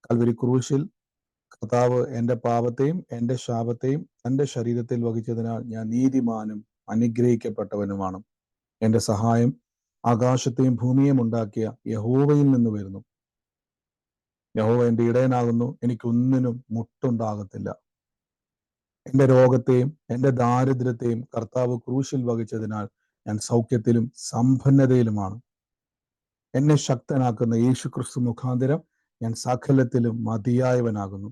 കൽവരി ക്രൂശിൽ കർത്താവ് എൻ്റെ പാപത്തെയും എൻ്റെ ശാപത്തെയും തൻ്റെ ശരീരത്തിൽ വഹിച്ചതിനാൽ ഞാൻ നീതിമാനും അനുഗ്രഹിക്കപ്പെട്ടവനുമാണ്. എൻ്റെ സഹായം ആകാശത്തെയും ഭൂമിയെയും ഉണ്ടാക്കിയ യഹോവയിൽ നിന്ന് വരുന്നു. യഹോവ എൻ്റെ ഇടയനാകുന്നു, എനിക്കൊന്നിനും മുട്ടുണ്ടാകത്തില്ല. എൻ്റെ രോഗത്തെയും എൻ്റെ ദാരിദ്ര്യത്തെയും കർത്താവ് ക്രൂശിൽ വഹിച്ചതിനാൽ ഞാൻ സൗഖ്യത്തിലും സമ്പന്നതയിലുമാണ്. എന്നെ ശക്തനാക്കുന്ന യേശുക്രിസ്തു മുഖാന്തരം ഞാൻ സകലത്തിലും മതിയായവനാകുന്നു.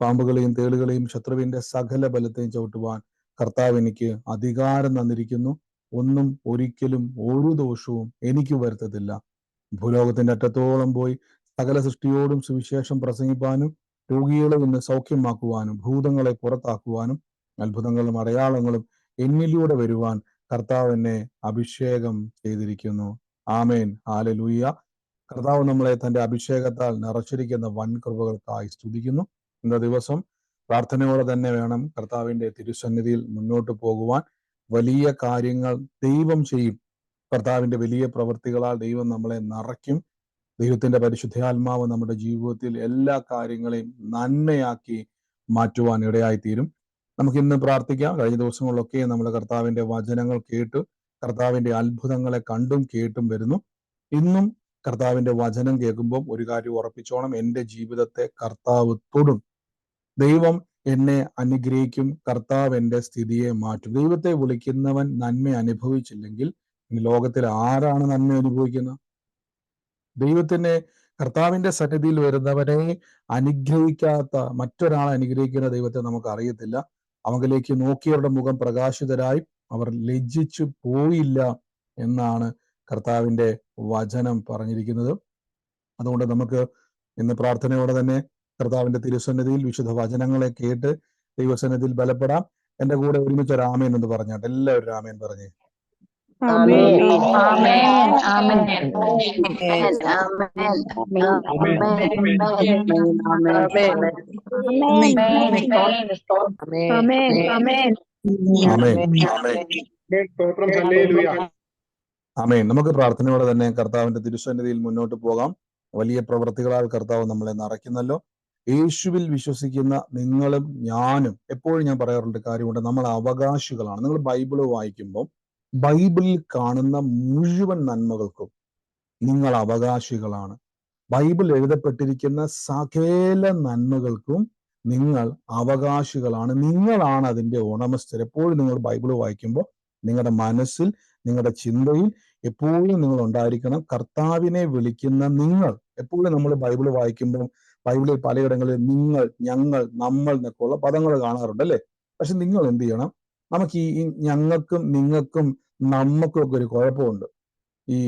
പാമ്പുകളെയും തേളുകളെയും ശത്രുവിന്റെ സകല ബലത്തെയും ചവിട്ടുവാൻ കർത്താവ് എനിക്ക് അധികാരം തന്നിരിക്കുന്നു. ഒന്നും ഒരിക്കലും ഒരു ദോഷവും എനിക്ക് വരുത്തത്തില്ല. ഭൂലോകത്തിന്റെ അറ്റത്തോളം പോയി സകല സൃഷ്ടിയോടും സുവിശേഷം പ്രസംഗിപ്പാനും രോഗികളെ ഇന്ന് സൗഖ്യമാക്കുവാനും ഭൂതങ്ങളെ പുറത്താക്കുവാനും അത്ഭുതങ്ങളും അടയാളങ്ങളും എന്നിലൂടെ വരുവാൻ കർത്താവ് എന്നെ അഭിഷേകം ചെയ്തിരിക്കുന്നു. ആമേൻ, ഹല്ലേലൂയ. കർത്താവ് നമ്മളെ തന്റെ അഭിഷേകത്താൽ നിറച്ചിരിക്കുന്ന വൻ കൃപകൾക്കായി സ്തുതിക്കുന്നു. ഇന്ന ദിവസം പ്രാർത്ഥനയോടെ തന്നെ വേണം കർത്താവിന്റെ തിരുസന്നിധിയിൽ മുന്നോട്ട് പോകുവാൻ. വലിയ കാര്യങ്ങൾ ദൈവം ചെയ്യും. കർത്താവിന്റെ വലിയ പ്രവൃത്തികളാൽ ദൈവം നമ്മളെ നിറയ്ക്കും. ദൈവത്തിന്റെ പരിശുദ്ധാത്മാവ് നമ്മുടെ ജീവിതത്തിൽ എല്ലാ കാര്യങ്ങളെയും നന്മയാക്കി മാറ്റുവാൻ ഇടയായിത്തീരും. നമുക്ക് ഇന്ന് പ്രാർത്ഥിക്കാം. കഴിഞ്ഞ ദിവസങ്ങളിലൊക്കെ നമ്മുടെ കർത്താവിന്റെ വചനങ്ങൾ കേട്ട് കർത്താവിന്റെ അത്ഭുതങ്ങളെ കണ്ടും കേട്ടും വരുന്നു. ഇന്നും കർത്താവിന്റെ വചനം കേൾക്കുമ്പോൾ ഒരു കാര്യം ഉറപ്പിച്ചോണം, എൻ്റെ ജീവിതത്തെ കർത്താവ് തൊടും. ദൈവം എന്നെ അനുഗ്രഹിക്കും. കർത്താവ് എൻ്റെ സ്ഥിതിയെ മാറ്റും. ദൈവത്തെ വിളിക്കുന്നവൻ നന്മ അനുഭവിച്ചില്ലെങ്കിൽ ഇനി ലോകത്തിൽ ആരാണ് നന്മ അനുഭവിക്കുന്നത്? ദൈവത്തിന്റെ കർത്താവിന്റെ സന്നിധിയിൽ വരുന്നവനെ അനുഗ്രഹിക്കാത്ത മറ്റൊരാളെ അനുഗ്രഹിക്കുന്ന ദൈവത്തെ നമുക്ക് അറിയത്തില്ല. അവങ്കിലേക്ക് നോക്കിയവരുടെ മുഖം പ്രകാശിതരായി അവർ ലജ്ജിച്ചു പോയില്ല എന്നാണ് കർത്താവിന്റെ വചനം പറഞ്ഞിരിക്കുന്നത്. അതുകൊണ്ട് നമുക്ക് ഇന്ന് പ്രാർത്ഥനയോടെ തന്നെ കർത്താവിന്റെ തിരുസന്നിധിയിൽ വിശുദ്ധ വചനങ്ങളെ കേട്ട് ദൈവസന്നിധിയിൽ ബലപ്പെടാം. എന്റെ കൂടെ ഒരുമിച്ച് ഒരു ആമേൻ എന്ന് പറഞ്ഞാട്ട് എല്ലാവരും ആമേൻ പറഞ്ഞേ. ആമേൻ. നമുക്ക് പ്രാർത്ഥനയോടെ തന്നെ കർത്താവിന്റെ തിരുസന്നിധിയിൽ മുന്നോട്ട് പോകാം. വലിയ പ്രവൃത്തികളാൽ കർത്താവ് നമ്മളെ നിറയ്ക്കുന്നല്ലോ. യേശുവിൽ വിശ്വസിക്കുന്ന നിങ്ങളും ഞാനും, എപ്പോഴും ഞാൻ പറയാറുള്ള കാര്യമുണ്ട്, നമ്മൾ അവകാശികളാണ്. നിങ്ങൾ ബൈബിള് വായിക്കുമ്പോൾ ബൈബിളിൽ കാണുന്ന മുഴുവൻ നന്മകൾക്കും നിങ്ങൾ അവകാശികളാണ്. ബൈബിൾ എഴുതപ്പെട്ടിരിക്കുന്ന സകല നന്മകൾക്കും നിങ്ങൾ അവകാശികളാണ്. നിങ്ങളാണ് അതിന്റെ ഉടമസ്ഥർ. എപ്പോഴും നിങ്ങൾ ബൈബിൾ വായിക്കുമ്പോൾ നിങ്ങളുടെ മനസ്സിൽ, നിങ്ങളുടെ ചിന്തയിൽ എപ്പോഴും നിങ്ങൾ ഉണ്ടായിരിക്കണം, കർത്താവിനെ വിളിക്കുന്ന നിങ്ങൾ. എപ്പോഴും നമ്മൾ ബൈബിൾ വായിക്കുമ്പോൾ ബൈബിളിൽ പലയിടങ്ങളിൽ നിങ്ങൾ, ഞങ്ങൾ, നമ്മൾ എന്നൊക്കെയുള്ള പദങ്ങൾ കാണാറുണ്ട് അല്ലേ? പക്ഷെ നിങ്ങൾ എന്ത് ചെയ്യണം? നമുക്ക് ഈ ഞങ്ങൾക്കും നിങ്ങൾക്കും നമുക്കും ഒക്കെ ഒരു കുഴപ്പമുണ്ട്. ഈ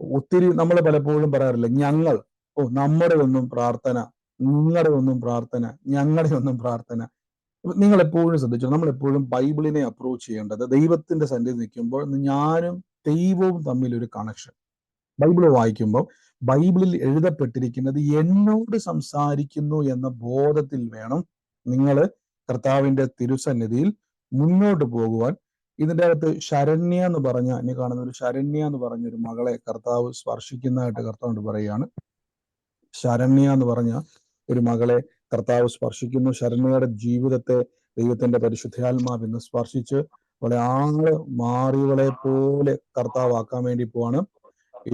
ഒത്തിരി നമ്മൾ പലപ്പോഴും പറയാറില്ല ഞങ്ങൾ, നമ്മുടെ ഒന്നും പ്രാർത്ഥന, നിങ്ങളുടെ ഒന്നും പ്രാർത്ഥന, ഞങ്ങളുടെ ഒന്നും പ്രാർത്ഥന. നിങ്ങൾ എപ്പോഴും ശ്രദ്ധിച്ചു, നമ്മൾ എപ്പോഴും ബൈബിളിനെ അപ്രോച്ച് ചെയ്യേണ്ടത് ദൈവത്തിന്റെ സന്നിധി നിൽക്കുമ്പോൾ ഞാനും ദൈവവും തമ്മിൽ ഒരു കണക്ഷൻ. ബൈബിൾ വായിക്കുമ്പോൾ ബൈബിളിൽ എഴുതപ്പെട്ടിരിക്കുന്നത് എന്നോട് സംസാരിക്കുന്നു എന്ന ബോധത്തിൽ വേണം നിങ്ങൾ കർത്താവിന്റെ തിരുസന്നിധിയിൽ മുന്നോട്ട് പോകുവാൻ. ഇതിൻ്റെ അകത്ത് ശരണ്യ എന്ന് പറഞ്ഞ, ഇനി കാണുന്ന ഒരു ശരണ്യ എന്ന് പറഞ്ഞൊരു മകളെ കർത്താവ് സ്പർശിക്കുന്നതായിട്ട് കർത്താവ് പറയുകയാണ്. ശരണ്യ എന്ന് പറഞ്ഞ ഒരു മകളെ കർത്താവ് സ്പർശിക്കുന്നു. ശരണ്യയുടെ ജീവിതത്തെ ദൈവത്തിന്റെ പരിശുദ്ധാത്മാവ് ഇന്ന് സ്പർശിച്ച് അവളെ ആള് മാറിയവളെ പോലെ കർത്താവ് ആക്കാൻ വേണ്ടി പോവാണ്.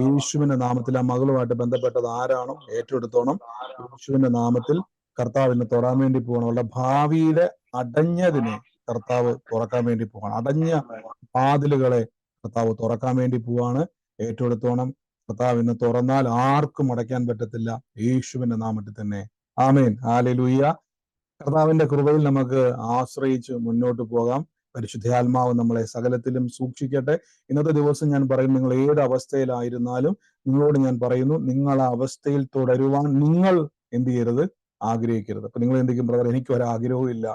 യേശുവിന്റെ നാമത്തിൽ ആ മകളുമായിട്ട് ബന്ധപ്പെട്ടത് ആരാണോ ഏറ്റെടുത്തോണം. യേശുവിന്റെ നാമത്തിൽ കർത്താവിനെ തൊടാൻ വേണ്ടി പോകണം. അവളുടെ ഭാവിയുടെ അടഞ്ഞതിനെ കർത്താവ് തുറക്കാൻ വേണ്ടി പോവാണ്. അടഞ്ഞ വാതിലുകളെ കർത്താവ് തുറക്കാൻ വേണ്ടി പോവാണ്. ഏറ്റെടുത്തോണം. കർത്താവ് ഇന്ന് തുറന്നാൽ ആർക്കും അടയ്ക്കാൻ പറ്റത്തില്ല. യേശുവിന്റെ നാമത്തിൽ തന്നെ. ആമേൻ, ഹല്ലേലൂയ. കർത്താവിന്റെ കൃപയിൽ നമുക്ക് ആശ്രയിച്ച് മുന്നോട്ട് പോകാം. പരിശുദ്ധാത്മാവ് നമ്മളെ സകലത്തിലും സൂക്ഷിക്കട്ടെ. ഇന്നത്തെ ദിവസം ഞാൻ പറയും, നിങ്ങൾ ഏത് അവസ്ഥയിലായിരുന്നാലും നിങ്ങളോട് ഞാൻ പറയുന്നു, നിങ്ങൾ ആ അവസ്ഥയിൽ തുടരുവാൻ നിങ്ങൾ എന്ത് ചെയ്യരുത്? ആഗ്രഹിക്കരുത്. അപ്പൊ നിങ്ങൾ എന്തെങ്കിലും ബ്രദർ, എനിക്കൊരാഗ്രഹവും ഇല്ല,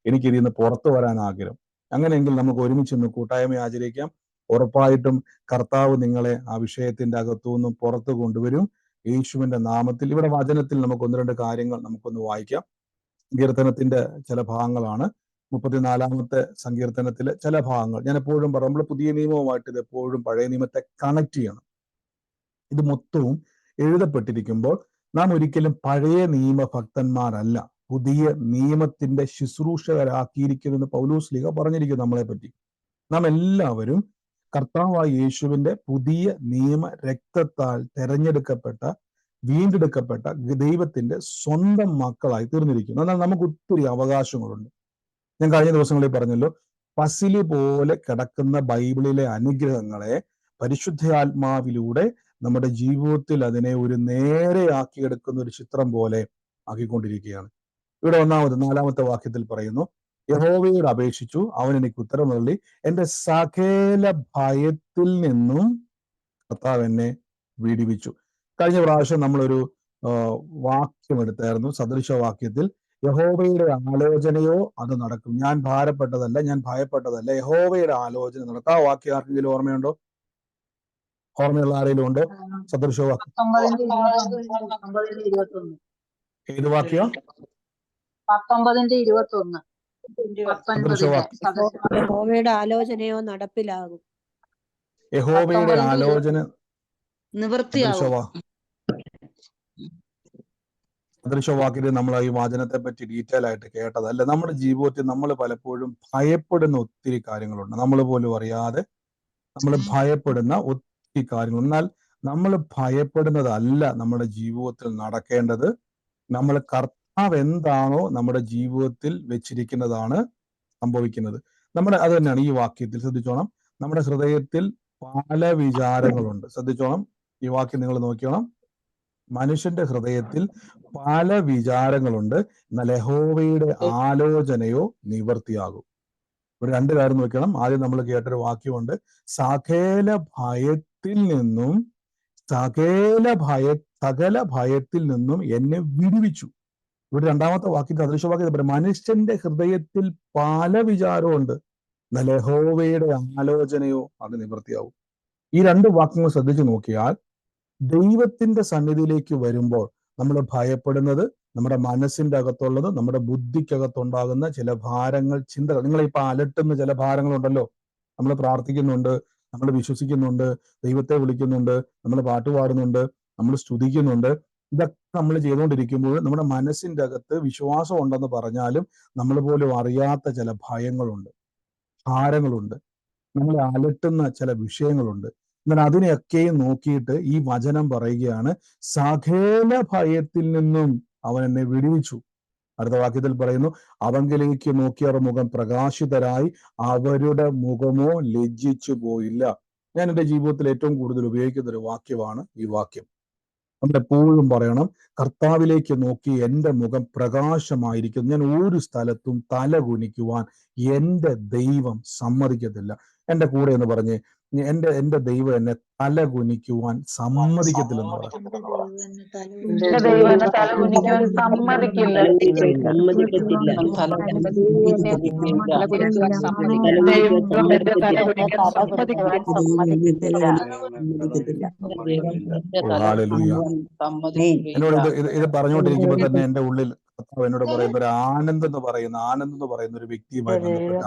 എനിക്ക് ഇതിൽ നിന്ന് പുറത്തു വരാൻ ആഗ്രഹം. അങ്ങനെയെങ്കിൽ നമുക്ക് ഒരുമിച്ച് ഇന്ന് കൂട്ടായ്മ ആചരിക്കാം. ഉറപ്പായിട്ടും കർത്താവ് നിങ്ങളെ ആ വിഷയത്തിന്റെ അകത്തുനിന്നും പുറത്തു കൊണ്ടുവരും യേശുവിന്റെ നാമത്തിൽ. ഇവിടെ വചനത്തിൽ നമുക്ക് ഒന്ന് രണ്ട് കാര്യങ്ങൾ നമുക്കൊന്ന് വായിക്കാം. സങ്കീർത്തനത്തിന്റെ ചില ഭാഗങ്ങളാണ്. 34-ാമത്തെ സങ്കീർത്തനത്തിലെ ചില ഭാഗങ്ങൾ. ഞാൻ എപ്പോഴും പറയും, നമ്മൾ പുതിയ നിയമവുമായിട്ട് ഇത് എപ്പോഴും പഴയ നിയമത്തെ കണക്ട് ചെയ്യണം. ഇത് മൊത്തവും എഴുതപ്പെട്ടിരിക്കുമ്പോൾ നാം ഒരിക്കലും പഴയ നിയമ ഭക്തന്മാരല്ല, പുതിയ നിയമത്തിന്റെ ശുശ്രൂഷകരാക്കിയിരിക്കുമെന്ന് പൗലോസ് ലീഗ പറഞ്ഞിരിക്കുന്നു നമ്മളെ പറ്റി. നാം എല്ലാവരും കർത്താവായ യേശുവിന്റെ പുതിയ നിയമ രക്തത്താൽ തെരഞ്ഞെടുക്കപ്പെട്ട, വീണ്ടെടുക്കപ്പെട്ട ദൈവത്തിന്റെ സ്വന്തം മക്കളായി തീർന്നിരിക്കുന്നു. എന്നാൽ നമുക്ക് ഒത്തിരി അവകാശങ്ങളുണ്ട്. ഞാൻ കഴിഞ്ഞ ദിവസങ്ങളിൽ പറഞ്ഞല്ലോ, പസില് പോലെ കിടക്കുന്ന ബൈബിളിലെ അനുഗ്രഹങ്ങളെ പരിശുദ്ധാത്മാവിലൂടെ നമ്മുടെ ജീവിതത്തിൽ അതിനെ ഒരു നേരെയാക്കിയെടുക്കുന്ന ഒരു ചിത്രം പോലെ ആക്കിക്കൊണ്ടിരിക്കുകയാണ്. ഇവിടെ ഒന്നാമത് 4-ാമത്തെ വാക്യത്തിൽ പറയുന്നു, യഹോവയോട് അപേക്ഷിച്ചു, അവൻ എനിക്ക് ഉത്തരം നൽകി, എന്റെ സകല ഭയത്തിൽ നിന്നും കർത്താവ് എന്നെ വിടുവിച്ചു. കഴിഞ്ഞ പ്രാവശ്യം നമ്മളൊരു വാക്യം എടുത്തായിരുന്നു, സദൃശവാക്യത്തിൽ, യഹോവയുടെ ആലോചനയോ അത് നടക്കും, ഞാൻ ഭാരപ്പെട്ടതല്ല, ഞാൻ ഭയപ്പെട്ടതല്ല, യഹോവയുടെ ആലോചന നടക്കും. ആ വാക്യം ആർക്കെങ്കിലും ഓർമ്മയുണ്ടോ? ഓർമ്മയുള്ള ആരെങ്കിലും ഉണ്ടോ? സദൃശവാക്യം ഏത് വാക്യം? 19:21. യഹോവയുടെ ആലോചനയോ നടപ്പിലാകും, യഹോവയുടെ ആലോചന നിവൃത്തിയാകും. സദൃശവാക്യത്തിൽ നമ്മൾ ഈ വചനത്തെ പറ്റി ഡീറ്റെയിൽ ആയിട്ട് കേട്ടതല്ല. നമ്മുടെ ജീവിതത്തിൽ നമ്മൾ പലപ്പോഴും ഭയപ്പെടുന്ന ഒത്തിരി കാര്യങ്ങളുണ്ട്, നമ്മൾ പോലും അറിയാതെ നമ്മൾ ഭയപ്പെടുന്ന ഒത്തിരി കാര്യങ്ങളുണ്ട്. എന്നാൽ നമ്മൾ ഭയപ്പെടുന്നതല്ല നമ്മുടെ ജീവിതത്തിൽ നടക്കേണ്ടത്. നമ്മൾ കർത്താവ് എന്താണോ നമ്മുടെ ജീവിതത്തിൽ വെച്ചിരിക്കുന്നതാണ് സംഭവിക്കുന്നത്. അത് തന്നെയാണ് ഈ വാക്യത്തിൽ. ശ്രദ്ധിച്ചോണം, നമ്മുടെ ഹൃദയത്തിൽ പല വിചാരങ്ങളുണ്ട്. ശ്രദ്ധിച്ചോണം, ഈ വാക്യം നിങ്ങൾ നോക്കിയോണം. മനുഷ്യന്റെ ഹൃദയത്തിൽ പല വിചാരങ്ങളുണ്ട്, എന്നാൽ യഹോവയുടെ ആലോചനയോ നിവൃത്തിയാകും. ഒരു രണ്ട് കാര്യം നോക്കണം. ആദ്യം നമ്മൾ കേട്ടൊരു വാക്യമുണ്ട്, സകല ഭയത്തിൽ നിന്നും സകല ഭയത്തിൽ നിന്നും എന്നെ വിടുവിച്ചു. ഇവിടെ രണ്ടാമത്തെ വാക്യത്തിൽ അദൃശ്യവാക്യത്തിൽ പറയും, മനുഷ്യന്റെ ഹൃദയത്തിൽ പല വിചാരമുണ്ട്, എന്നാൽ യഹോവയുടെ ആലോചനയോ അത് നിവൃത്തിയാവും. ഈ രണ്ട് വാക്യങ്ങൾ ശ്രദ്ധിച്ചു നോക്കിയാൽ ദൈവത്തിന്റെ സന്നിധിയിലേക്ക് വരുമ്പോൾ നമ്മൾ ഭയപ്പെടുന്നത് നമ്മുടെ മനസ്സിന്റെ അകത്തുള്ളത്, നമ്മുടെ ബുദ്ധിക്കകത്തുണ്ടാകുന്ന ചില ഭാരങ്ങൾ, ചിന്തകൾ. നിങ്ങളിപ്പോ അലട്ടുന്ന ചില ഭാരങ്ങളുണ്ടല്ലോ. നമ്മൾ പ്രാർത്ഥിക്കുന്നുണ്ട്, നമ്മൾ വിശ്വസിക്കുന്നുണ്ട്, ദൈവത്തെ വിളിക്കുന്നുണ്ട്, നമ്മൾ പാട്ട് പാടുന്നുണ്ട്, നമ്മൾ സ്തുതിക്കുന്നുണ്ട്. ഇതൊക്കെ നമ്മൾ ചെയ്തുകൊണ്ടിരിക്കുമ്പോൾ നമ്മുടെ മനസ്സിന്റെ അകത്ത് വിശ്വാസം ഉണ്ടെന്ന് പറഞ്ഞാലും നമ്മൾ പോലും അറിയാത്ത ചില ഭയങ്ങളുണ്ട്, ഭാരങ്ങളുണ്ട്, നമ്മളെ അലട്ടുന്ന ചില വിഷയങ്ങളുണ്ട്. എന്നാൽ അതിനെയൊക്കെയും നോക്കിയിട്ട് ഈ വചനം പറയുകയാണ്, സകല ഭയത്തിൽ നിന്നും അവൻ എന്നെ വിടുവിച്ചു. അടുത്ത വാക്യത്തിൽ പറയുന്നു, അവങ്കിലേക്ക് നോക്കിയവർ മുഖം പ്രകാശിതരായി, അവരുടെ മുഖമോ ലജ്ജിച്ചു പോയില്ല. ഞാൻ എൻ്റെ ജീവിതത്തിൽ ഏറ്റവും കൂടുതൽ ഉപയോഗിക്കുന്ന ഒരു വാക്യമാണ് ഈ വാക്യം. നമ്മൾ എപ്പോഴും പറയണം, കർത്താവിലേക്ക് നോക്കി എൻ്റെ മുഖം പ്രകാശമായിരിക്കുന്നു, ഞാൻ ഒരു സ്ഥലത്തും തല കുനിക്കുവാൻ എൻ്റെ ദൈവം സമ്മതിക്കത്തില്ല. എൻ്റെ കൂടെ എന്ന് പറഞ്ഞ്, എൻ്റെ ദൈവം എന്നെ തല കുനിക്കുവാൻ സമ്മതിക്കത്തില്ലെന്ന് പറഞ്ഞു. എന്നോട് ഇത് പറഞ്ഞുകൊണ്ടിരിക്കുമ്പോൾ തന്നെ എൻ്റെ ഉള്ളിൽ കർത്താവ് എന്നോട് പറയുന്ന ഒരു ആനന്ദ് എന്ന് പറയുന്ന ഒരു വ്യക്തിയുമായി ബന്ധപ്പെട്ട്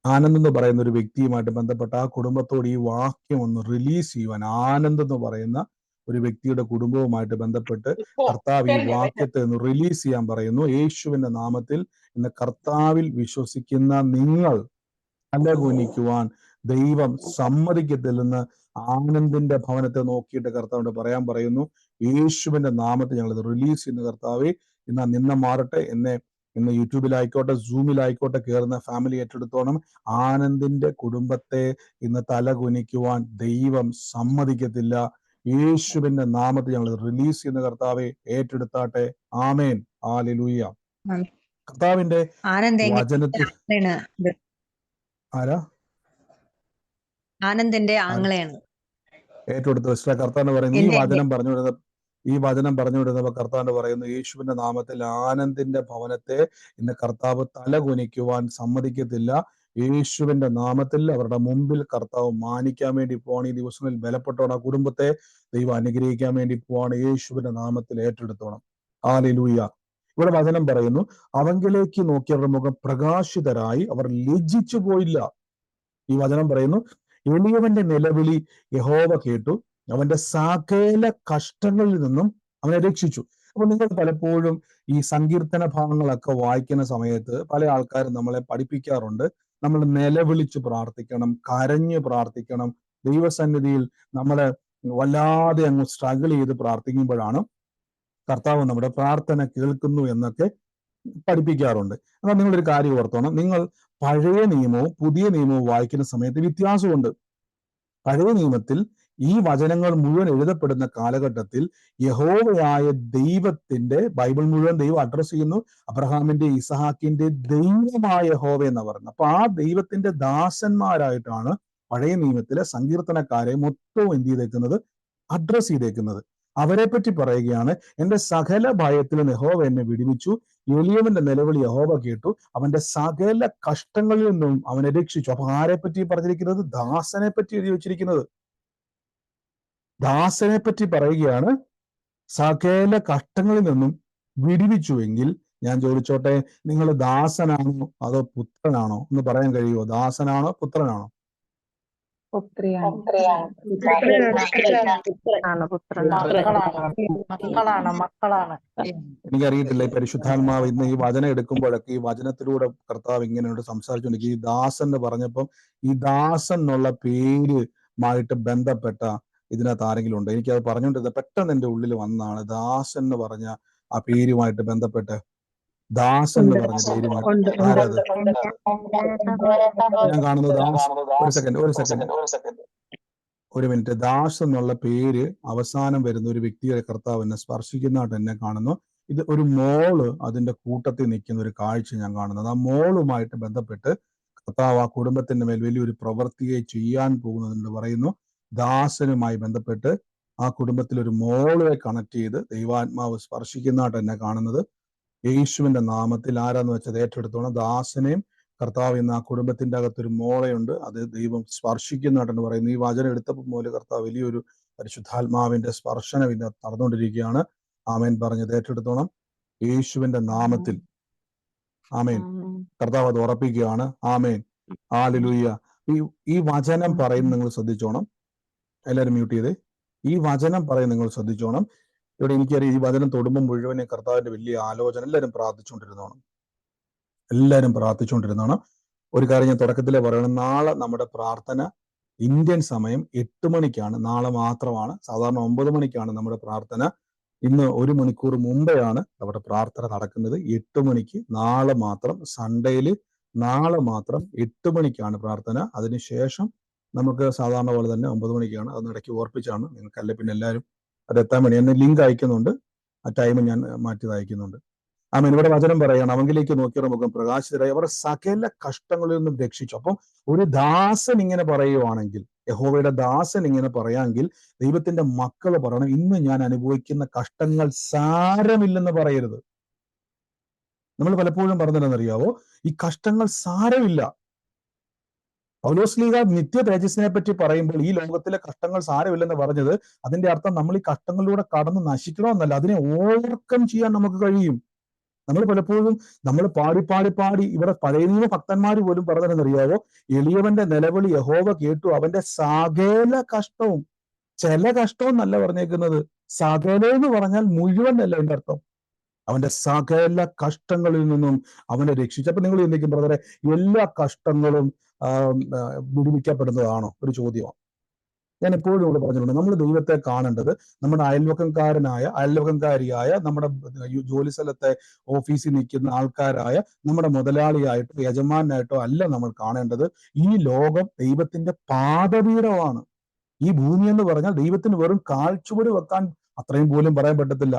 ആനന്ദ് എന്ന് പറയുന്ന ഒരു വ്യക്തിയുമായിട്ട് ബന്ധപ്പെട്ട ആ കുടുംബത്തോട് ഈ വാക്യം ഒന്ന് റിലീസ് ചെയ്യുവാൻ, ആനന്ദ് എന്ന് പറയുന്ന ഒരു വ്യക്തിയുടെ കുടുംബവുമായിട്ട് ബന്ധപ്പെട്ട് കർത്താവ് ഈ വാക്യത്തെ ഒന്ന് റിലീസ് ചെയ്യാൻ പറയുന്നു. യേശുവിന്റെ നാമത്തിൽ ഇന്ന് കർത്താവിൽ വിശ്വസിക്കുന്ന നിങ്ങൾ തല കുനിക്കുവാൻ ദൈവം സമ്മതിക്കത്തില്ലെന്ന് ആനന്ദിന്റെ ഭവനത്തെ നോക്കിയിട്ട് കർത്താവിനോട് പറയാൻ പറയുന്നു. യേശുവിന്റെ നാമത്തിൽ ഞങ്ങൾ ഇത് റിലീസ് ചെയ്യുന്ന കർത്താവെ, ഇന്ന് നിന്നെ മാറട്ടെ. ഇന്ന് യൂട്യൂബിലായിക്കോട്ടെ, സൂമിലായിക്കോട്ടെ കയറുന്ന ഫാമിലി ഏറ്റെടുത്തോണം. ആനന്ദിന്റെ കുടുംബത്തെ ഇന്ന് തല കുനിക്കുവാൻ ദൈവം സമ്മതിക്കത്തില്ല. യേശുവിന്റെ നാമത്തിൽ ഞങ്ങൾ റിലീസ് ചെയ്യുന്ന കർത്താവെ ഏറ്റെടുത്താട്ടെ. ആമേൻ, ഹല്ലേലൂയ. കർത്താവിന്റെ വചനത്തിൽ ആരാ? ആനന്ദിന്റെ ആങ്ങളെയാണ് ഏറ്റെടുത്ത് വെച്ച കർത്താവ് പറയുന്നത്. ഈ വചനം പറഞ്ഞു വിടുന്നപ്പോൾ കർത്താവ് പറയുന്നു, യേശുവിന്റെ നാമത്തിൽ ആനന്ദിന്റെ ഭവനത്തെ ഇന്ന് കർത്താവ് തല കുനിക്കുവാൻ സമ്മതിക്കത്തില്ല. യേശുവിന്റെ നാമത്തിൽ അവരുടെ മുമ്പിൽ കർത്താവ് മാനിക്കാൻ വേണ്ടി പോവാണ്. ഈ ദിവസങ്ങളിൽ ബലപ്പെട്ടോണം. ആ കുടുംബത്തെ ദൈവം അനുഗ്രഹിക്കാൻ വേണ്ടി പോവാണ്. യേശുവിന്റെ നാമത്തിൽ ഏറ്റെടുത്തോണം. ഹല്ലേലൂയ. ഇവിടെ വചനം പറയുന്നു, അവങ്കിലേക്ക് നോക്കിയവരുടെ മുഖം പ്രകാശിതരായി, അവർ ലജ്ജിച്ചു പോയില്ല. ഈ വചനം പറയുന്നു, എളിയവന്റെ നിലവിളി യഹോവ കേട്ടു, അവന്റെ സകല കഷ്ടങ്ങളിൽ നിന്നും അവനെ രക്ഷിച്ചു. അപ്പൊ നിങ്ങൾ പലപ്പോഴും ഈ സങ്കീർത്തന ഭാഗങ്ങളൊക്കെ വായിക്കുന്ന സമയത്ത് പല ആൾക്കാരും നമ്മളെ പഠിപ്പിക്കാറുണ്ട്, നമ്മൾ നിലവിളിച്ച് പ്രാർത്ഥിക്കണം, കരഞ്ഞ് പ്രാർത്ഥിക്കണം, ദൈവസന്നിധിയിൽ നമ്മള് വല്ലാതെ അങ്ങ് സ്ട്രഗിൾ ചെയ്ത് പ്രാർത്ഥിക്കുമ്പോഴാണ് കർത്താവ് നമ്മുടെ പ്രാർത്ഥന കേൾക്കുന്നു എന്നൊക്കെ പഠിപ്പിക്കാറുണ്ട്. എന്നാൽ നിങ്ങളൊരു കാര്യം ഓർത്തോണം, നിങ്ങൾ പഴയ നിയമവും പുതിയ നിയമവും വായിക്കുന്ന സമയത്ത് വ്യത്യാസമുണ്ട്. പഴയ നിയമത്തിൽ ഈ വചനങ്ങൾ മുഴുവൻ എഴുതപ്പെടുന്ന കാലഘട്ടത്തിൽ യഹോവയായ ദൈവത്തിന്റെ, ബൈബിൾ മുഴുവൻ ദൈവം അഡ്രസ് ചെയ്യുന്നു, അബ്രഹാമിന്റെ ഇസഹാക്കിന്റെ ദൈവമായ യഹോവ എന്ന് പറയുന്നത്. അപ്പൊ ആ ദൈവത്തിന്റെ ദാസന്മാരായിട്ടാണ് പഴയ നിയമത്തിലെ സങ്കീർത്തനക്കാരെ മൊത്തവും എന്ത് ചെയ്തേക്കുന്നത്, അഡ്രസ് ചെയ്തേക്കുന്നത്. അവരെ പറ്റി പറയുകയാണ്, എന്റെ സകല ഭയത്തിലും യഹോവ എന്നെ വിടുവിച്ചു, എളിയവന്റെ നിലവിളി യഹോവ കേട്ടു, അവന്റെ സകല കഷ്ടങ്ങളിൽ നിന്നും അവനെ രക്ഷിച്ചു. അപ്പൊ ആരെ പറ്റി പറഞ്ഞിരിക്കുന്നത്? ദാസനെ പറ്റി എഴുതി വെച്ചിരിക്കുന്നത്. ദാസനെ പറ്റി പറയുകയാണ്, സകല കഷ്ടങ്ങളിൽ നിന്നും വിടുവിച്ചുവെങ്കിൽ ഞാൻ ചോദിച്ചോട്ടെ, നിങ്ങൾ ദാസനാണോ അതോ പുത്രനാണോ എന്ന് പറയാൻ കഴിയുമോ? ദാസനാണോ പുത്രനാണോ? മക്കളാണ്. എനിക്കറിയത്തില്ല, ഈ പരിശുദ്ധാത്മാവ് ഇന്ന് ഈ വചനം എടുക്കുമ്പോഴൊക്കെ ഈ വചനത്തിലൂടെ കർത്താവ് ഇങ്ങനെയോട് സംസാരിച്ചുകൊണ്ടിരിക്കും. ഈ ദാസൻ എന്ന് പറഞ്ഞപ്പം ഈ ദാസൻ എന്നുള്ള പേരുമായിട്ട് ബന്ധപ്പെട്ട ഇതിനകത്ത് ആരെങ്കിലും ഉണ്ടോ? എനിക്കത് പറഞ്ഞുകൊണ്ടിരുന്നത് പെട്ടെന്ന് എൻ്റെ ഉള്ളിൽ വന്നതാണ്. ദാസൻ എന്ന് പറഞ്ഞ ആ പേരുമായിട്ട് ബന്ധപ്പെട്ട്, ദാസൻ എന്ന് പറഞ്ഞ പേരുമായിട്ട് ആരത്? ഞാൻ കാണുന്നത് ഒരു മിനിറ്റ്. ദാസ് എന്നുള്ള പേര് അവസാനം വരുന്ന ഒരു വ്യക്തിയെ കർത്താവ് എന്നെ സ്പർശിക്കുന്നതായിട്ട് എന്നെ കാണുന്നു. ഇത് ഒരു മോള് അതിന്റെ കൂട്ടത്തിൽ നിൽക്കുന്ന ഒരു കാഴ്ച ഞാൻ കാണുന്നത്. ആ മോളുമായിട്ട് ബന്ധപ്പെട്ട് കർത്താവ് ആ കുടുംബത്തിന്റെ മേൽ വലിയൊരു പ്രവൃത്തിയെ ചെയ്യാൻ പോകുന്നതെന്ന് പറയുന്നു. ദാസനുമായി ബന്ധപ്പെട്ട് ആ കുടുംബത്തിൽ ഒരു മോളെ കണക്ട് ചെയ്ത് ദൈവാത്മാവ് സ്പർശിക്കുന്നതായിട്ട് എന്നെ കാണുന്നത്. യേശുവിന്റെ നാമത്തിൽ ആരാന്ന് വെച്ചത് ഏറ്റെടുത്തോണം. ദാസനെയും കർത്താവ് ഇന്ന് ആ കുടുംബത്തിന്റെ അകത്തൊരു മോളയുണ്ട്, അത് ദൈവം സ്പർശിക്കുന്നതായിട്ടെന്ന് പറയുന്നു. ഈ വചനം എടുത്തപ്പോൾ മുതൽ കർത്താവ് വലിയൊരു പരിശുദ്ധാത്മാവിന്റെ സ്പർശനം ഇന്ന് നടന്നുകൊണ്ടിരിക്കുകയാണ്. ആമേൻ പറഞ്ഞത് ഏറ്റെടുത്തോണം യേശുവിന്റെ നാമത്തിൽ. ആമേൻ. കർത്താവ് അത് ഉറപ്പിക്കുകയാണ്. ആമേൻ. ഹല്ലേലൂയ. ഈ വചനം പറയുന്നത് നിങ്ങൾ ശ്രദ്ധിച്ചോണം. എല്ലാവരും മ്യൂട്ട് ചെയ്തേ. ഈ വചനം പറയുന്നത് നിങ്ങൾ ശ്രദ്ധിച്ചോണം. ഇവിടെ എനിക്കറിയാം, ഈ വചനം തൊടുമ്പോൾ മുഴുവനെ കർത്താവിന്റെ വലിയ ആലോചന. എല്ലാവരും പ്രാർത്ഥിച്ചുകൊണ്ടിരുന്നോണം. ഒരു കാര്യം ഞാൻ തുടക്കത്തിലേ പറയണം, നാളെ നമ്മുടെ പ്രാർത്ഥന ഇന്ത്യൻ സമയം 8 മണിക്കാണ്. നാളെ മാത്രമാണ്. സാധാരണ 9 മണിക്കാണ് നമ്മുടെ പ്രാർത്ഥന. ഇന്ന് 1 മണിക്കൂർ മുമ്പെയാണ് നമ്മുടെ പ്രാർത്ഥന നടക്കുന്നത്. 8 മണിക്ക് നാളെ മാത്രം, സൺഡേയില് നാളെ മാത്രം 8 മണിക്കാണ് പ്രാർത്ഥന. അതിനുശേഷം നമുക്ക് സാധാരണ പോലെ തന്നെ 9 മണിക്കാണ്. അത് ഇടയ്ക്ക് ഓർപ്പിച്ചാണ് നിങ്ങൾക്കല്ലേ, പിന്നെ എല്ലാവരും അത് എത്താൻ വേണ്ടി എന്നെ ലിങ്ക് അയക്കുന്നുണ്ട്. ആ ടൈം ഞാൻ മാറ്റി അയക്കുന്നുണ്ട്. ആമേൻ. ഇവിടെ വചനം പറയണം, അവങ്കിലേക്ക് നോക്കിയവരുടെ മുഖം പ്രകാശിതരായി അവർ സകല കഷ്ടങ്ങളിൽ നിന്നും രക്ഷിച്ചു. അപ്പം ഒരു ദാസൻ ഇങ്ങനെ പറയുവാണെങ്കിൽ, യഹോവയുടെ ദാസൻ ഇങ്ങനെ പറയാമെങ്കിൽ ദൈവത്തിന്റെ മക്കൾ പറയണം, ഇന്ന് ഞാൻ അനുഭവിക്കുന്ന കഷ്ടങ്ങൾ സാരമില്ലെന്ന് പറയരുത്. നമ്മൾ പലപ്പോഴും പറഞ്ഞതെന്നറിയാവോ, ഈ കഷ്ടങ്ങൾ സാരമില്ല. പൗലോസ് ലീഗ നിത്യ തേജസ്സിനെ പറ്റി പറയുമ്പോൾ ഈ ലോകത്തിലെ കഷ്ടങ്ങൾ സാരമില്ലെന്ന് പറഞ്ഞത്, അതിന്റെ അർത്ഥം നമ്മൾ ഈ കഷ്ടങ്ങളിലൂടെ കടന്ന് നശിക്കണമെന്നല്ല, അതിനെ ഓവർകം ചെയ്യാൻ നമുക്ക് കഴിയും. നമ്മൾ പലപ്പോഴും നമ്മൾ പാടി ഇവിടെ പഴയ നിയമ ഭക്തന്മാർ പോലും പറഞ്ഞതെന്നറിയാവോ, എളിയവന്റെ നിലവിളി യഹോവ കേട്ടു, അവന്റെ സകല കഷ്ടവും. ചില കഷ്ടവും എന്നല്ല പറഞ്ഞേക്കുന്നത്, സകല എന്ന് പറഞ്ഞാൽ മുഴുവൻ അല്ല അതിന്റെ അർത്ഥം. അവന്റെ സകല കഷ്ടങ്ങളിൽ നിന്നും അവനെ രക്ഷിച്ചു. അപ്പൊ നിങ്ങൾ ചിന്തിക്കും, ബ്രദറെ, എല്ലാ കഷ്ടങ്ങളും വിടുവിക്കപ്പെടുന്നതാണോ? ഒരു ചോദ്യമാണ്. ഞാൻ എപ്പോഴും ഇവിടെ പറഞ്ഞിട്ടുണ്ട്, നമ്മൾ ദൈവത്തെ കാണേണ്ടത് നമ്മുടെ അയൽവക്കംകാരിയായ, നമ്മുടെ ജോലി സ്ഥലത്തെ ഓഫീസിൽ നിൽക്കുന്ന ആൾക്കാരായ, നമ്മുടെ മുതലാളിയായിട്ടോ യജമാനായിട്ടോ അല്ല നമ്മൾ കാണേണ്ടത്. ഈ ലോകം ദൈവത്തിന്റെ പാദപീഠമാണ്. ഈ ഭൂമി എന്ന് പറഞ്ഞാൽ ദൈവത്തിന് വെറും കാൽച്ചുവട് വെക്കാൻ അത്രയും പോലും പറയാൻ പറ്റത്തില്ല.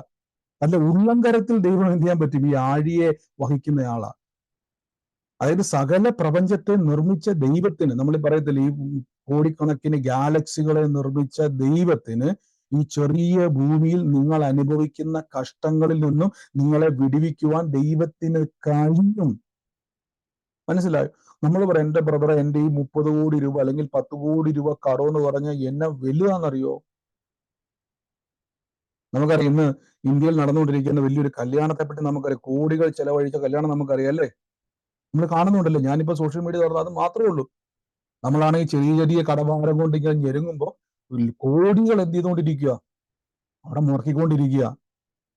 അല്ല, ഉള്ളംകരത്തിൽ ദൈവം എന്ത് ചെയ്യാൻ പറ്റും? ഈ ആഴിയെ വഹിക്കുന്നയാളാ. അതായത് സകല പ്രപഞ്ചത്തെ നിർമ്മിച്ച ദൈവത്തിന്, നമ്മൾ പറയത്തില്ല, ഈ കോടിക്കണക്കിന് ഗാലക്സികളെ നിർമ്മിച്ച ദൈവത്തിന് ഈ ചെറിയ ഭൂമിയിൽ നിങ്ങൾ അനുഭവിക്കുന്ന കഷ്ടങ്ങളിൽ നിന്നും നിങ്ങളെ വിടുവിക്കുവാൻ ദൈവത്തിന് കഴിയും. മനസ്സിലായോ? നമ്മൾ പറയാം, എന്റെ ബ്രദറെ, എന്റെ ഈ 30 കോടി രൂപ അല്ലെങ്കിൽ 10 കോടി രൂപ കടമെന്ന് പറഞ്ഞാൽ എന്നെ വലുതാണെന്നറിയോ? നമുക്കറിയാം, ഇന്ന് ഇന്ത്യയിൽ നടന്നുകൊണ്ടിരിക്കുന്ന വലിയൊരു കല്യാണത്തെപ്പറ്റി നമുക്കറിയാം. കോടികൾ ചെലവഴിച്ച കല്യാണം നമുക്കറിയാം, അല്ലേ? നമ്മൾ കാണുന്നുണ്ടല്ലോ. ഞാനിപ്പോ സോഷ്യൽ മീഡിയ തുറന്നാൽ അത് മാത്രമേ ഉള്ളൂ. നമ്മളാണെങ്കിൽ ചെറിയ ചെറിയ കടഭാരം കൊണ്ട് ഇങ്ങനെ ഞെരുങ്ങുമ്പോൾ കോടികൾ എന്ത് ചെയ്തുകൊണ്ടിരിക്കുക? അവിടെ മുടക്കിക്കൊണ്ടിരിക്കുക.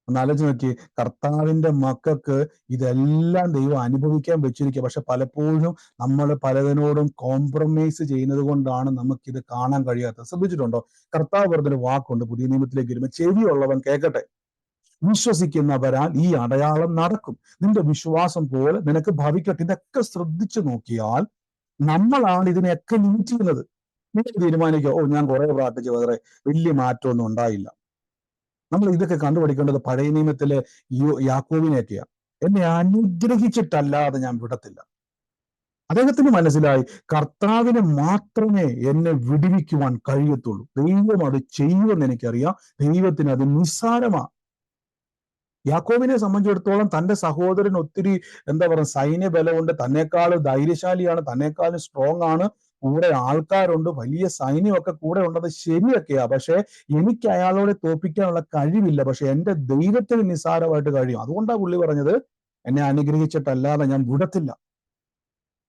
ഒന്ന് ആലോചിച്ച് നോക്കി, കർത്താവിന്റെ മക്കൾക്ക് ഇതെല്ലാം ദൈവം അനുഭവിക്കാൻ വെച്ചിരിക്കുക. പക്ഷെ പലപ്പോഴും നമ്മൾ പലതിനോടും കോംപ്രമൈസ് ചെയ്യുന്നത് കൊണ്ടാണ് നമുക്കിത് കാണാൻ കഴിയാത്തത്. ശ്രദ്ധിച്ചിട്ടുണ്ടോ? കർത്താവ് പറഞ്ഞൊരു വാക്കുണ്ട് പുതിയ നിയമത്തിലേക്ക് വരുമ്പോൾ, ചെവിയുള്ളവൻ കേൾക്കട്ടെ. വിശ്വസിക്കുന്നവരാൽ ഈ അടയാളം നടക്കും, നിന്റെ വിശ്വാസം പോലെ നിനക്ക് ഭവിക്കട്ടെ. ഇതൊക്കെ ശ്രദ്ധിച്ചു നോക്കിയാൽ നമ്മളാണ് ഇതിനെയൊക്കെ ലിമിറ്റ് ചെയ്യുന്നത്. നിങ്ങൾ തീരുമാനിക്കുക, ഓ ഞാൻ കുറെ പ്രാർത്ഥിച്ചു വേറെ വലിയ മാറ്റമൊന്നും ഉണ്ടായില്ല. നമ്മൾ ഇതൊക്കെ കണ്ടുപിടിക്കേണ്ടത് പഴയ നിയമത്തിലെ യാക്കോബിനെയൊക്കെയാണ്. എന്നെ അനുഗ്രഹിച്ചിട്ടല്ലാതെ ഞാൻ വിടത്തില്ല. അദ്ദേഹത്തിന് മനസ്സിലായി, കർത്താവിനെ മാത്രമേ എന്നെ വിടുവിക്കുവാൻ കഴിയത്തുള്ളൂ. ദൈവം അത് ചെയ്യുമെന്ന് എനിക്കറിയാം. ദൈവത്തിന് അത് നിസ്സാരമാണ്. യാക്കോബിനെ സംബന്ധിച്ചിടത്തോളം തന്റെ സഹോദരൻ ഒത്തിരി എന്താ പറയുക സൈന്യ ബലമുണ്ട്, തന്നെക്കാളും ധൈര്യശാലിയാണ്, തന്നെക്കാളും സ്ട്രോങ് ആണ്, കൂടെ ആൾക്കാരുണ്ട്, വലിയ സൈന്യമൊക്കെ കൂടെ ഉണ്ടത് ശരിയൊക്കെയാ. പക്ഷെ എനിക്ക് അയാളോട് തോൽപ്പിക്കാനുള്ള കഴിവില്ല. പക്ഷെ എന്റെ ദൈവത്തിന് നിസ്സാരമായിട്ട് കഴിയും. അതുകൊണ്ടാണ് പുള്ളി പറഞ്ഞത്, എന്നെ അനുഗ്രഹിച്ചിട്ടല്ലാതെ ഞാൻ വിടത്തില്ല.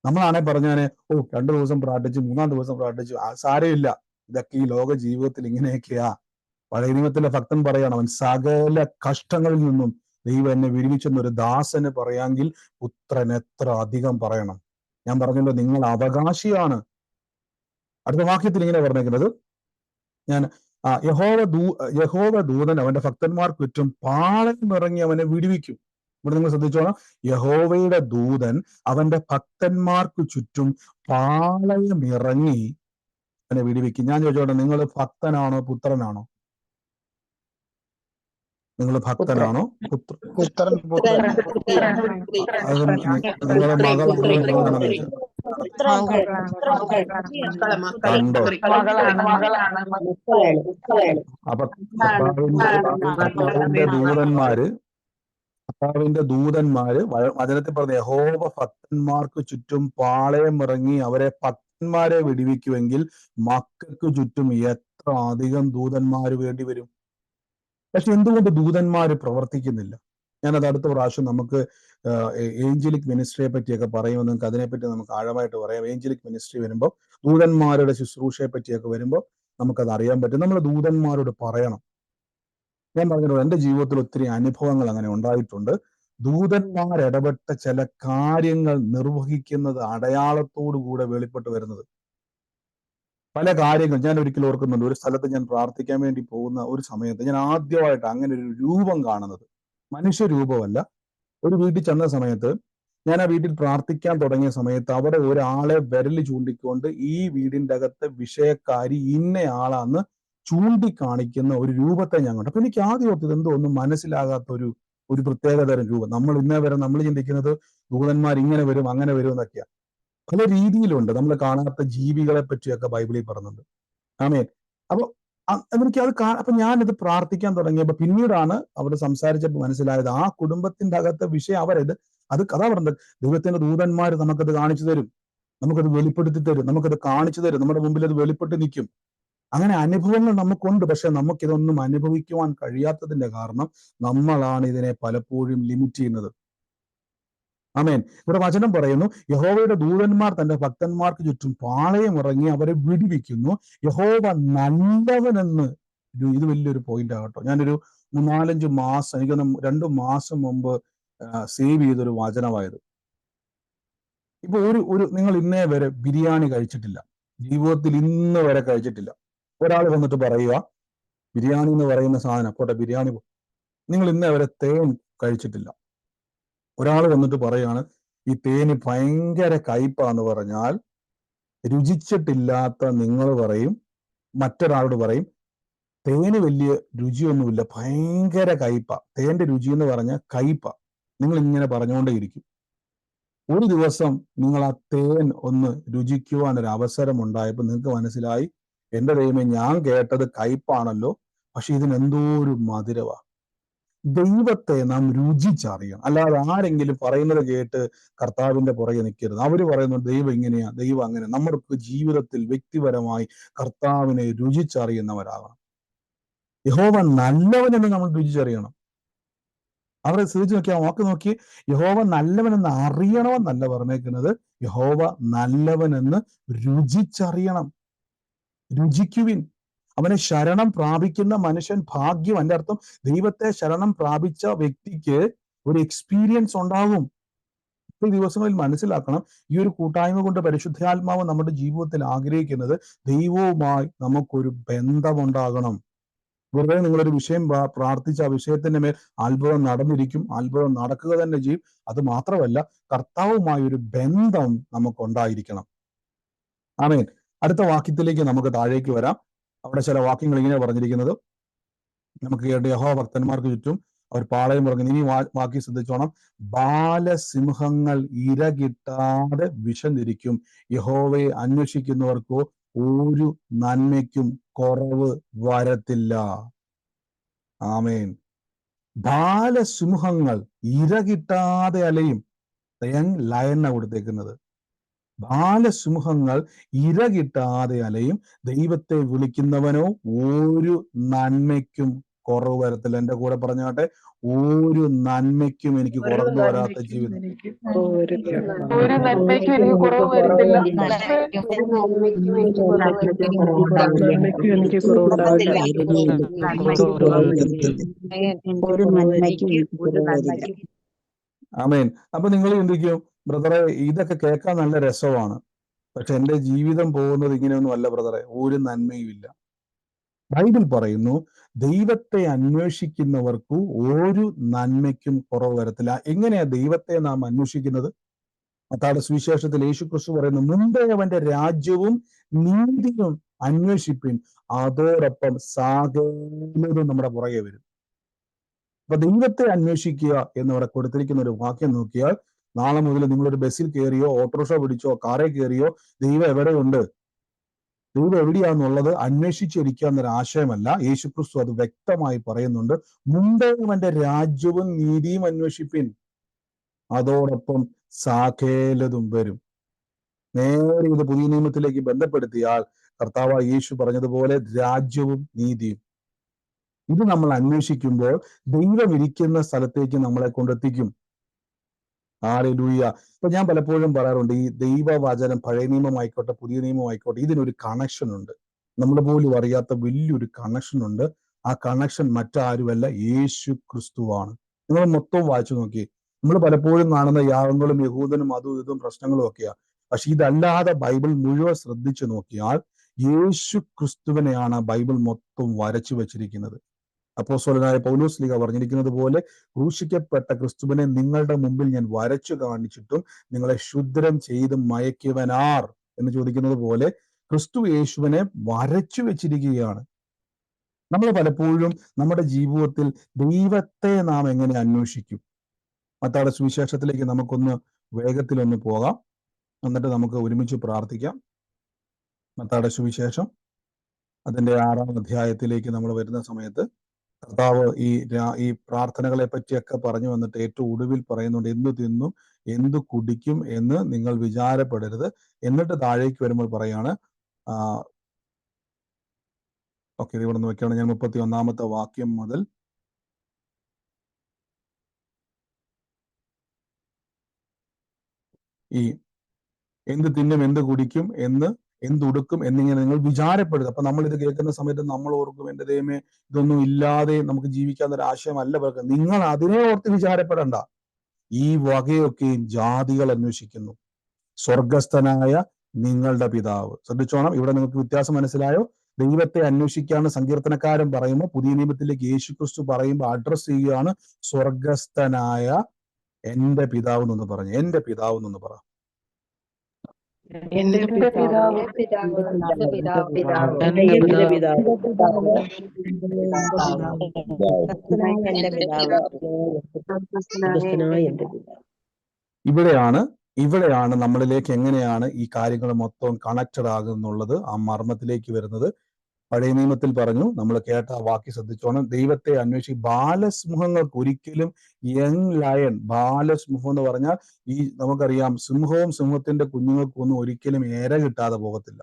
നമ്മളാണെ പറഞ്ഞാനെ, ഓ 2 ദിവസം പ്രാർത്ഥിച്ചു, 3-ാം ദിവസം പ്രാർത്ഥിച്ചു, സാരമില്ല. ഇതൊക്കെ ഈ ലോക ജീവിതത്തിൽ ഇങ്ങനെയൊക്കെയാ. പഴയ നിയമത്തിലെ ഭക്തൻ പറയാണ്, അവൻ സകല കഷ്ടങ്ങളിൽ നിന്നും ദൈവം എന്നെ വിടുവിച്ചെന്നൊരു ദാസന് പറയാമെങ്കിൽ പുത്രൻ എത്ര അധികം പറയണം. ഞാൻ പറഞ്ഞല്ലോ, നിങ്ങൾ അവകാശിയാണ്. അടുത്ത വാക്യത്തിൽ ഇങ്ങനെ പറഞ്ഞേക്കുന്നത്, ഞാൻ യഹോവ ദൂതൻ അവന്റെ ഭക്തന്മാർക്ക് ചുറ്റും പാളയം ഇറങ്ങി അവനെ വിടുവിക്കും. ഇവിടെ നിങ്ങൾ ശ്രദ്ധിച്ചോണം, യഹോവയുടെ ദൂതൻ അവന്റെ ഭക്തന്മാർക്ക് ചുറ്റും പാളയം ഇറങ്ങി അവനെ വിടുവിക്കും. ഞാൻ ചോദിച്ചോട്ടെ, നിങ്ങൾ ഭക്തനാണോ പുത്രനാണോ? നിങ്ങൾ ഭക്തനാണോ പുത്രൻ പുത്രൻ അത് നിങ്ങളെ മകളാണോ മകനാണോ ചോദിച്ചത്? കണ്ടോ? അപ്പൊ കർത്താവിന്റെ ദൂതന്മാര് വചനത്തിൽ പറഞ്ഞ യഹോവ ഭക്തന്മാർക്ക് ചുറ്റും പാളയം ഇറങ്ങി അവരെ ഭക്തന്മാരെ വിടുവിക്കുമെങ്കിൽ മക്കൾക്ക് ചുറ്റും എത്ര അധികം ദൂതന്മാര് വേണ്ടി വരും. പക്ഷെ എന്തുകൊണ്ട് ദൂതന്മാര് പ്രവർത്തിക്കുന്നില്ല? ഞാനത് അടുത്ത പ്രാവശ്യം നമുക്ക് ഏഞ്ചലിക് മിനിസ്ട്രിയെ പറ്റിയൊക്കെ പറയുമ്പോൾ നിങ്ങൾക്ക് അതിനെപ്പറ്റി നമുക്ക് ആഴമായിട്ട് പറയാം. ഏഞ്ചലിക് മിനിസ്ട്രി വരുമ്പോൾ, ദൂതന്മാരുടെ ശുശ്രൂഷയെ പറ്റിയൊക്കെ വരുമ്പോൾ നമുക്കത് അറിയാൻ പറ്റും. നമ്മൾ ദൂതന്മാരോട് പറയണം. ഞാൻ പറഞ്ഞല്ലോ, എൻ്റെ ജീവിതത്തിൽ ഒത്തിരി അനുഭവങ്ങൾ അങ്ങനെ ഉണ്ടായിട്ടുണ്ട്. ദൂതന്മാർ ഇടപെട്ട ചില കാര്യങ്ങൾ നിർവഹിക്കുന്നത് അടയാളത്തോടു കൂടെ വെളിപ്പെട്ട് വരുന്നത്. പല കാര്യങ്ങൾ ഞാൻ ഒരിക്കലും ഓർക്കുന്നുണ്ട്. ഒരു സ്ഥലത്ത് ഞാൻ പ്രാർത്ഥിക്കാൻ വേണ്ടി പോകുന്ന ഒരു സമയത്ത് ഞാൻ ആദ്യമായിട്ട് അങ്ങനെ ഒരു രൂപം കാണുന്നത്, മനുഷ്യരൂപമല്ല. ഒരു വീട്ടിൽ ചെന്ന സമയത്ത്, ഞാൻ ആ വീട്ടിൽ പ്രാർത്ഥിക്കാൻ തുടങ്ങിയ സമയത്ത് അവിടെ ഒരാളെ വിരൽ ചൂണ്ടിക്കൊണ്ട് ഈ വീടിൻ്റെ അകത്തെ വിഷയക്കാരി ഇന്നയാളാന്ന് ചൂണ്ടിക്കാണിക്കുന്ന ഒരു രൂപത്തെ ഞാൻ കണ്ടു. അപ്പൊ എനിക്ക് ആദ്യം ഓർത്തത് എന്തോ ഒന്നും മനസ്സിലാകാത്ത ഒരു പ്രത്യേകതരം രൂപം. നമ്മൾ ഇന്നേ വരെ നമ്മൾ ചിന്തിക്കുന്നത് ദൂതന്മാർ ഇങ്ങനെ വരും അങ്ങനെ വരും എന്നൊക്കെയാണ്. പല രീതിയിലുണ്ട്. നമ്മൾ കാണാത്ത ജീവികളെ പറ്റിയൊക്കെ ബൈബിളിൽ പറഞ്ഞുണ്ട്. ആമേൻ. അപ്പൊ എനിക്കത് അപ്പൊ ഞാനിത് പ്രാർത്ഥിക്കാൻ തുടങ്ങിയപ്പോ പിന്നീടാണ് അവിടെ സംസാരിച്ചപ്പോൾ മനസ്സിലായത്, ആ കുടുംബത്തിന്റെ അകത്തെ വിഷയം അത് കഥ പറഞ്ഞത്. ദൈവത്തിന്റെ ദൂതന്മാർ നമുക്കത് കാണിച്ചു തരും, നമുക്കത് വെളിപ്പെടുത്തി തരും, നമുക്കത് കാണിച്ചു തരും, നമ്മുടെ മുമ്പിൽ അത് വെളിപ്പെട്ട് നിൽക്കും. അങ്ങനെ അനുഭവങ്ങൾ നമുക്കുണ്ട്. പക്ഷെ നമുക്കിതൊന്നും അനുഭവിക്കുവാൻ കഴിയാത്തതിന്റെ കാരണം നമ്മളാണ് ഇതിനെ പലപ്പോഴും ലിമിറ്റ് ചെയ്യുന്നത്. ആമേൻ. ഇവിടെ വചനം പറയുന്നു, യഹോവയുടെ ദൂതന്മാർ തന്റെ ഭക്തന്മാർക്ക് ചുറ്റും പാളയം ഇറങ്ങി അവരെ വിടുവിക്കുന്നു. യഹോവ നല്ലവനെന്ന്, ഇത് വലിയൊരു പോയിന്റ് ആകട്ടോ. ഞാനൊരു 4-5 മാസം, എനിക്കൊന്ന് 2 മാസം മുമ്പ് സേവ് ചെയ്തൊരു വചനമായത്. ഇപ്പൊ നിങ്ങൾ ഇന്നേ വരെ ബിരിയാണി കഴിച്ചിട്ടില്ല, ജീവിതത്തിൽ ഇന്ന് വരെ കഴിച്ചിട്ടില്ല. ഒരാൾ വന്നിട്ട് പറയുക, ബിരിയാണി എന്ന് പറയുന്ന സാധനം പോട്ടെ, ബിരിയാണി, നിങ്ങൾ ഇന്നേ വരെ തേൻ കഴിച്ചിട്ടില്ല. ഒരാൾ വന്നിട്ട് പറയാണ്, ഈ തേന് ഭയങ്കര കയ്പാന്ന് പറഞ്ഞാൽ, രുചിച്ചിട്ടില്ലാത്ത നിങ്ങൾ പറയും, മറ്റൊരാളോട് പറയും തേന് വലിയ രുചിയൊന്നുമില്ല, ഭയങ്കര കയ്പ, തേന്റെ രുചി എന്ന് പറഞ്ഞാൽ കയ്പ. നിങ്ങൾ ഇങ്ങനെ പറഞ്ഞുകൊണ്ടേയിരിക്കും. ഒരു ദിവസം നിങ്ങൾ ആ തേൻ ഒന്ന് രുചിക്കുവാൻ ഒരു അവസരം ഉണ്ടായപ്പോൾ നിങ്ങൾക്ക് മനസ്സിലായി, എന്റെ ദൈവമേ, ഞാൻ കേട്ടത് കയ്പാണല്ലോ, പക്ഷെ ഇതിനെന്തോ ഒരു മധുരവാ. ദൈവത്തെ നാം രുചിച്ചറിയണം. അല്ലാതെ ആരെങ്കിലും പറയുന്നത് കേട്ട് കർത്താവിന്റെ പുറകെ നിൽക്കരുത്. അവര് പറയുന്നു ദൈവം ഇങ്ങനെയാ, ദൈവം അങ്ങനെ. നമ്മുടെ ജീവിതത്തിൽ വ്യക്തിപരമായി കർത്താവിനെ രുചിച്ചറിയുന്നവരാകണം. യഹോവ നല്ലവനെന്ന് നമ്മൾ രുചിച്ചറിയണം. അവരെ ശ്രദ്ധിച്ച് നോക്കിയാൽ വാക്ക് നോക്കി, യഹോവ നല്ലവനെന്ന് അറിയണമെന്നല്ല പറഞ്ഞേക്കുന്നത്, യഹോവ നല്ലവനെന്ന് രുചിച്ചറിയണം. രുചിക്കുവിൻ. അവനെ ശരണം പ്രാപിക്കുന്ന മനുഷ്യൻ ഭാഗ്യം. അതിന്റെ അർത്ഥം ദൈവത്തെ ശരണം പ്രാപിച്ച വ്യക്തിക്ക് ഒരു എക്സ്പീരിയൻസ് ഉണ്ടാകും. ഈ ദിവസങ്ങളിൽ മനസ്സിലാക്കണം, ഈ ഒരു കൂട്ടായ്മ കൊണ്ട് പരിശുദ്ധാത്മാവ് നമ്മുടെ ജീവിതത്തിൽ ആഗ്രഹിക്കുന്നത് ദൈവവുമായി നമുക്കൊരു ബന്ധമുണ്ടാകണം. വെറുതെ നിങ്ങളൊരു വിഷയം പ്രാർത്ഥിച്ച ആ വിഷയത്തിന്റെ മേൽ അത്ഭുതം നടന്നിരിക്കും, അത്ഭുതം നടക്കുക തന്നെ ചെയ്യും. അത് മാത്രമല്ല, കർത്താവുമായി ഒരു ബന്ധം നമുക്കുണ്ടായിരിക്കണം. ആമേൻ. അടുത്ത വാക്യത്തിലേക്ക് നമുക്ക് താഴേക്ക് വരാം. അവിടെ ചില വാക്യങ്ങൾ ഇങ്ങനെ പറഞ്ഞിരിക്കുന്നത്, നമുക്ക് കേട്ട യഹോവ ഭക്തന്മാർക്ക് ചുറ്റും അവർ പാളയം പറഞ്ഞു. ഇനി വാക്യം ശ്രദ്ധിച്ചോണം. ബാലസിംഹങ്ങൾ ഇരകിട്ടാതെ വിശന്നിരിക്കും, യഹോവയെ അന്വേഷിക്കുന്നവർക്കോ ഒരു നന്മയ്ക്കും കുറവ് വരത്തില്ല. ആമേൻ. ബാലസിംഹങ്ങൾ ഇരകിട്ടാതെ അലയും. യങ് ലയനാണ് കൊടുത്തേക്കുന്നത്. ബാലസിംഹങ്ങൾ ഇരകിട്ടാതെ അലയും, ദൈവത്തെ വിളിക്കുന്നവനോ ഒരു നന്മയ്ക്കും കുറവ് വരത്തില്ല. എന്റെ കൂടെ പറഞ്ഞാട്ടെ, ഒരു നന്മയ്ക്കും എനിക്ക് കുറവ് വരാത്ത ജീവിതം. ഒരു നന്മയ്ക്കും എനിക്ക് കുറവ് വരുന്നില്ല. എനിക്ക് കുറവുണ്ടാവില്ല. ഒരു നന്മയ്ക്കും ഒരു നന്മയ്ക്കും. ആമേൻ. അപ്പൊ നിങ്ങൾ ചിന്തിക്കും, ബ്രദറെ ഇതൊക്കെ കേൾക്കാൻ നല്ല രസമാണ്, പക്ഷെ എന്റെ ജീവിതം പോകുന്നത് ഇങ്ങനെയൊന്നും അല്ല ബ്രദറെ, ഒരു നന്മയും ഇല്ല. ബൈബിൾ പറയുന്നു, ദൈവത്തെ അന്വേഷിക്കുന്നവർക്ക് ഒരു നന്മയ്ക്കും കുറവ് വരത്തില്ല. എങ്ങനെയാ ദൈവത്തെ നാം അന്വേഷിക്കുന്നത്? മത്തായിയുടെ സുവിശേഷത്തിൽ യേശുക്രിസ്തു പറയുന്നു, മുമ്പേ അവന്റെ രാജ്യവും നീതിയും അന്വേഷിപ്പിൻ, അതോടൊപ്പം സകലതും നമ്മുടെ പുറകെ വരും. അപ്പൊ ദൈവത്തെ അന്വേഷിക്കുക എന്നിവിടെ കൊടുത്തിരിക്കുന്ന ഒരു വാക്യം നോക്കിയാൽ, നാളെ മുതൽ നിങ്ങളൊരു ബസ്സിൽ കയറിയോ ഓട്ടോറിക്ഷ പിടിച്ചോ കാറിൽ കയറിയോ, ദൈവം എവിടെയുണ്ട്, ദൈവം എവിടെയാന്നുള്ളത് അന്വേഷിച്ചിരിക്കുക എന്നൊരു ആശയമല്ല. യേശുക്രിസ്തു അത് വ്യക്തമായി പറയുന്നുണ്ട്. മുമ്പേ അവന്റെ രാജ്യവും നീതിയും അന്വേഷിപ്പിൻ, അതോടൊപ്പം സകലതും വരും. നേരെ ഇത് പുതിയ നിയമത്തിലേക്ക് ബന്ധപ്പെടുത്തിയാൽ കർത്താവ് യേശു പറഞ്ഞതുപോലെ രാജ്യവും നീതിയും ഇത് നമ്മൾ അന്വേഷിക്കുമ്പോൾ ദൈവം ഇരിക്കുന്ന സ്ഥലത്തേക്ക് നമ്മളെ കൊണ്ടെത്തിക്കും. ഹല്ലേലൂയ. ഇപ്പൊ ഞാൻ പലപ്പോഴും പറയാറുണ്ട്, ഈ ദൈവവചനം പഴയ നിയമമായിക്കോട്ടെ പുതിയ നിയമമായിക്കോട്ടെ, ഇതിനൊരു കണക്ഷൻ ഉണ്ട്. നമ്മൾ പോലും അറിയാത്ത വലിയൊരു കണക്ഷൻ ഉണ്ട്. ആ കണക്ഷൻ മറ്റാരുമല്ല, യേശു ക്രിസ്തുവാണ്. നിങ്ങൾ മൊത്തം വായിച്ചു നോക്കി. നമ്മൾ പലപ്പോഴും കാണുന്ന യാഗങ്ങളും യഹൂദനും അതും ഇതും പ്രശ്നങ്ങളും ഒക്കെയാ. പക്ഷെ ഇതല്ലാതെ ബൈബിൾ മുഴുവൻ ശ്രദ്ധിച്ചു നോക്കിയാൽ യേശു ക്രിസ്തുവിനെയാണ് ബൈബിൾ മൊത്തം വരച്ചു വെച്ചിരിക്കുന്നത്. അപ്പോസ്തലനായ പൗലോസ് ലീഗ പറഞ്ഞിരിക്കുന്നത് പോലെ, ക്രൂശിക്കപ്പെട്ട ക്രിസ്തുവിനെ നിങ്ങളുടെ മുമ്പിൽ ഞാൻ വരച്ചു കാണിച്ചിട്ടും നിങ്ങളെ ക്ഷുദ്രം ചെയ്ത് മയക്കിയവനാർ എന്ന് ചോദിക്കുന്നത് പോലെ ക്രിസ്തു യേശുവിനെ വരച്ചു വെച്ചിരിക്കുകയാണ്. നമ്മൾ പലപ്പോഴും നമ്മുടെ ജീവിതത്തിൽ ദൈവത്തെ നാം എങ്ങനെ അന്വേഷിക്കും? മത്തായിയുടെ സുവിശേഷത്തിലേക്ക് നമുക്കൊന്ന് വേഗത്തിലൊന്ന് പോകാം, എന്നിട്ട് നമുക്ക് ഒരുമിച്ച് പ്രാർത്ഥിക്കാം. മത്തായിയുടെ സുവിശേഷം അതിന്റെ 6-ാം അധ്യായത്തിലേക്ക് നമ്മൾ വരുന്ന സമയത്ത് കർത്താവ് ഈ പ്രാർത്ഥനകളെ പറ്റിയൊക്കെ പറഞ്ഞു വന്നിട്ട് ഏറ്റവും ഒടുവിൽ പറയുന്നുണ്ട്, എന്തു തിന്നും എന്തു കുടിക്കും എന്ന് നിങ്ങൾ വിചാരപ്പെടരുത്. എന്നിട്ട് താഴേക്ക് വരുമ്പോൾ പറയാണ്, ഓക്കെ, ഇവിടെ നിന്ന് വെക്കുകയാണ് ഞാൻ 31-ാമത്തെ വാക്യം മുതൽ ഈ എന്ത് തിന്നും എന്ത് കുടിക്കും എന്തുടുക്കും എന്നിങ്ങനെ നിങ്ങൾ വിചാരപ്പെടുക. അപ്പൊ നമ്മൾ ഇത് കേൾക്കുന്ന സമയത്ത് നമ്മൾ ഓർക്കും, എന്റെ ദൈവമേ ഇതൊന്നും ഇല്ലാതെ നമുക്ക് ജീവിക്കാൻ ഒരു ആശയമല്ല പറയുക. നിങ്ങൾ അതിനെ ഓർത്ത് വിചാരപ്പെടണ്ട. ഈ വകയൊക്കെയും ജാതികൾ അന്വേഷിക്കുന്നു, സ്വർഗസ്ഥനായ നിങ്ങളുടെ പിതാവ്. ശ്രദ്ധിച്ചോണം, ഇവിടെ നിങ്ങൾക്ക് വ്യത്യാസം മനസ്സിലായോ? ദൈവത്തെ അന്വേഷിക്കാണ് സങ്കീർത്തനക്കാരൻ പറയുമ്പോൾ, പുതിയ നിയമത്തിലേക്ക് യേശുക്രിസ്തു പറയുമ്പോൾ അഡ്രസ് ചെയ്യുകയാണ് സ്വർഗസ്ഥനായ എന്റെ പിതാവ് എന്നൊന്ന് പറഞ്ഞു. എന്റെ പിതാവ് എന്നൊന്ന് പറ. എന്റെ പിതാവ്. ഇവിടെയാണ് നമ്മളിലേക്ക് എങ്ങനെയാണ് ഈ കാര്യങ്ങൾ മൊത്തം കണക്റ്റഡ് ആകുന്നുള്ളത്, ആ മർമ്മത്തിലേക്ക് വരുന്നത്. പഴയ നിയമത്തിൽ പറഞ്ഞു, നമ്മൾ കേട്ട ആ വാക്യം ശ്രദ്ധിച്ചോണം, ദൈവത്തെ അന്വേഷിച്ച് ബാലസിംഹങ്ങൾക്ക് ഒരിക്കലും യങ് ലയൺ, ബാലസിംഹം എന്ന് പറഞ്ഞാൽ നമുക്കറിയാം സിംഹവും സിംഹത്തിന്റെ കുഞ്ഞുങ്ങൾക്കും ഒന്നും ഒരിക്കലും ഇര കിട്ടാതെ പോകത്തില്ല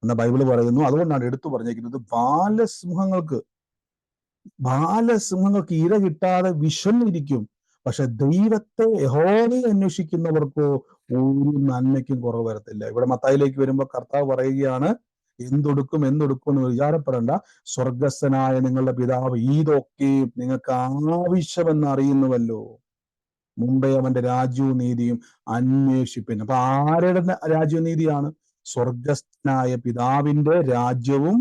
എന്ന ബൈബിള് പറയുന്നു. അതുകൊണ്ടാണ് എടുത്തു പറഞ്ഞിരിക്കുന്നത്, ബാലസിംഹങ്ങൾക്ക് ഇര കിട്ടാതെ വിശന്നിരിക്കും, പക്ഷെ ദൈവത്തെ യഹോവയെ അന്വേഷിക്കുന്നവർക്കോ ഒരു നന്മയ്ക്കും കുറവ് വരത്തില്ല. ഇവിടെ മത്തായിലേക്ക് വരുമ്പോൾ കർത്താവ് പറയുകയാണ്, എന്തൊടുക്കും എന്ന് വിചാരപ്പെടേണ്ട. സ്വർഗസ്ഥനായ നിങ്ങളുടെ പിതാവ് ഇതൊക്കെ നിങ്ങൾക്ക് ആവശ്യമെന്ന് അറിയുന്നുവല്ലോ. മുമ്പേ അവന്റെ രാജ്യവും നീതിയും അന്വേഷിപ്പിൻ. അപ്പൊ ആരുടെ രാജ്യവും നീതിയാണ്? സ്വർഗസ്ഥനായ പിതാവിന്റെ രാജ്യവും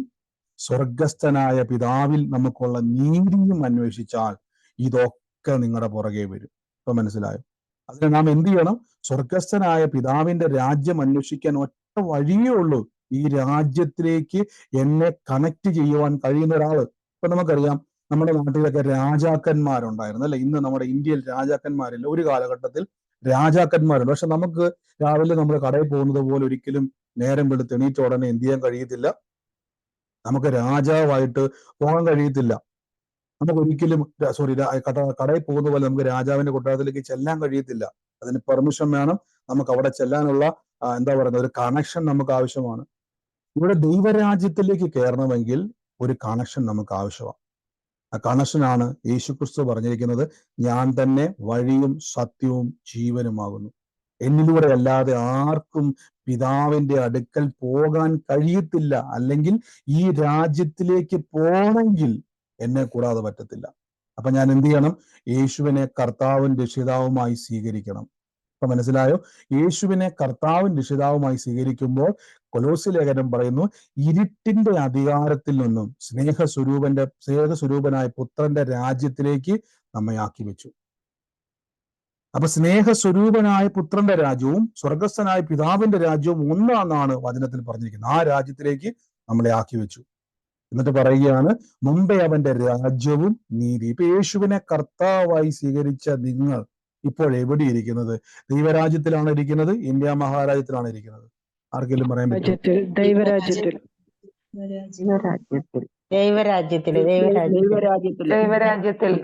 സ്വർഗസ്ഥനായ പിതാവിൽ നമുക്കുള്ള നീതിയും അന്വേഷിച്ചാൽ ഇതൊക്കെ നിങ്ങളുടെ പുറകെ വരും. ഇപ്പൊ മനസ്സിലായോ? അതിന് നാം എന്ത് ചെയ്യണം? സ്വർഗസ്ഥനായ പിതാവിന്റെ രാജ്യം അന്വേഷിക്കാൻ ഒറ്റ വഴിയേ ഉള്ളൂ. ഈ രാജ്യത്തിലേക്ക് എന്നെ കണക്ട് ചെയ്യുവാൻ കഴിയുന്ന ഒരാള്. ഇപ്പൊ നമുക്കറിയാം, നമ്മുടെ നാട്ടിലൊക്കെ രാജാക്കന്മാരുണ്ടായിരുന്നു അല്ലെ? ഇന്ന് നമ്മുടെ ഇന്ത്യയിൽ രാജാക്കന്മാരില്ല. ഒരു കാലഘട്ടത്തിൽ രാജാക്കന്മാരുണ്ട്. പക്ഷെ നമുക്ക് രാവിലെ നമ്മൾ കടയിൽ പോകുന്നത് പോലെ ഒരിക്കലും നേരം വെളുത്ത് എണീറ്റ ഉടനെ എന്ത് ചെയ്യാൻ കഴിയത്തില്ല. നമുക്ക് രാജാവായിട്ട് പോകാൻ കഴിയത്തില്ല. നമുക്ക് ഒരിക്കലും കടയിൽ പോകുന്ന പോലെ നമുക്ക് രാജാവിന്റെ കൊട്ടാരത്തിലേക്ക് ചെല്ലാൻ കഴിയത്തില്ല. അതിന് പെർമിഷൻ വേണം. നമുക്ക് അവിടെ ചെല്ലാനുള്ള എന്താ പറയുന്നത്, ഒരു കണക്ഷൻ നമുക്ക് ആവശ്യമാണ്. ഇവിടെ ദൈവരാജ്യത്തിലേക്ക് കയറണമെങ്കിൽ ഒരു കണക്ഷൻ നമുക്ക് ആവശ്യമാണ്. ആ കണക്ഷനാണ് യേശുക്രിസ്തു പറഞ്ഞിരിക്കുന്നത്, ഞാൻ തന്നെ വഴിയും സത്യവും ജീവനുമാകുന്നു. എന്നിലൂടെ അല്ലാതെ ആർക്കും പിതാവിന്റെ അടുക്കൽ പോകാൻ കഴിയത്തില്ല. അല്ലെങ്കിൽ ഈ രാജ്യത്തിലേക്ക് പോകണമെങ്കിൽ എന്നെ കൂടാതെ പറ്റത്തില്ല. അപ്പൊ ഞാൻ എന്ത് ചെയ്യണം? യേശുവിനെ കർത്താവും രക്ഷിതാവുമായി സ്വീകരിക്കണം. അപ്പൊ മനസ്സിലായോ? യേശുവിനെ കർത്താവും രക്ഷിതാവുമായി സ്വീകരിക്കുമ്പോൾ കൊലോസ്യ ലേഖനം പറയുന്നു, ഇരുട്ടിന്റെ അധികാരത്തിൽ നിന്നും സ്നേഹസ്വരൂപനായ പുത്രന്റെ രാജ്യത്തിലേക്ക് നമ്മെ ആക്കി വെച്ചു. അപ്പൊ സ്നേഹസ്വരൂപനായ പുത്രന്റെ രാജ്യവും സ്വർഗസ്ഥനായ പിതാവിന്റെ രാജ്യവും ഒന്നാണെന്നാണ് വചനത്തിൽ പറഞ്ഞിരിക്കുന്നത്. ആ രാജ്യത്തിലേക്ക് നമ്മളെ ആക്കി വെച്ചു. എന്നിട്ട് പറയുകയാണ്, മുമ്പേ അവന്റെ രാജ്യവും നീതി. ഇപ്പൊ യേശുവിനെ കർത്താവായി സ്വീകരിച്ച നിങ്ങൾ ഇപ്പോൾ എവിടെ ഇരിക്കുന്നത്? ദൈവരാജ്യത്തിലാണ് ഇരിക്കുന്നത്? ഇന്ത്യ മഹാരാജ്യത്തിലാണ് ഇരിക്കുന്നത്? ആർക്കെങ്കിലും പറയാൻ പറ്റും? ദൈവരാജ്യത്തിൽ. ദൈവരാജ്യത്തില് ദൈവരാജ്യത്തിൽ.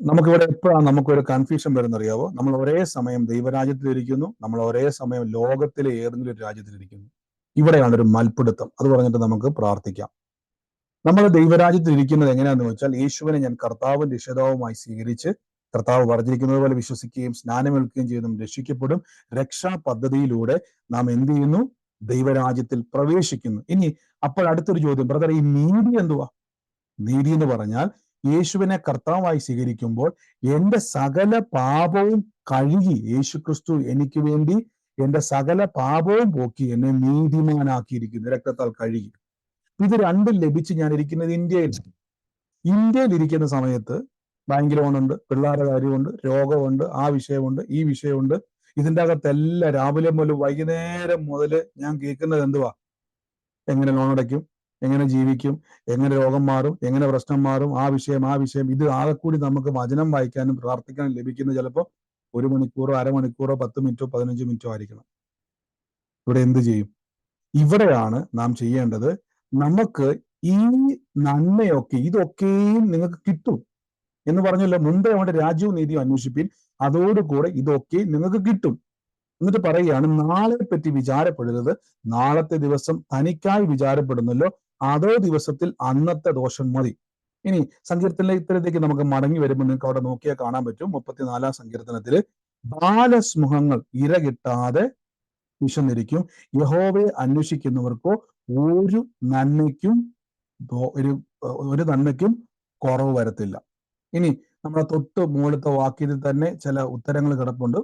നമുക്കിവിടെ എപ്പോഴാണ് നമുക്കൊരു കൺഫ്യൂഷൻ വരുന്നറിയാവോ? നമ്മൾ ഒരേ സമയം ദൈവരാജ്യത്തിലിരിക്കുന്നു, നമ്മൾ ഒരേ സമയം ലോകത്തിലെ ഏതെങ്കിലും ഒരു രാജ്യത്തിലിരിക്കുന്നു. ഇവിടെയാണ് ഒരു മൽപ്പിടുത്തം. അത് പറഞ്ഞിട്ട് നമുക്ക് പ്രാർത്ഥിക്കാം. നമ്മൾ ദൈവരാജ്യത്തിൽ ഇരിക്കുന്നത് എങ്ങനെയാണെന്ന് വെച്ചാൽ, യേശുവിനെ ഞാൻ കർത്താവും രക്ഷിതാവുമായി സ്വീകരിച്ച് കർത്താവ് പറഞ്ഞിരിക്കുന്നത് പോലെ വിശ്വസിക്കുകയും സ്നാനമേൽക്കുകയും ചെയ്യുന്നതും രക്ഷിക്കപ്പെടും. രക്ഷാ പദ്ധതിയിലൂടെ നാം എന്ത് ചെയ്യുന്നു? ദൈവരാജ്യത്തിൽ പ്രവേശിക്കുന്നു. ഇനി അപ്പോൾ അടുത്തൊരു ചോദ്യം, ബ്രദർ, ഈ നീതി എന്തുവാ? നീതി എന്ന് പറഞ്ഞാൽ യേശുവിനെ കർത്താവായി സ്വീകരിക്കുമ്പോൾ എന്റെ സകല പാപവും കഴുകി, യേശുക്രിസ്തു എനിക്ക് വേണ്ടി എന്റെ സകല പാപവും പോക്കി എന്നെ നീതിമാനാക്കിയിരിക്കുന്നു, രക്തത്താൽ കഴുകി. ഇത് രണ്ടും ലഭിച്ച് ഞാൻ ഇരിക്കുന്നത് ഇന്ത്യയിൽ ഇരിക്കുന്ന സമയത്ത് ബാങ്ക് ലോണുണ്ട്, പിള്ളേരുടെ കാര്യമുണ്ട്, രോഗമുണ്ട്, ആ വിഷയമുണ്ട്, ഈ വിഷയമുണ്ട്. ഇതിൻ്റെ അകത്തെല്ലാം രാവിലെ മുതൽ വൈകുന്നേരം മുതൽ ഞാൻ കേൾക്കുന്നത് എന്തുവാ? എങ്ങനെ ലോൺ അടയ്ക്കും, എങ്ങനെ ജീവിക്കും, എങ്ങനെ രോഗം മാറും, എങ്ങനെ പ്രശ്നം മാറും, ആ വിഷയം. ഇത് ആകെ കൂടി നമുക്ക് വചനം വായിക്കാനും പ്രാർത്ഥിക്കാനും ലഭിക്കുന്നത് ചിലപ്പോൾ 1 മണിക്കൂറോ അരമണിക്കൂറോ 10 മിനിറ്റോ 15 മിനിറ്റോ ആയിരിക്കണം. ഇവിടെ എന്ത് ചെയ്യും? ഇവിടെയാണ് നാം ചെയ്യേണ്ടത്. നമുക്ക് ഈ നന്മയൊക്കെ, ഇതൊക്കെയും നിങ്ങൾക്ക് കിട്ടും എന്ന് പറഞ്ഞല്ലോ. മുമ്പേ അവന്റെ രാജ്യവും നീതിയും അന്വേഷിപ്പിൻ, അതോടുകൂടെ ഇതൊക്കെ നിങ്ങൾക്ക് കിട്ടും. എന്നിട്ട് പറയുകയാണ്, നാളെ പറ്റി വിചാരപ്പെടരുത്, നാളത്തെ ദിവസം തനിക്കായി വിചാരപ്പെടുന്നല്ലോ, അതോ ദിവസത്തിൽ അന്നത്തെ ദോഷം മതി. ഇനി സങ്കീർത്തനത്തിലെ ഇത്തരത്തേക്ക് നമുക്ക് മടങ്ങി വരുമ്പോൾ നിങ്ങൾക്ക് അവിടെ നോക്കിയാൽ കാണാൻ പറ്റും. 34 സങ്കീർത്തനത്തില്, ബാലസ്മുഖങ്ങൾ ഇര കിട്ടാതെ വിശന്നിരിക്കും, യഹോവയെ അന്വേഷിക്കുന്നവർക്കോ ഒരു നന്മയ്ക്കും കുറവ് വരത്തില്ല. ഇനി നമ്മളെ തൊട്ട് മുകളിലത്തെ വാക്യത്തിൽ തന്നെ ചില ഉത്തരങ്ങൾ കിടപ്പുണ്ട്.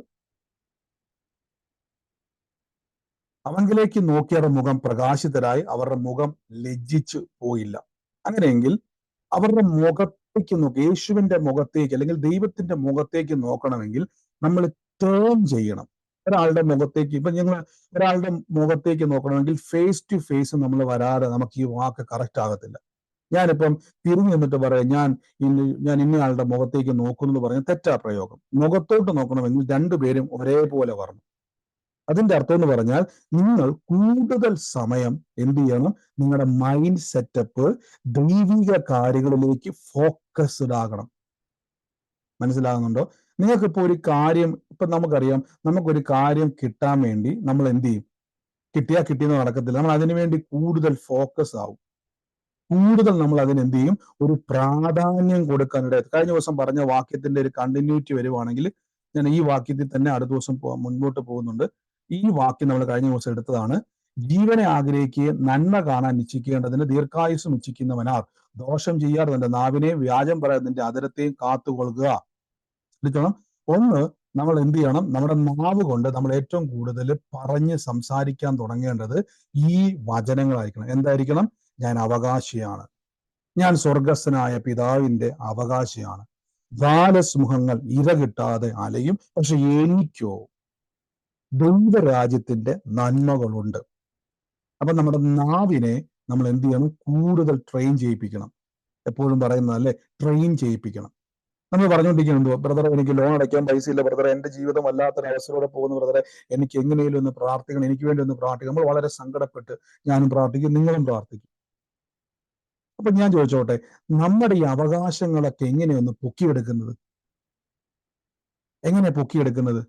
അവങ്കിലേക്ക് നോക്കിയവരുടെ മുഖം പ്രകാശിതരായി, അവരുടെ മുഖം ലജ്ജിച്ചു പോയില്ല. അങ്ങനെയെങ്കിൽ അവരുടെ മുഖത്തേക്ക് നോക്കി, യേശുവിന്റെ മുഖത്തേക്ക് അല്ലെങ്കിൽ ദൈവത്തിന്റെ മുഖത്തേക്ക് നോക്കണമെങ്കിൽ നമ്മൾ ടേൺ ചെയ്യണം. ഒരാളുടെ മുഖത്തേക്ക്, ഇപ്പൊ ഞങ്ങൾ ഒരാളുടെ മുഖത്തേക്ക് നോക്കണമെങ്കിൽ ഫേസ് ടു ഫേസ് നമ്മൾ വരാതെ നമുക്ക് ഈ വാക്ക് കറക്റ്റ് ആകത്തില്ല. ഞാനിപ്പം തിരിഞ്ഞു നിന്നിട്ട് പറയാം, ഞാൻ ഇന്നയാളുടെ മുഖത്തേക്ക് നോക്കുന്നു എന്ന് പറഞ്ഞ തെറ്റാ പ്രയോഗം. മുഖത്തോട്ട് നോക്കണമെങ്കിൽ രണ്ടുപേരും ഒരേപോലെ വരണം. അതിന്റെ അർത്ഥം എന്ന് പറഞ്ഞാൽ, നിങ്ങൾ കൂടുതൽ സമയം എന്ത് ചെയ്യണം? നിങ്ങളുടെ മൈൻഡ് സെറ്റപ്പ് ദൈവിക കാര്യങ്ങളിലേക്ക് ഫോക്കസ്ഡ് ആകണം. മനസ്സിലാകുന്നുണ്ടോ? നിങ്ങൾക്കിപ്പോ ഒരു കാര്യം, ഇപ്പൊ നമുക്കറിയാം, നമുക്കൊരു കാര്യം കിട്ടാൻ വേണ്ടി നമ്മൾ എന്ത് ചെയ്യും? കിട്ടിയെന്ന് നടക്കത്തില്ല. നമ്മൾ അതിനുവേണ്ടി കൂടുതൽ ഫോക്കസ് ആവും. കൂടുതൽ നമ്മൾ അതിനെന്ത് ചെയ്യും? ഒരു പ്രാധാന്യം കൊടുക്കാനിടയായി. കഴിഞ്ഞ ദിവസം പറഞ്ഞ വാക്യത്തിന്റെ ഒരു കണ്ടിന്യൂറ്റി വരുവാണെങ്കിൽ ഞാൻ ഈ വാക്യത്തിൽ തന്നെ അടുത്ത ദിവസം മുൻപോട്ട് പോകുന്നുണ്ട്. ഈ വാക്യം നമ്മൾ കഴിഞ്ഞ ദിവസം എടുത്തതാണ്. ജീവനെ ആഗ്രഹിക്കുകയും നന്മ കാണാൻ ഇച്ഛിക്കേണ്ടതിന് ദീർഘായുസ്സും ഇച്ഛിക്കുന്നവനാർ ദോഷം ചെയ്യാതെ തന്റെ നാവിനെ വ്യാജം പറയുന്നതിന്റെ അതിരത്തെയും കാത്തുകൊള്ളുക. ശ്രദ്ധിക്കണം. ഒന്ന്, നമ്മൾ എന്ത് ചെയ്യണം? നമ്മുടെ നാവ് കൊണ്ട് നമ്മൾ ഏറ്റവും കൂടുതൽ പറഞ്ഞ് സംസാരിക്കാൻ തുടങ്ങേണ്ടത് ഈ വചനങ്ങളായിരിക്കണം. എന്തായിരിക്കണം? ഞാൻ അവകാശിയാണ്, ഞാൻ സ്വർഗസ്ഥനായ പിതാവിന്റെ അവകാശിയാണ്, ബാലസിംഹങ്ങൾ ഇര കിട്ടാതെ അലയും, പക്ഷെ എനിക്കോ ദൈവരാജ്യത്തിന്റെ നന്മകളുണ്ട്. അപ്പൊ നമ്മുടെ നാവിനെ നമ്മൾ എന്ത് ചെയ്യണം? കൂടുതൽ ട്രെയിൻ ചെയ്യിപ്പിക്കണം. എപ്പോഴും പറയുന്നതല്ലേ, ട്രെയിൻ ചെയ്യിപ്പിക്കണം. നമ്മൾ പറഞ്ഞുകൊണ്ടിരിക്കുന്നുണ്ടോ, ബ്രദറെ എനിക്ക് ലോൺ അടയ്ക്കാൻ പൈസ ഇല്ല, ബ്രദറെ എന്റെ ജീവിതം വല്ലാത്തൊരവസ്ഥയിലൂടെ പോകുന്നു, ബ്രദറെ എനിക്ക് എങ്ങനെയും ഒന്ന് പ്രാർത്ഥിക്കണം, എനിക്ക് വേണ്ടി ഒന്ന് പ്രാർത്ഥിക്കണം. നമ്മൾ വളരെ സങ്കടപ്പെട്ട് ഞാനും പ്രാർത്ഥിക്കും, നിങ്ങളും പ്രാർത്ഥിക്കും. അപ്പൊ ഞാൻ ചോദിച്ചോട്ടെ, നമ്മുടെ ഈ അവകാശങ്ങളൊക്കെ എങ്ങനെയൊന്ന് പൊക്കിയെടുക്കുന്നത്? എങ്ങനെ പൊക്കിയെടുക്കുന്നത്?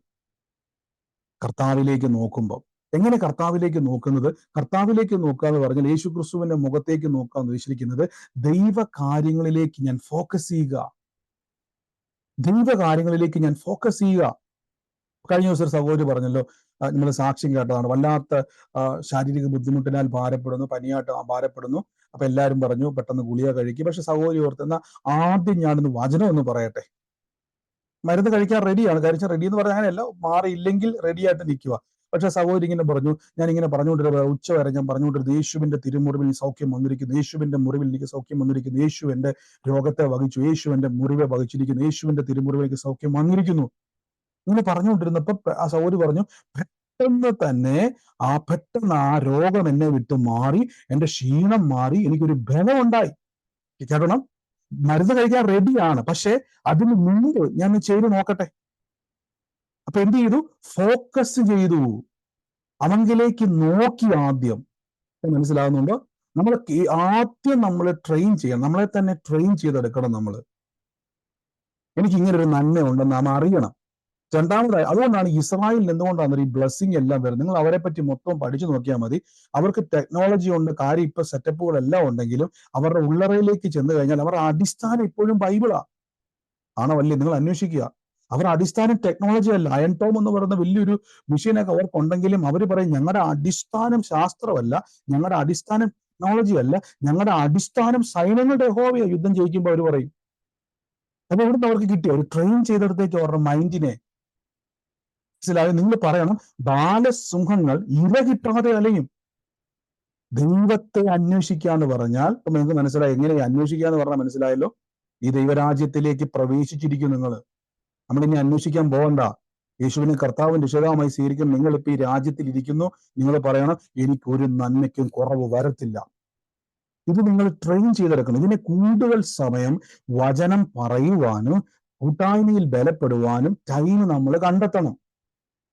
കർത്താവിലേക്ക് നോക്കുമ്പോൾ. എങ്ങനെ കർത്താവിലേക്ക് നോക്കുന്നത്? കർത്താവിലേക്ക് നോക്കുക എന്ന് പറഞ്ഞാൽ യേശു ക്രിസ്തുവിന്റെ മുഖത്തേക്ക് നോക്കുക എന്ന് ഉദ്ദേശിക്കുന്നത് ദൈവ കാര്യങ്ങളിലേക്ക് ഞാൻ ഫോക്കസ് ചെയ്യുക. ദൈവ കാര്യങ്ങളിലേക്ക് ഞാൻ ഫോക്കസ് ചെയ്യുക. കഴിഞ്ഞ ദിവസം ഒരു സഹോദരി പറഞ്ഞല്ലോ, നമ്മൾ സാക്ഷ്യം കേട്ടതാണ്, വല്ലാത്ത ശാരീരിക ബുദ്ധിമുട്ടിനാൽ ഭാരപ്പെടുന്നു, പനിയായിട്ട് ഭാരപ്പെടുന്നു. അപ്പൊ എല്ലാവരും പറഞ്ഞു പെട്ടെന്ന് ഗുളിക കഴിക്കും. പക്ഷെ സഹോദരി ഓർത്തുന്ന ആദ്യം ഞാനൊന്ന് വചനം ഒന്ന് പറയട്ടെ. മരുന്ന് കഴിക്കാൻ റെഡിയാണ്, കഴിച്ചാൽ റെഡി എന്ന് പറഞ്ഞാൽ അങ്ങനെയല്ല, മാറിയില്ലെങ്കിൽ റെഡി ആയിട്ട് നിൽക്കുക. പക്ഷെ സഹോദരി ഇങ്ങനെ പറഞ്ഞു, ഞാൻ ഇങ്ങനെ പറഞ്ഞുകൊണ്ടിരുന്ന ഉച്ച വരെ ഞാൻ പറഞ്ഞുകൊണ്ടിരുന്നത് യേശുവിന്റെ തിരുമുറിവിൽ സൗഖ്യം വന്നിരിക്കുന്നു, യേശുവിന്റെ മുറിവിൽ എനിക്ക് സൗഖ്യം വന്നിരിക്കുന്നു, യേശു എന്റെ രോഗത്തെ വഹിച്ചു, യേശു എന്റെ മുറിവെ വഹിച്ചിരിക്കുന്നു, യേശുവിന്റെ തിരുമുറിവിലേക്ക് സൗഖ്യം വന്നിരിക്കുന്നു. ഇങ്ങനെ പറഞ്ഞുകൊണ്ടിരുന്നപ്പോ ആ സഹോദരി പറഞ്ഞു, പെട്ടെന്ന് ആ രോഗം എന്നെ വിട്ട് മാറി, എന്റെ ക്ഷീണം മാറി, എനിക്കൊരു ബലം ഉണ്ടായി. കേൾക്കണം, മരുന്ന് കഴിക്കാൻ റെഡിയാണ്, പക്ഷെ അതിന് മുമ്പ് ഞാൻ ചെയ്ത് നോക്കട്ടെ. അപ്പൊ എന്ത് ചെയ്തു? ഫോക്കസ് ചെയ്തു, അവങ്കിലേക്ക് നോക്കി. ആദ്യം മനസ്സിലാകുന്നുണ്ടോ? നമ്മൾ ആദ്യം നമ്മൾ ട്രെയിൻ ചെയ്യണം, നമ്മളെ തന്നെ ട്രെയിൻ ചെയ്തെടുക്കണം. എനിക്ക് ഇങ്ങനെ ഒരു നന്മ ഉണ്ടെന്ന് നാം അറിയണം. രണ്ടാമതായി, അതുകൊണ്ടാണ് ഇസ്രായേലിൽ എന്തുകൊണ്ടാണ് ഈ ബ്ലെസ്സിങ് എല്ലാം വരുന്നത്. നിങ്ങൾ അവരെ പറ്റി മൊത്തം പഠിച്ചു നോക്കിയാൽ മതി. അവർക്ക് ടെക്നോളജി ഉണ്ട്, കാര്യം ഇപ്പൊ സെറ്റപ്പുകളെല്ലാം ഉണ്ടെങ്കിലും അവരുടെ ഉള്ളറയിലേക്ക് ചെന്ന് കഴിഞ്ഞാൽ അവരുടെ അടിസ്ഥാനം ഇപ്പോഴും ബൈബിളാ. ആണോ അല്ലേ? നിങ്ങൾ അന്വേഷിക്കുക. അവരുടെ അടിസ്ഥാനം ടെക്നോളജി അല്ല. അയൺ ടോം എന്ന് പറയുന്ന വലിയൊരു മെഷീനൊക്കെ അവർക്കുണ്ടെങ്കിലും അവർ പറയും ഞങ്ങളുടെ അടിസ്ഥാനം ശാസ്ത്രമല്ല, ഞങ്ങളുടെ അടിസ്ഥാനം ടെക്നോളജി അല്ല, ഞങ്ങളുടെ അടിസ്ഥാനം സൈന്യങ്ങളുടെ യഹോവയാ. യുദ്ധം ജയിക്കുമ്പോൾ അവർ പറയും. അപ്പൊ ഇവിടുന്ന് അവർക്ക് കിട്ടിയ ഒരു ട്രെയിൻ ചെയ്തെടുത്തേക്ക് അവരുടെ മൈൻഡിനെ. മനസ്സിലായോ? നിങ്ങൾ പറയണം, ബാലസിംഹങ്ങൾ ഇര കിട്ടാതെ അലയും. ദൈവത്തെ അന്വേഷിക്കുക എന്ന് പറഞ്ഞാൽ ഇപ്പൊ നിങ്ങൾക്ക് മനസ്സിലായി. എങ്ങനെ അന്വേഷിക്കുക എന്ന് പറഞ്ഞാൽ മനസ്സിലായല്ലോ. ഈ ദൈവരാജ്യത്തിലേക്ക് പ്രവേശിച്ചിരിക്കും നിങ്ങൾ. നമ്മളിനി അന്വേഷിക്കാൻ പോകണ്ട. യേശുവിനെ കർത്താവും രക്ഷിതാവുമായി സ്വീകരിക്കും. നിങ്ങൾ ഇപ്പൊ ഈ രാജ്യത്തിൽ ഇരിക്കുന്നു. നിങ്ങൾ പറയണം, എനിക്കൊരു നന്മയ്ക്കും കുറവ് വരത്തില്ല. ഇത് നിങ്ങൾ ട്രെയിൻ ചെയ്തെടുക്കണം. ഇതിനെ കൂടുതൽ സമയം വചനം പറയുവാനും കൂട്ടായ്മയിൽ ബലപ്പെടുവാനും ടൈം നമ്മൾ കണ്ടെത്തണം.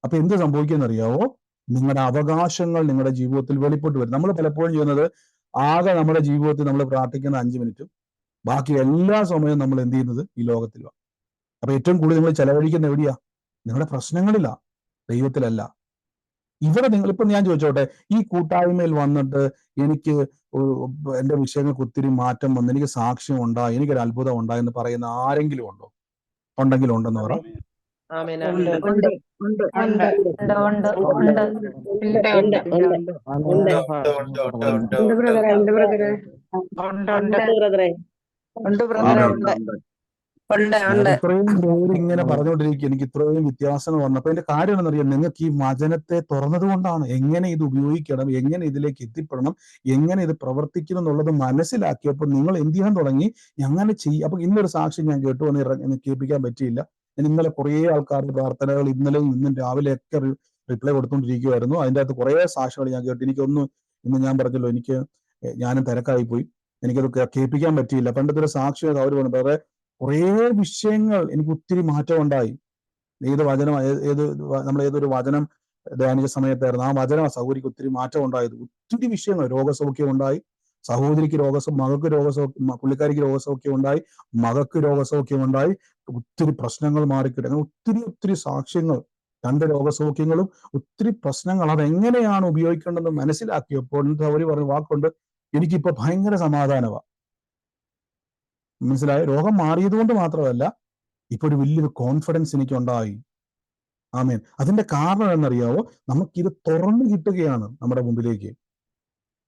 അപ്പൊ എന്ത് സംഭവിക്കുന്നറിയാവോ? നിങ്ങളുടെ അവകാശങ്ങൾ നിങ്ങളുടെ ജീവിതത്തിൽ വെളിപ്പെട്ട് വരും. നമ്മൾ പലപ്പോഴും ചെയ്യുന്നത്, ആകെ നമ്മുടെ ജീവിതത്തിൽ നമ്മൾ പ്രാർത്ഥിക്കുന്ന 5 മിനിറ്റും ബാക്കി എല്ലാ സമയവും നമ്മൾ എന്ത് ചെയ്യുന്നത് ഈ ലോകത്തിലാണ്. അപ്പൊ ഏറ്റവും കൂടുതൽ നിങ്ങൾ ചെലവഴിക്കുന്ന എവിടെയാ? നിങ്ങളുടെ പ്രശ്നങ്ങളിലാ, ദൈവത്തിലല്ല. ഇവിടെ നിങ്ങളിപ്പം ഞാൻ ചോദിച്ചോട്ടെ, ഈ കൂട്ടായ്മയിൽ വന്നിട്ട് എനിക്ക് എന്റെ വിഷയങ്ങൾക്ക് ഒത്തിരി മാറ്റം വന്നു, എനിക്ക് സാക്ഷ്യം ഉണ്ടായി, എനിക്കൊരു അത്ഭുതം ഉണ്ടായി എന്ന് പറയുന്ന ആരെങ്കിലും ഉണ്ടോ? ഉണ്ടെങ്കിൽ ഉണ്ടെന്ന് പറ. ഇത്രയും പേര് ഇങ്ങനെ പറഞ്ഞുകൊണ്ടിരിക്കുക, എനിക്ക് ഇത്രയും വ്യത്യാസങ്ങൾ വന്നപ്പോ അതിന്റെ കാര്യം എന്നറിയാം, നിങ്ങൾക്ക് ഈ വചനത്തെ തുറന്നത് കൊണ്ടാണ്. എങ്ങനെ ഇത് ഉപയോഗിക്കണം, എങ്ങനെ ഇതിലേക്ക് എത്തിപ്പെടണം, എങ്ങനെ ഇത് പ്രവർത്തിക്കണം എന്നുള്ളത് മനസ്സിലാക്കിയപ്പോൾ നിങ്ങൾ എന്ത് ചെയ്യാൻ തുടങ്ങി, അങ്ങനെ ചെയ്യും. അപ്പൊ ഇന്നൊരു സാക്ഷി ഞാൻ കേട്ടു, എന്ന് കേൾപ്പിക്കാൻ പറ്റിയില്ല. ഞാൻ ഇന്നലെ കുറേ ആൾക്കാരുടെ പ്രാർത്ഥനകൾ ഇന്നലെയും ഇന്നും രാവിലെയൊക്കെ റിപ്ലൈ കൊടുത്തുകൊണ്ടിരിക്കുവായിരുന്നു. അതിൻ്റെ അകത്ത് കുറേ സാക്ഷികൾ ഞാൻ കേട്ടു. ഇന്ന് ഞാൻ പറഞ്ഞല്ലോ, ഞാനും തിരക്കായി പോയി, എനിക്കത് കേൾപ്പിക്കാൻ പറ്റിയില്ല. പണ്ടത്തെ ഒരു സാക്ഷി അവർ പറഞ്ഞു, വേറെ കുറേ വിഷയങ്ങൾ എനിക്ക് ഒത്തിരി മാറ്റം ഉണ്ടായി. നമ്മൾ ഏതൊരു വചനം ധ്യാനിച്ച സമയത്തായിരുന്നു, ആ വചനം സഹോദരിക്ക് ഒത്തിരി മാറ്റം ഉണ്ടായത്. ഒത്തിരി വിഷയങ്ങൾ, രോഗസൗഖ്യം ഉണ്ടായി, സഹോദരിക്ക് മകൾക്ക് രോഗസൗഖ്യം, പുള്ളിക്കാരിക്ക് രോഗസൗഖ്യം ഉണ്ടായി, മകൾക്ക് രോഗസൗഖ്യം ഉണ്ടായി, ഒത്തിരി പ്രശ്നങ്ങൾ മാറിക്കിട്ടും. അങ്ങനെ ഒത്തിരി സാക്ഷ്യങ്ങൾ, 2 രോഗസൗഖ്യങ്ങളും ഒത്തിരി പ്രശ്നങ്ങൾ. അതെങ്ങനെയാണ് ഉപയോഗിക്കേണ്ടതെന്ന് മനസ്സിലാക്കിയപ്പോൾ സഹോദരി പറഞ്ഞ വാക്കുണ്ട്, എനിക്കിപ്പോ ഭയങ്കര സമാധാനമാണ്. മനസ്സിലായോ? രോഗം മാറിയത് കൊണ്ട് മാത്രമല്ല, ഇപ്പൊ ഒരു വലിയൊരു കോൺഫിഡൻസ് എനിക്കുണ്ടായി. ആമേൻ. അതിന്റെ കാരണം എന്നറിയാവോ? നമുക്കിത് തുറന്നു കിട്ടുകയാണ് നമ്മുടെ മുമ്പിലേക്ക്.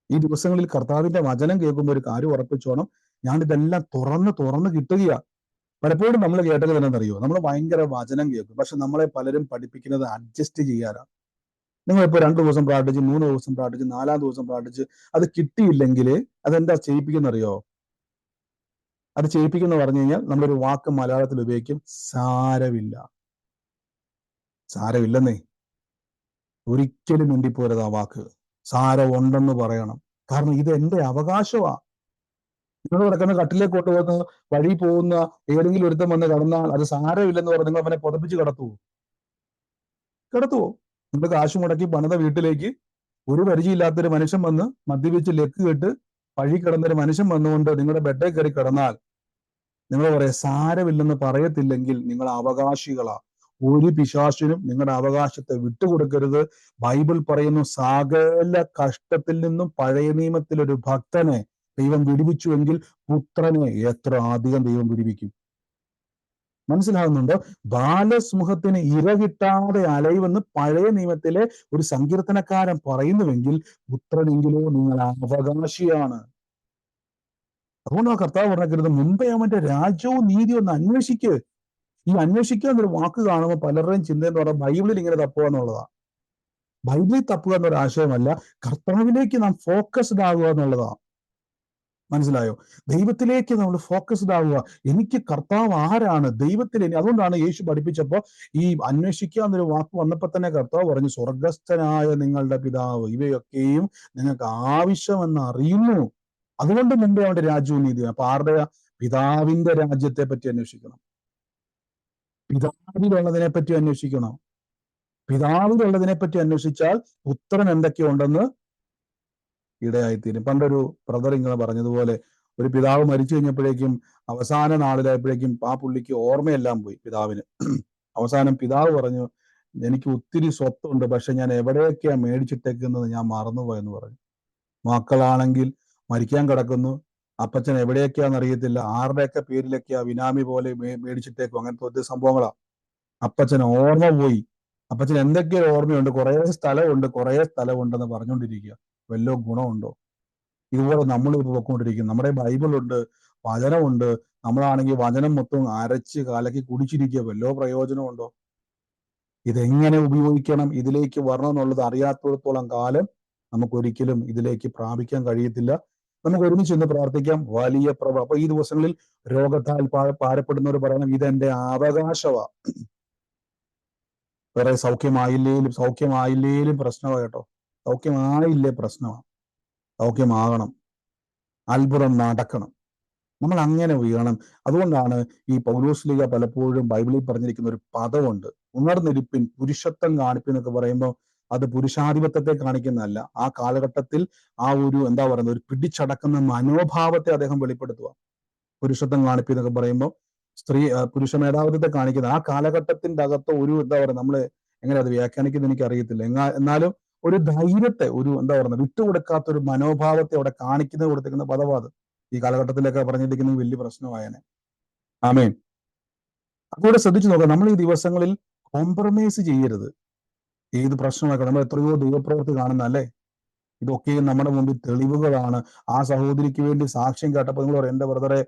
ഈ ദിവസങ്ങളിൽ കർത്താവിന്റെ വചനം കേൾക്കുമ്പോൾ ഒരു കാര്യം ഉറപ്പിച്ചോണം, ഞാനിതെല്ലാം തുറന്ന് കിട്ടുകയാ. പലപ്പോഴും നമ്മൾ കേട്ടത് എന്താണെന്നറിയോ? നമ്മൾ ഭയങ്കര വചനം കേൾക്കും, പക്ഷെ നമ്മളെ പലരും പഠിപ്പിക്കുന്നത് അഡ്ജസ്റ്റ് ചെയ്യാനാണ്. നിങ്ങളിപ്പോ 2 ദിവസം പ്രാർത്ഥിച്ച്, 3 ദിവസം പ്രാർത്ഥിച്ച്, 4-ാം ദിവസം പ്രാർത്ഥിച്ച് അത് കിട്ടിയില്ലെങ്കിൽ അതെന്താ ചെയ്യിപ്പിക്കുന്നറിയോ? അത് ചെയ്യിപ്പിക്കുന്ന പറഞ്ഞു കഴിഞ്ഞാൽ നമ്മളൊരു വാക്ക് മലയാളത്തിൽ ഉപയോഗിക്കും, സാരമില്ല. സാരമില്ലെന്നേ, ഒരിക്കലും മിണ്ടിപ്പോരുത് ആ വാക്ക്. സാരം ഉണ്ടെന്ന് പറയണം. കാരണം ഇത് എന്റെ അവകാശമാ. നിങ്ങൾ കിടക്കുന്ന കട്ടിലേക്ക് കൊണ്ടുപോകുന്ന വഴി പോകുന്ന ഏതെങ്കിലും ഒരുത്തം വന്ന് കടന്നാൽ അത് സാരമില്ലെന്ന് പറഞ്ഞ് നിങ്ങൾ അവനെ പുതപ്പിച്ച് കിടത്തുവോ? നിങ്ങൾ കാശ് മുടക്കി പണിത വീട്ടിലേക്ക് ഒരു പരിചയമില്ലാത്തൊരു മനുഷ്യൻ വന്ന് മദ്യപിച്ച് ലക്ക് കെട്ട് വഴി കിടന്നൊരു മനുഷ്യൻ വന്നുകൊണ്ട് നിങ്ങളുടെ ബെഡേ കയറി കിടന്നാൽ നിങ്ങൾ പറയാം സാരമില്ലെന്ന് പറയത്തില്ലെങ്കിൽ നിങ്ങൾ അവകാശികളാ. ഒരു പിശാചിനും നിങ്ങളുടെ അവകാശത്തെ വിട്ടുകൊടുക്കരുത്. ബൈബിൾ പറയുന്നു, സകല കഷ്ടത്തിൽ നിന്നും പഴയ നിയമത്തിൽ ഒരു ഭക്തനെ ദൈവം വിടുവിച്ചുവെങ്കിൽ പുത്രനെ എത്ര അധികം ദൈവം വിടുവിക്കും. മനസ്സിലാകുന്നുണ്ടോ? ബാലസിംഹത്തിന് ഇര കിട്ടാതെ അലയുമെന്ന് പഴയ നിയമത്തിലെ ഒരു സങ്കീർത്തനക്കാരൻ പറയുന്നുവെങ്കിൽ പുത്രനെങ്കിലോ നിങ്ങൾ അവകാശിയാണ്. അതുകൊണ്ട് ആ കർത്താവ് പറഞ്ഞിരുന്നത്, മുമ്പേ അവന്റെ രാജ്യവും നീതിയും ഒന്ന് അന്വേഷിക്ക്. ഈ അന്വേഷിക്കുക എന്നൊരു വാക്ക് കാണുമ്പോൾ പലരുടെയും ചിന്ത എന്ന് പറഞ്ഞാൽ ബൈബിളിൽ ഇങ്ങനെ തപ്പുക എന്നുള്ളതാണ്. ബൈബിളിൽ തപ്പുക എന്നൊരു ആശയമല്ല, കർത്താവിലേക്ക് നാം ഫോക്കസ്ഡ് ആകുക എന്നുള്ളതാണ്. മനസ്സിലായോ? ദൈവത്തിലേക്ക് നമ്മൾ ഫോക്കസ്ഡ് ആവുക. എനിക്ക് കർത്താവ് ആരാണ്? ദൈവത്തിൽ. അതുകൊണ്ടാണ് യേശു പഠിപ്പിച്ചപ്പോ ഈ അന്വേഷിക്കുക എന്നൊരു വാക്ക് വന്നപ്പോ തന്നെ കർത്താവ് പറഞ്ഞു, സ്വർഗസ്ഥനായ നിങ്ങളുടെ പിതാവ് ഇവയൊക്കെയും നിങ്ങൾക്ക് ആവശ്യമെന്ന് അറിയുന്നു, അതുകൊണ്ട് മുമ്പേ അവന്റെ രാജ്യവും നീതിയും. അപ്പൊ ആരുടെ? പിതാവിന്റെ രാജ്യത്തെ പറ്റി അന്വേഷിക്കണം, പിതാവിലുള്ളതിനെ പറ്റി അന്വേഷിക്കണം. പിതാവിലുള്ളതിനെ പറ്റി അന്വേഷിച്ചാൽ പുത്രൻ എന്തൊക്കെയുണ്ടെന്ന് ഇടയായിത്തീരും. പണ്ടൊരു ബ്രദർ ഇങ്ങനെ പറഞ്ഞതുപോലെ, ഒരു പിതാവ് മരിച്ചു കഴിഞ്ഞപ്പോഴേക്കും അവസാന നാളിലായപ്പോഴേക്കും ആ പുള്ളിക്ക് ഓർമ്മയെല്ലാം പോയി പിതാവിന്. അവസാനം പിതാവ് പറഞ്ഞു, എനിക്ക് ഒത്തിരി സ്വത്തുണ്ട്, പക്ഷെ ഞാൻ എവിടെയൊക്കെയാ മേടിച്ചിട്ടേക്കുന്നത് ഞാൻ മറന്നുപോയെന്ന് പറഞ്ഞു. മക്കളാണെങ്കിൽ മരിക്കാൻ കിടക്കുന്നു, അപ്പച്ചൻ എവിടെയൊക്കെയാന്ന് അറിയത്തില്ല, ആരുടെയൊക്കെ പേരിലൊക്കെയാ വിനാമി പോലെ മേടിച്ചിട്ടേക്കും, അങ്ങനത്തെ ഒത്തിരി സംഭവങ്ങളാ. അപ്പച്ചൻ ഓർമ്മ പോയി. അപ്പച്ചൻ എന്തൊക്കെയോ ഓർമ്മയുണ്ട്, കുറേ സ്ഥലമുണ്ടെന്ന് പറഞ്ഞുകൊണ്ടിരിക്കുക. വല്ലോ ഗുണമുണ്ടോ? ഇതുപോലെ നമ്മൾ ഇപ്പോൾ പൊയ്ക്കൊണ്ടിരിക്കും. നമ്മുടെ ബൈബിളുണ്ട്, വചനമുണ്ട്, നമ്മളാണെങ്കിൽ വചനം മൊത്തം അരച്ച് കലക്കി കുടിച്ചിരിക്കുക. വല്ലോ പ്രയോജനമുണ്ടോ? ഇതെങ്ങനെ ഉപയോഗിക്കണം, ഇതിലേക്ക് വരണം എന്നുള്ളത് അറിയാത്തിടത്തോളം കാലം നമുക്കൊരിക്കലും ഇതിലേക്ക് പ്രാപിക്കാൻ കഴിയത്തില്ല. നമുക്ക് ഒരുമിച്ച് ഇന്ന് പ്രാർത്ഥിക്കാം. വലിയ അപ്പൊ ഈ ദിവസങ്ങളിൽ രോഗത്താൽ പാരപ്പെടുന്നവർ പറയണം, ഇതെന്റെ അവകാശമാ. വേറെ സൗഖ്യമായില്ലേലും പ്രശ്നമാണ് കേട്ടോ. സൗഖ്യമായില്ലേ പ്രശ്നമാണ്. സൗഖ്യമാകണം, അത്ഭുതം നടക്കണം. നമ്മൾ അങ്ങനെ വീഴണം. അതുകൊണ്ടാണ് ഈ പൗലോസ്ലീഹ പലപ്പോഴും ബൈബിളിൽ പറഞ്ഞിരിക്കുന്ന ഒരു പദമുണ്ട്, ഉണർന്നിരിപ്പിൻ, പുരുഷത്വം കാണിപ്പിൻ എന്നൊക്കെ പറയുമ്പോൾ അത് പുരുഷാധിപത്യത്തെ കാണിക്കുന്നതല്ല. ആ കാലഘട്ടത്തിൽ ആ ഒരു എന്താ പറയുന്നത്, ഒരു പിടിച്ചടക്കുന്ന മനോഭാവത്തെ അദ്ദേഹം വെളിപ്പെടുത്തുക. പുരുഷത്വം കാണിപ്പിൻ എന്നൊക്കെ പറയുമ്പോൾ പുരുഷ മേധാവിത്വത്തെ കാണിക്കുന്ന ആ കാലഘട്ടത്തിന്റെ അകത്ത് ഒരു എന്താ പറയുക, നമ്മള് എങ്ങനെ അത് വ്യാഖ്യാനിക്കുന്നത് എനിക്ക് അറിയത്തില്ല. എന്നാലും ഒരു ധൈര്യത്തെ, ഒരു എന്താ പറയുന്നത്, വിട്ടുകൊടുക്കാത്ത ഒരു മനോഭാവത്തെ അവിടെ കൊടുത്തിരിക്കുന്ന പദവാദം ഈ കാലഘട്ടത്തിലൊക്കെ പറഞ്ഞിരിക്കുന്നത് വലിയ പ്രശ്നമായേനെ. ആമേൻ. അതുകൂടെ ശ്രദ്ധിച്ചു നോക്കാം. നമ്മൾ ഈ ദിവസങ്ങളിൽ കോംപ്രമൈസ് ചെയ്യരുത്. ഏത് പ്രശ്നമാക്കുക, നമ്മൾ എത്രയോ ദൈവപ്രവൃത്തി കാണുന്നല്ലേ. ഇതൊക്കെയും നമ്മുടെ മുമ്പിൽ തെളിവുകളാണ്. ആ സഹോദരിക്ക് വേണ്ടി സാക്ഷ്യം കേട്ടപ്പോൾ നിങ്ങൾ പറയും, എന്റെ ബ്രദറെ,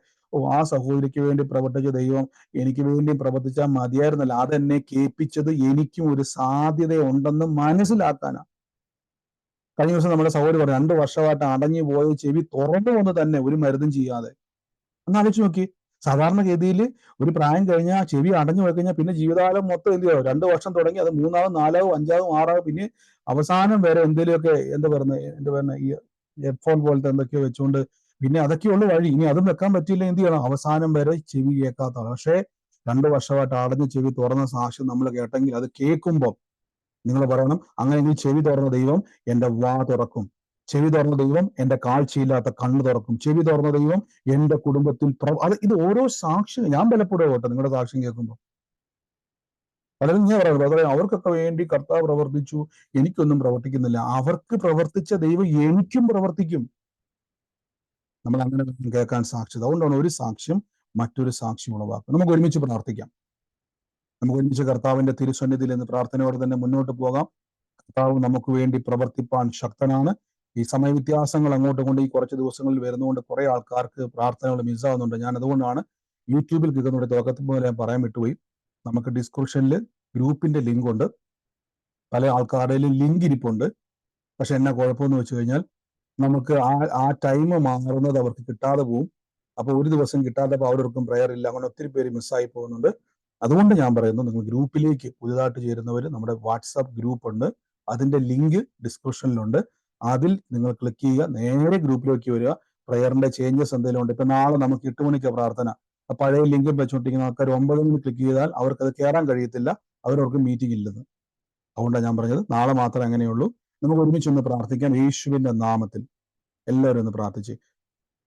ആ സഹോദരിക്ക് വേണ്ടി പ്രവർത്തിച്ച ദൈവം എനിക്ക് വേണ്ടി പ്രവർത്തിച്ചാൽ മതിയായിരുന്നല്ല. അതെന്നെ കേൾപ്പിച്ചത് എനിക്കും ഒരു സാധ്യത ഉണ്ടെന്ന് മനസ്സിലാക്കാനാ. കഴിഞ്ഞ ദിവസം നമ്മുടെ സഹോദരി പറഞ്ഞു, 2 വർഷമായിട്ട് അടഞ്ഞു പോയ ചെവി തുറന്നു വന്ന് തന്നെ ഒരു മരുന്നും ചെയ്യാതെ. ഒന്ന് ആലോചിച്ച് നോക്കി. സാധാരണഗതിയിൽ ഒരു പ്രായം കഴിഞ്ഞാൽ ചെവി അടഞ്ഞു പോയി കഴിഞ്ഞാൽ പിന്നെ ജീവിതകാലം മൊത്തം എന്ത് ചെയ്യോ? 2 വർഷം തുടങ്ങി, അത് 3-ആവും 4-ആവും 5-ആവും 6-ആവും, പിന്നെ അവസാനം വരെ എന്തെങ്കിലുമൊക്കെ ഈ ഹെഡ്ഫോൺ പോലത്തെ എന്തൊക്കെയോ വെച്ചുകൊണ്ട് പിന്നെ അതൊക്കെയുള്ള വഴി. ഇനി അതും വെക്കാൻ പറ്റില്ല, എന്ത് ചെയ്യണം? അവസാനം വരെ ചെവി കേൾക്കാത്തതാണ്. പക്ഷേ 2 വർഷമായിട്ട് അടഞ്ഞ ചെവി തുറന്ന സാക്ഷ്യം നമ്മൾ കേട്ടെങ്കിൽ അത് കേൾക്കുമ്പോൾ നിങ്ങൾ പറയണം, അങ്ങനെയെങ്കിൽ ചെവി തുറന്ന ദൈവം എന്റെ വാ തുറക്കും, ചെവി തുറന്ന ദൈവം എന്റെ കാഴ്ചയില്ലാത്ത കണ്ണ് തുറക്കും, ചെവി തുറന്ന ദൈവം എന്റെ കുടുംബത്തിൽ ഇത് ഓരോ സാക്ഷ്യം ഞാൻ ബലപ്പെടുക കേട്ടോ. നിങ്ങളുടെ സാക്ഷ്യം കേൾക്കുമ്പോൾ പലരും ഞാൻ പറയുന്നത്, അവർക്കൊക്കെ വേണ്ടി കർത്താവ് പ്രവർത്തിച്ചു, എനിക്കൊന്നും പ്രവർത്തിക്കുന്നില്ല. അവർക്ക് പ്രവർത്തിച്ച ദൈവം എനിക്കും പ്രവർത്തിക്കും. നമ്മൾ അങ്ങനെ കേൾക്കാൻ സാക്ഷ്യത. അതുകൊണ്ടാണ് ഒരു സാക്ഷ്യം മറ്റൊരു സാക്ഷ്യം ഉളവാക്കുക. നമുക്ക് ഒരുമിച്ച് പ്രാർത്ഥിക്കാം. നമുക്ക് ഒരുമിച്ച് കർത്താവിന്റെ തിരുസന്നിധിയിൽ നിന്ന് പ്രാർത്ഥനയോടെ തന്നെ മുന്നോട്ട് പോകാം. കർത്താവ് നമുക്ക് വേണ്ടി പ്രവർത്തിപ്പാൻ ശക്തനാണ്. ഈ സമയവ്യത്യാസങ്ങൾ അങ്ങോട്ടും കൊണ്ട് ഈ കുറച്ച് ദിവസങ്ങളിൽ വരുന്നതുകൊണ്ട് കുറെ ആൾക്കാർക്ക് പ്രാർത്ഥനകൾ മിസ്സാവുന്നുണ്ട്. ഞാൻ അതുകൊണ്ടാണ് യൂട്യൂബിൽ കേൾക്കുന്നതിന്റെ തുടക്കത്തിൽ പോലെ ഞാൻ പറയാൻ വിട്ടുപോയി. നമുക്ക് ഡിസ്ക്രിപ്ഷനിൽ ഗ്രൂപ്പിന്റെ ലിങ്ക് ഉണ്ട്. പല ആൾക്കാരുടെയും ലിങ്ക് ഇരിപ്പുണ്ട്. പക്ഷെ എന്നാ കുഴപ്പമെന്ന് വെച്ച് കഴിഞ്ഞാൽ നമുക്ക് ആ ടൈം മാറുന്നത് അവർക്ക് കിട്ടാതെ പോകും. അപ്പോൾ ഒരു ദിവസം കിട്ടാത്തപ്പോൾ അവരവർക്കും പ്രയർ ഇല്ല, അങ്ങനെ ഒത്തിരി പേര് മിസ്സായി പോകുന്നുണ്ട്. അതുകൊണ്ട് ഞാൻ പറയുന്നു, നിങ്ങൾ ഗ്രൂപ്പിലേക്ക് പുതുതായിട്ട് ചേരുന്നവർ നമ്മുടെ വാട്സാപ്പ് ഗ്രൂപ്പ് ഉണ്ട്, അതിന്റെ ലിങ്ക് ഡിസ്ക്രിപ്ഷനിലുണ്ട്. അതിൽ നിങ്ങൾ ക്ലിക്ക് ചെയ്യുക, നേരെ ഗ്രൂപ്പിലേക്ക് വരിക. പ്രയറിന്റെ ചേഞ്ചസ് എന്തെങ്കിലും ഉണ്ട്. ഇപ്പൊ നാളെ നമുക്ക് 8 മണിക്ക് പ്രാർത്ഥന, പഴയ ലിങ്ക് വെച്ചുകൊണ്ടിരിക്കുന്ന ആൾക്കാർ 9 മണി ക്ലിക്ക് ചെയ്താൽ അവർക്ക് അത് കയറാൻ കഴിയത്തില്ല, അവർക്ക് മീറ്റിംഗ് ഇല്ലെന്ന്. അതുകൊണ്ടാണ് ഞാൻ പറഞ്ഞത് നാളെ മാത്രമേ അങ്ങനെയുള്ളൂ. നമുക്ക് ഒരുമിച്ചൊന്ന് പ്രാർത്ഥിക്കാം. യേശുവിന്റെ നാമത്തിൽ എല്ലാവരും ഒന്ന് പ്രാർത്ഥിച്ച്.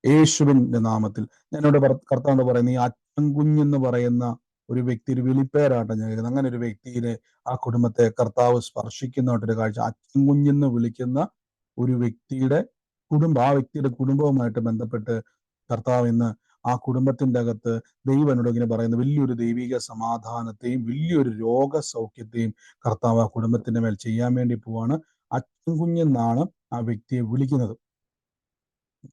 യേശുവിന്റെ നാമത്തിൽ ഞാനിവിടെ കർത്താവ് പറയുന്ന ഈ അച്ഛൻ കുഞ്ഞെന്ന് പറയുന്ന ഒരു വ്യക്തി, ഒരു വിളിപ്പേരാട്ടെ ഞാൻ കേൾക്കുന്നത്. അങ്ങനെ ഒരു വ്യക്തിയെ, ആ കുടുംബത്തെ കർത്താവ് സ്പർശിക്കുന്നതായിട്ടൊരു കാഴ്ച. അച്ഛൻ കുഞ്ഞെന്ന് വിളിക്കുന്ന ഒരു വ്യക്തിയുടെ കുടുംബം, ആ വ്യക്തിയുടെ കുടുംബവുമായിട്ട് ബന്ധപ്പെട്ട് കർത്താവ് ഇന്ന് ആ കുടുംബത്തിന്റെ അകത്ത് ദൈവനോട് ഇങ്ങനെ പറയുന്ന വലിയൊരു ദൈവിക സമാധാനത്തെയും വലിയൊരു രോഗസൗഖ്യത്തെയും കർത്താവ് ആ കുടുംബത്തിന്റെ മേൽ ചെയ്യാൻ വേണ്ടി പോവാണ്. അച്ഛൻ കുഞ്ഞെന്നാണ് ആ വ്യക്തിയെ വിളിക്കുന്നത്.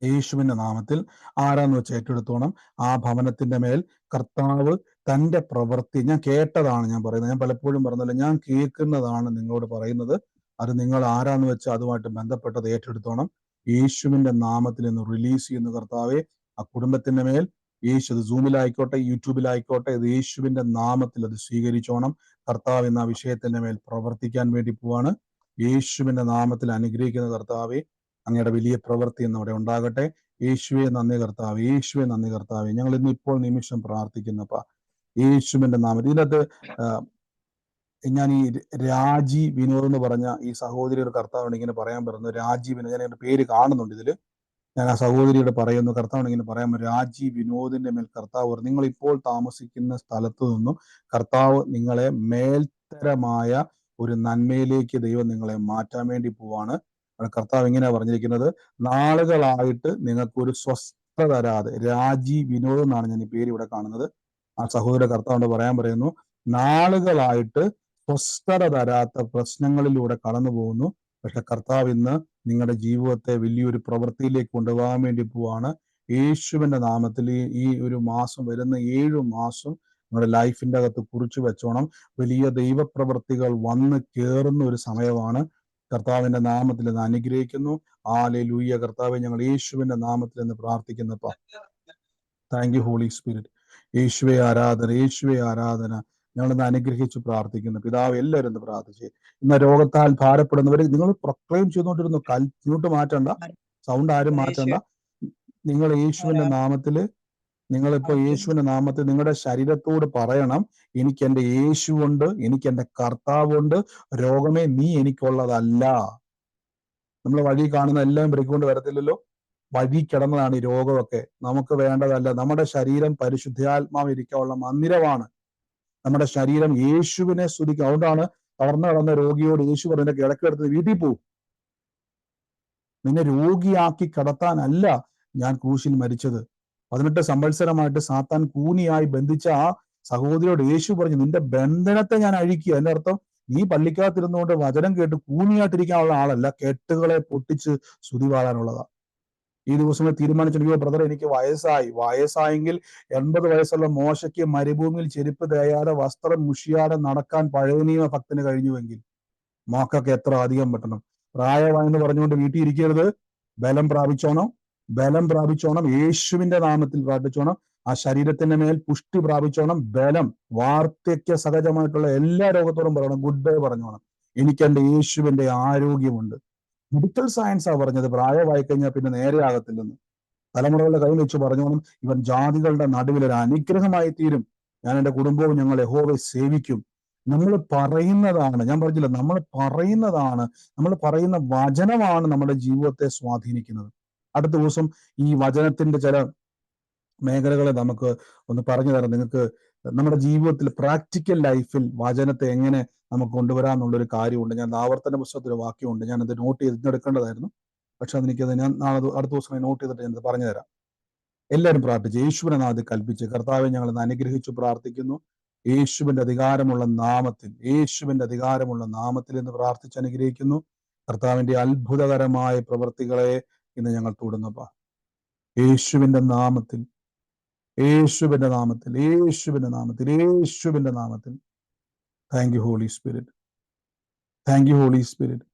യേശുവിന്റെ നാമത്തിൽ ആരാന്ന് വെച്ച് ഏറ്റെടുത്തോണം. ആ ഭവനത്തിന്റെ മേൽ കർത്താവ് തന്റെ പ്രവൃത്തി, ഞാൻ കേട്ടതാണ് ഞാൻ പറയുന്നത്, ഞാൻ പലപ്പോഴും പറഞ്ഞല്ലോ, ഞാൻ കേൾക്കുന്നതാണ് നിങ്ങളോട് പറയുന്നത്. അത് നിങ്ങൾ ആരാന്ന് വെച്ചാൽ അതുമായിട്ട് ബന്ധപ്പെട്ടത് ഏറ്റെടുത്തോണം. യേശുവിന്റെ നാമത്തിൽ നിന്ന് റിലീസ് ചെയ്യുന്ന കർത്താവെ ആ കുടുംബത്തിന്റെ മേൽ യേശു, അത് സൂമിലായിക്കോട്ടെ യൂട്യൂബിലായിക്കോട്ടെ, ഇത് യേശുവിന്റെ നാമത്തിൽ അത് സ്വീകരിച്ചോണം. കർത്താവ് എന്ന വിഷയത്തിന്റെ മേൽ പ്രവർത്തിക്കാൻ വേണ്ടി പോവാണ്. യേശുവിന്റെ നാമത്തിൽ അനുഗ്രഹിക്കുന്ന കർത്താവെ, അങ്ങയുടെ വലിയ പ്രവൃത്തി എന്ന് അവിടെ ഉണ്ടാകട്ടെ. യേശുവെ നന്ദി കർത്താവ്, യേശുവെ നന്ദി കർത്താവെ. ഞങ്ങൾ ഇന്ന് ഇപ്പോൾ നിമിഷം പ്രാർത്ഥിക്കുന്നപ്പ യേശുവിന്റെ നാമത്തിൽ. ഇതിനകത്ത് ഞാൻ ഈ രാജി വിനോദ് എന്ന് പറഞ്ഞ ഈ സഹോദരിയുടെ കർത്താവാണ് ഇങ്ങനെ പറയാൻ പറയുന്നത്. രാജി വിനോദ്, ഞാൻ എന്റെ പേര് കാണുന്നുണ്ട് ഇതില്. ഞാൻ ആ സഹോദരിയോട് പറയുന്നു, കർത്താവാണ് ഇങ്ങനെ പറയാൻ, രാജി വിനോദിന്റെ മേൽ കർത്താവ് നിങ്ങൾ ഇപ്പോൾ താമസിക്കുന്ന സ്ഥലത്തു നിന്നും കർത്താവ് നിങ്ങളെ മേൽത്തരമായ ഒരു നന്മയിലേക്ക് ദൈവം നിങ്ങളെ മാറ്റാൻ വേണ്ടി പോവാണ്. കർത്താവ് ഇങ്ങനെയാ പറഞ്ഞിരിക്കുന്നത്, നാളുകളായിട്ട് നിങ്ങൾക്കൊരു സ്വസ്ഥത തരാതെ, രാജി വിനോദ് എന്നാണ് ഞാൻ ഈ പേര് ഇവിടെ കാണുന്നത്. ആ സഹോദര കർത്താവിനോട് പറയാൻ പറയുന്നു, നാളുകളായിട്ട് സ്വസ്ഥത തരാത്ത പ്രശ്നങ്ങളിലൂടെ കടന്നു പോകുന്നു. പക്ഷെ കർത്താവ് ഇന്ന് നിങ്ങളുടെ ജീവിതത്തെ വലിയൊരു പ്രവൃത്തിയിലേക്ക് കൊണ്ടുപോകാൻ വേണ്ടി പോവാണ്. യേശുവിന്റെ നാമത്തിൽ ഈ ഒരു മാസം, വരുന്ന 7 മാസം നിങ്ങളുടെ ലൈഫിന്റെ അകത്ത് കുറിച്ചു വെച്ചോണം. വലിയ ദൈവപ്രവൃത്തികൾ വന്ന് കയറുന്ന ഒരു സമയമാണ്. കർത്താവിന്റെ നാമത്തിൽ നിന്ന് അനുഗ്രഹിക്കുന്നു. ഹല്ലേലൂയ. കർത്താവെ, ഞങ്ങൾ യേശുവിന്റെ നാമത്തിൽ നിന്ന് പ്രാർത്ഥിക്കുന്നപ്പ താങ്ക് യു ഹോളി സ്പിരിറ്റ്. യേശുവെ ആരാധന, യേശുവെ ആരാധന. ഞങ്ങളിന്ന് അനുഗ്രഹിച്ച് പ്രാർത്ഥിക്കുന്നു. പിതാവ്, എല്ലാവരും ഒന്ന് പ്രാർത്ഥിച്ച്. ഇന്ന് രോഗത്താൽ ഭാരപ്പെടുന്നവർ നിങ്ങൾ പ്രൊക്ലെയിം ചെയ്തുകൊണ്ടിരുന്നു. ഇങ്ങോട്ട് മാറ്റണ്ട, സൗണ്ട് ആരും മാറ്റണ്ട. നിങ്ങൾ യേശുവിന്റെ നാമത്തില്, നിങ്ങളിപ്പോ യേശുവിന്റെ നാമത്തിൽ നിങ്ങളുടെ ശരീരത്തോട് പറയണം, എനിക്ക് എൻ്റെ യേശുവുണ്ട്, എനിക്ക് എൻ്റെ കർത്താവുണ്ട്, രോഗമേ നീ എനിക്കുള്ളതല്ല. നമ്മൾ വഴി കാണുന്ന എല്ലാം ബ്രേക്കൊണ്ട് വരത്തില്ലല്ലോ. വഴി കിടന്നതാണ് ഈ രോഗമൊക്കെ, നമുക്ക് വേണ്ടതല്ല. നമ്മുടെ ശരീരം പരിശുദ്ധാത്മാവ് ഇരിക്കാനുള്ള മന്ദിരമാണ്. നമ്മുടെ ശരീരം യേശുവിനെ സ്തുതിക്കും. അതുകൊണ്ടാണ് തളർന്നു കിടന്ന രോഗിയോട് യേശു പറഞ്ഞ കിടക്കെടുത്ത് വീട്ടിൽ പോവും. നിന്നെ രോഗിയാക്കി കിടത്താനല്ല ഞാൻ ക്രൂശിൽ മരിച്ചത്. 18 സംവത്സരമായിട്ട് സാത്താൻ കൂനിയായി ബന്ധിച്ച ആ സഹോദരിയോട് യേശു പറഞ്ഞു, നിന്റെ ബന്ധനത്തെ ഞാൻ അഴിക്കുക. അതിന്റെ അർത്ഥം നീ പള്ളിക്കകത്തിരുന്നുകൊണ്ട് വചനം കേട്ട് കൂനിയായിട്ടിരിക്കാനുള്ള ആളല്ല, കെട്ടുകളെ പൊട്ടിച്ച് സ്തുതി പാടാനുള്ളതാ. ഈ ദിവസങ്ങൾ തീരുമാനിച്ചു, ബ്രദർ എനിക്ക് വയസ്സായെങ്കിൽ 80 വയസ്സുള്ള മോശയ്ക്ക് മരുഭൂമിയിൽ ചെരുപ്പ് തേയാതെ വസ്ത്രം മുഷിയാതെ നടക്കാൻ പഴയ നിയമ ഭക്തന് കഴിഞ്ഞുവെങ്കിൽ മക്കൾക്ക് എത്ര അധികം പറ്റണം. പ്രായമായെന്ന് പറഞ്ഞുകൊണ്ട് വീട്ടിൽ ഇരിക്കരുത്. ബലം പ്രാപിച്ചോണം. യേശുവിന്റെ നാമത്തിൽ പ്രാർത്ഥിച്ചോണം. ആ ശരീരത്തിന്റെ മേൽ പുഷ്ടി പ്രാപിച്ചോണം. ബലം, വാർദ്ധക്യ സഹജമായിട്ടുള്ള എല്ലാ രോഗത്തോടും പറയണം, ഗുഡ് ബൈ പറഞ്ഞോണം. എനിക്ക് എൻ്റെ യേശുവിന്റെ ആരോഗ്യമുണ്ട്. മെഡിക്കൽ സയൻസാ പറഞ്ഞത്, പ്രായമായി കഴിഞ്ഞാൽ പിന്നെ നേരെ ആകത്തില്ലെന്ന്. തലമുറകളുടെ കൈ വെച്ച് പറഞ്ഞോണം, ഇവൻ ജാതികളുടെ നടുവിൽ ഒരു അനുഗ്രഹമായി തീരും. ഞാൻ എൻ്റെ കുടുംബവും ഞങ്ങൾ യഹോവയെ സേവിക്കും. നമ്മൾ പറയുന്നതാണ്, ഞാൻ പറഞ്ഞില്ല, നമ്മൾ പറയുന്ന വചനമാണ് നമ്മുടെ ജീവിതത്തെ സ്വാധീനിക്കുന്നത്. അടുത്ത ദിവസം ഈ വചനത്തിന്റെ ചില മേഖലകളെ നമുക്ക് ഒന്ന് പറഞ്ഞു തരാം. നിങ്ങൾക്ക് നമ്മുടെ ജീവിതത്തിൽ പ്രാക്ടിക്കൽ ലൈഫിൽ വചനത്തെ എങ്ങനെ നമുക്ക് കൊണ്ടുവരാമെന്നുള്ളൊരു കാര്യമുണ്ട്. ഞാൻ ആവർത്തന പുസ്തകത്തിൽ വാക്യമുണ്ട്, ഞാനത് നോട്ട് ചെയ്തെടുക്കേണ്ടതായിരുന്നു. പക്ഷെ അതെനിക്കത് ഞാൻ അടുത്ത ദിവസം നോട്ട് ചെയ്തിട്ട് ഞാനത് പറഞ്ഞുതരാം. എല്ലാവരും പ്രാർത്ഥിച്ച് യേശുവിനെ നാമത്തിൽ കൽപ്പിച്ച്, കർത്താവെ ഞങ്ങൾ ഇന്ന് അനുഗ്രഹിച്ചു പ്രാർത്ഥിക്കുന്നു. യേശുവിന്റെ അധികാരമുള്ള നാമത്തിൽ, യേശുവിന്റെ അധികാരമുള്ള നാമത്തിൽ എന്ന് പ്രാർത്ഥിച്ച് അനുഗ്രഹിക്കുന്നു. കർത്താവിന്റെ അത്ഭുതകരമായ പ്രവൃത്തികളെ ഇന്ന് ഞങ്ങൾ തൊടുന്നപ്പാ. യേശുവിന്റെ നാമത്തിൽ, യേശുവിന്റെ നാമത്തിൽ, യേശുവിന്റെ നാമത്തിൽ, യേശുവിന്റെ നാമത്തിൽ. Thank you Holy Spirit, thank you Holy Spirit.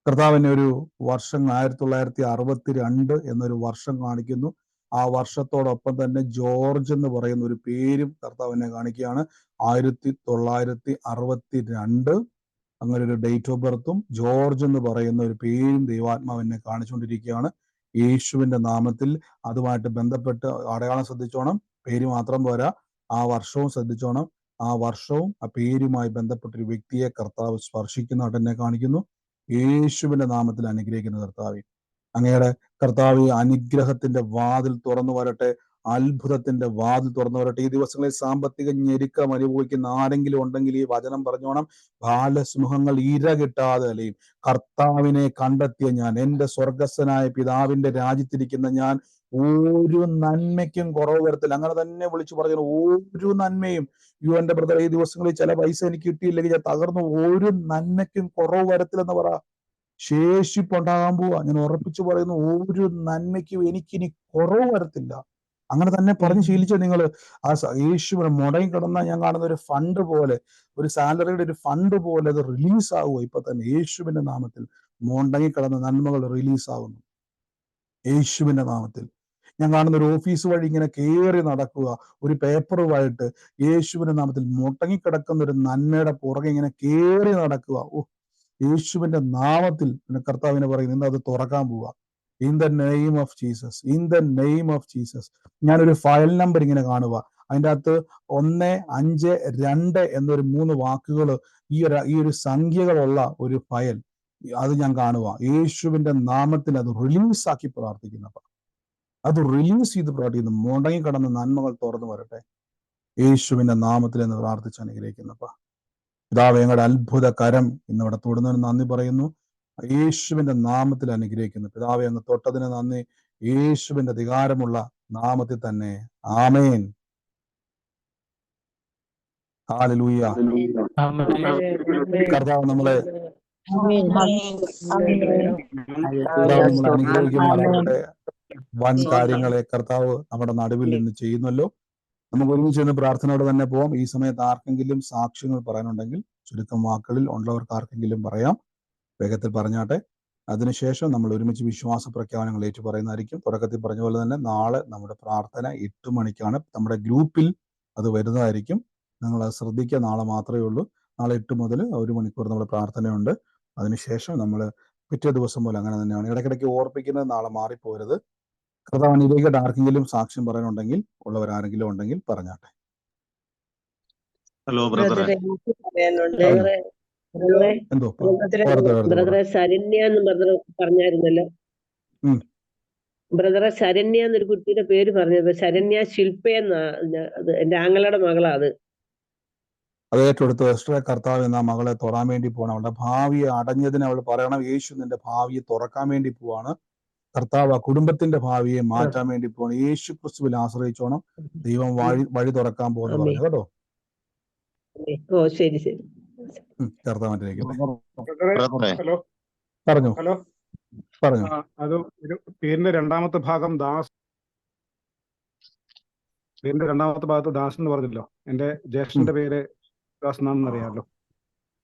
കർത്താവിനെ ഒരു വർഷം 1962 എന്നൊരു വർഷം കാണിക്കുന്നു. ആ വർഷത്തോടൊപ്പം തന്നെ ജോർജ് എന്ന് പറയുന്ന ഒരു പേരും കർത്താവിനെ കാണിക്കുകയാണ്. 1962 അങ്ങനെ ഒരു ഡേറ്റ് ഓഫ് ബർത്തും ജോർജ് എന്ന് പറയുന്ന ഒരു പേരും ദൈവാത്മാവിനെ കാണിച്ചുകൊണ്ടിരിക്കുകയാണ്. യേശുവിന്റെ നാമത്തിൽ അതുമായിട്ട് ബന്ധപ്പെട്ട് അടയാളം ശ്രദ്ധിച്ചോണം. പേര് മാത്രം പോരാ, ആ വർഷവും ശ്രദ്ധിച്ചോണം. ആ വർഷവും ആ പേരുമായി ബന്ധപ്പെട്ടൊരു വ്യക്തിയെ കർത്താവ് സ്പർശിക്കുന്നതായിട്ട് എന്നെ കാണിക്കുന്നു. യേശുവിന്റെ നാമത്തിൽ അനുഗ്രഹിക്കുന്ന കർത്താവെ, അങ്ങയുടെ കർത്താവ് അനുഗ്രഹത്തിന്റെ വാതിൽ തുറന്നു വരട്ടെ, അത്ഭുതത്തിന്റെ വാതിൽ തുറന്നു വരട്ടെ. ഈ ദിവസങ്ങളിൽ സാമ്പത്തിക ഞെരുക്കം അനുഭവിക്കുന്ന ആരെങ്കിലും ഉണ്ടെങ്കിൽ ഈ വചനം പറഞ്ഞോണം. ബാലസിംഹങ്ങൾ ഇര കിട്ടാതെ അലയും. കർത്താവിനെ കണ്ടെത്തിയ ഞാൻ, എൻ്റെ സ്വർഗസ്ഥനായ പിതാവിന്റെ രാജ്യത്തിരിക്കുന്ന ഞാൻ ഒരു നന്മയ്ക്കും കുറവ് വരത്തില്ല. അങ്ങനെ തന്നെ വിളിച്ചു പറഞ്ഞു, ഒരു നന്മയും. എന്റെ ബ്രദർ, ഈ ദിവസങ്ങളിൽ ചില പൈസ എനിക്ക് കിട്ടിയില്ലെങ്കിൽ ഞാൻ തകർന്നു. ഒരു നന്മയ്ക്കും കുറവ് വരത്തില്ലെന്ന് പറ. ശേഷിപ്പുണ്ടാകാൻ പോവാ. ഞാൻ ഉറപ്പിച്ചു പറയുന്നു, ഒരു നന്മയ്ക്കും എനിക്കിനി കുറവ് വരത്തില്ല. അങ്ങനെ തന്നെ പറഞ്ഞ് ശീലിച്ചോ നിങ്ങൾ. ആ യേശുവിനെ മുടങ്ങി കിടന്ന ഞാൻ കാണുന്ന ഒരു ഫണ്ട് പോലെ, ഒരു സാലറിയുടെ ഒരു ഫണ്ട് പോലെ അത് റിലീസ് ആവുക. ഇപ്പൊ തന്നെ യേശുവിന്റെ നാമത്തിൽ മുടങ്ങി കിടന്ന നന്മകൾ റിലീസ് ആവുന്നു. യേശുവിന്റെ നാമത്തിൽ ഞാൻ കാണുന്ന ഒരു ഓഫീസ് വഴി ഇങ്ങനെ കയറി നടക്കുക, ഒരു പേപ്പറുമായിട്ട് യേശുവിന്റെ നാമത്തിൽ മുടങ്ങിക്കിടക്കുന്ന ഒരു നന്മയുടെ പുറകെ ഇങ്ങനെ കയറി നടക്കുക. യേശുവിന്റെ നാമത്തിൽ കർത്താവിനെ പറയുന്നു, ഇന്ന് അത് തുറക്കാൻ പോവുക. In the name of Jesus, in the name of Jesus. ഞാനൊരു ഫയൽ നമ്പർ ഇങ്ങനെ കാണുക. അതിൻ്റെ അകത്ത് 152 എന്നൊരു 3 വാക്കുകൾ, ഈ ഒരു സംഖ്യകളുള്ള ഒരു ഫയൽ, അത് ഞാൻ കാണുക. യേശുവിന്റെ നാമത്തിൽ അത് റിലീസാക്കി പ്രാർത്ഥിക്കുന്നപ്പ, അത് റിലീസ് ചെയ്ത് പ്രാർത്ഥിക്കുന്നു. മുടങ്ങി കടന്ന നന്മകൾ തുറന്നു വരട്ടെ യേശുവിന്റെ നാമത്തിൽ എന്ന് പ്രാർത്ഥിച്ച് അനുഗ്രഹിക്കുന്നപ്പ. പിതാവേ, ഞങ്ങളുടെ അത്ഭുത കരം ഇന്നിവിടെ തൊടുന്നതിന് നന്ദി പറയുന്നു. യേശുവിന്റെ നാമത്തിൽ അനുഗ്രഹിക്കുന്നു. പിതാവേ, അങ്ങ് തൊട്ടതിന് നന്ദി. യേശുവിന്റെ അധികാരമുള്ള നാമത്തിൽ തന്നെ. ആമേൻ. ഹല്ലേലൂയ. കർത്താവ് നമ്മളെ അനുഗ്രഹിക്കുമാറാകട്ടെ. വൻ കാര്യങ്ങളെ കർത്താവ് നമ്മുടെ നടുവിൽ നിന്ന് ചെയ്യുന്നല്ലോ. നമുക്ക് ഒരുമിച്ച് നിന്ന് പ്രാർത്ഥനയോടെ തന്നെ പോവാം. ഈ സമയത്ത് ആർക്കെങ്കിലും സാക്ഷ്യങ്ങൾ പറയാനുണ്ടെങ്കിൽ ചുരുക്കം വാക്കുകളിൽ ഉള്ളവർക്ക് ആർക്കെങ്കിലും പറയാം. വേഗത്തിൽ പറഞ്ഞാട്ടെ. അതിനുശേഷം നമ്മൾ ഒരുമിച്ച് വിശ്വാസ പ്രഖ്യാപനങ്ങൾ ഏറ്റു പറയുന്നതായിരിക്കും. തുടക്കത്തിൽ പറഞ്ഞ പോലെ തന്നെ നാളെ നമ്മുടെ പ്രാർത്ഥന 8 മണിക്കാണ്. നമ്മുടെ ഗ്രൂപ്പിൽ അത് വരുന്നതായിരിക്കും. നിങ്ങൾ അത് ശ്രദ്ധിക്കുക. നാളെ മാത്രമേ ഉള്ളൂ. നാളെ 8 മുതൽ 1 മണിക്കൂർ നമ്മുടെ പ്രാർത്ഥനയുണ്ട്. അതിനുശേഷം നമ്മൾ പിറ്റേ ദിവസം പോലെ അങ്ങനെ തന്നെയാണ്. ഇടയ്ക്കിടയ്ക്ക് ഓർപ്പിക്കുന്നത്, നാളെ മാറിപ്പോരുത്. കർത്താവ് അനുഗ്രഹിക്കട്ടെ. ആർക്കെങ്കിലും സാക്ഷ്യം പറയാനുണ്ടെങ്കിൽ ഉള്ളവരാരെങ്കിലും ഉണ്ടെങ്കിൽ പറഞ്ഞാട്ടെ. ഹലോ ബ്രദറെ, എന്തോ ബ്രദറെ ശരണ്യ എന്ന് ബ്രദർ പറഞ്ഞായിരുന്നല്ലോ. ബ്രദറെ ശരണ്യ എന്നൊരു കുട്ടിയുടെ പേര് പറഞ്ഞത് ശരണ്യ ശില്പയെന്നാ. അത് എന്റെ ആങ്ങളുടെ മകളാ. അത് ഏറ്റെടുത്തു. എസ്ട്രേ, കർത്താവ് എന്ന മകളെ തുറക്കാൻ വേണ്ടി പോകണം. അവളുടെ ഭാവിയെ അടഞ്ഞതിന് അവൾ പറയണം, യേശു നിന്റെ ഭാവിയെ തുറക്കാൻ വേണ്ടി പോവാണ്. കർത്താവ് ആ കുടുംബത്തിന്റെ ഭാവിയെ മാറ്റാൻ വേണ്ടി പോകണം. യേശു ക്രിസ്തുവിൽ ആശ്രയിച്ചോണം. ദൈവം വഴി തുറക്കാൻ പോകുന്നു പറഞ്ഞു കേട്ടോ. ഓ ശരി ശരി. കർത്താവിന്റെ ഹലോ പറഞ്ഞു ഹലോ പറഞ്ഞു. അത് ഒരു പേരിന്റെ രണ്ടാമത്തെ ഭാഗം ദാസ്. പേരിന്റെ രണ്ടാമത്തെ ഭാഗത്ത് ദാസ് എന്ന് പറഞ്ഞല്ലോ. എന്റെ ജ്യേഷ്ഠന്റെ പേര് ദാസ് എന്നാണെന്ന് അറിയാമല്ലോ.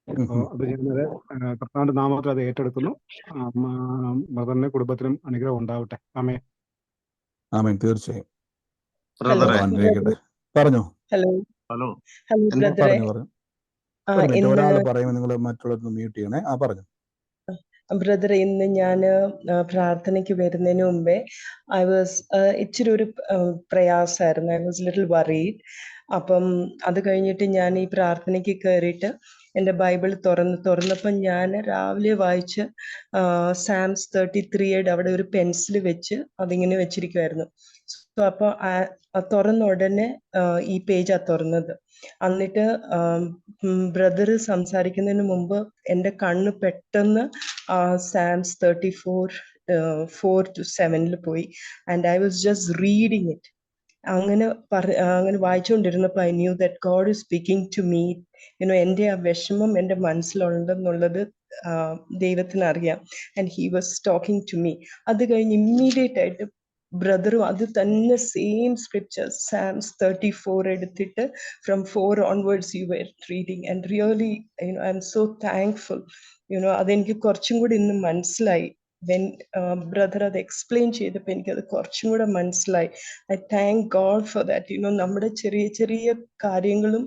അത് ചെയ്യുന്നത് കർത്താവിന്റെ നാമത്തിൽ അത് ഏറ്റെടുക്കുന്നു. മദറിന്റെ കുടുംബത്തിനും അനുഗ്രഹം ഉണ്ടാവട്ടെ. ആമേൻ. ആമേൻ. തീർച്ചയായും. പറഞ്ഞു ഹലോ, പറഞ്ഞു. ഒരാൾ പറയുമ്പോൾ നിങ്ങൾ മറ്റുള്ളവർക്ക് മ്യൂട്ട് ചെയ്യണേ. പറഞ്ഞു. ബ്രദർ, ഇന്ന് ഞാൻ പ്രാർത്ഥനയ്ക്ക് വരുന്നതിന് മുമ്പേ ഇച്ചിരി ഒരു പ്രയാസമായിരുന്നു. I was little worried. അപ്പം അത് കഴിഞ്ഞിട്ട് ഞാൻ ഈ പ്രാർത്ഥനയ്ക്ക് കയറിയിട്ട് എൻ്റെ ബൈബിൾ തുറന്നപ്പം ഞാൻ രാവിലെ വായിച്ച് സാംസ് 33 അവിടെ ഒരു പെൻസിൽ വെച്ച് അതിങ്ങനെ വെച്ചിരിക്കുമായിരുന്നു. സോ അപ്പോൾ തുറന്ന ഉടനെ ഈ പേജാ തുറന്നത്. എന്നിട്ട് ബ്രദർ സംസാരിക്കുന്നതിന് മുമ്പ് എൻ്റെ കണ്ണ് പെട്ടെന്ന് സാംസ് 34 4-7 പോയി. And I was just reading it. അങ്ങനെ വായിച്ചുകൊണ്ടിരുന്നപ്പോൾ I knew that God is speaking to me. എൻ്റെ ആ വിഷമം എൻ്റെ മനസ്സിലുണ്ടെന്നുള്ളത് ദൈവത്തിന് അറിയാം. And he was talking to me. അത് കഴിഞ്ഞ് ഇമ്മീഡിയറ്റ് ആയിട്ട് ബ്രദറും അത് തന്നെ സെയിം സ്ക്രിപ്ചേഴ്സ് സാംസ് 34 എടുത്തിട്ട് from 4 onwards you were reading. And really I am so thankful. അതെനിക്ക് കുറച്ചും കൂടി ഇന്ന് മനസ്സിലായി. വെൻ ബ്രദർ അത് എക്സ്പ്ലെയിൻ ചെയ്തപ്പോൾ എനിക്കത് കുറച്ചും കൂടെ മനസ്സിലായി. I thank God for that. നമ്മുടെ ചെറിയ ചെറിയ കാര്യങ്ങളും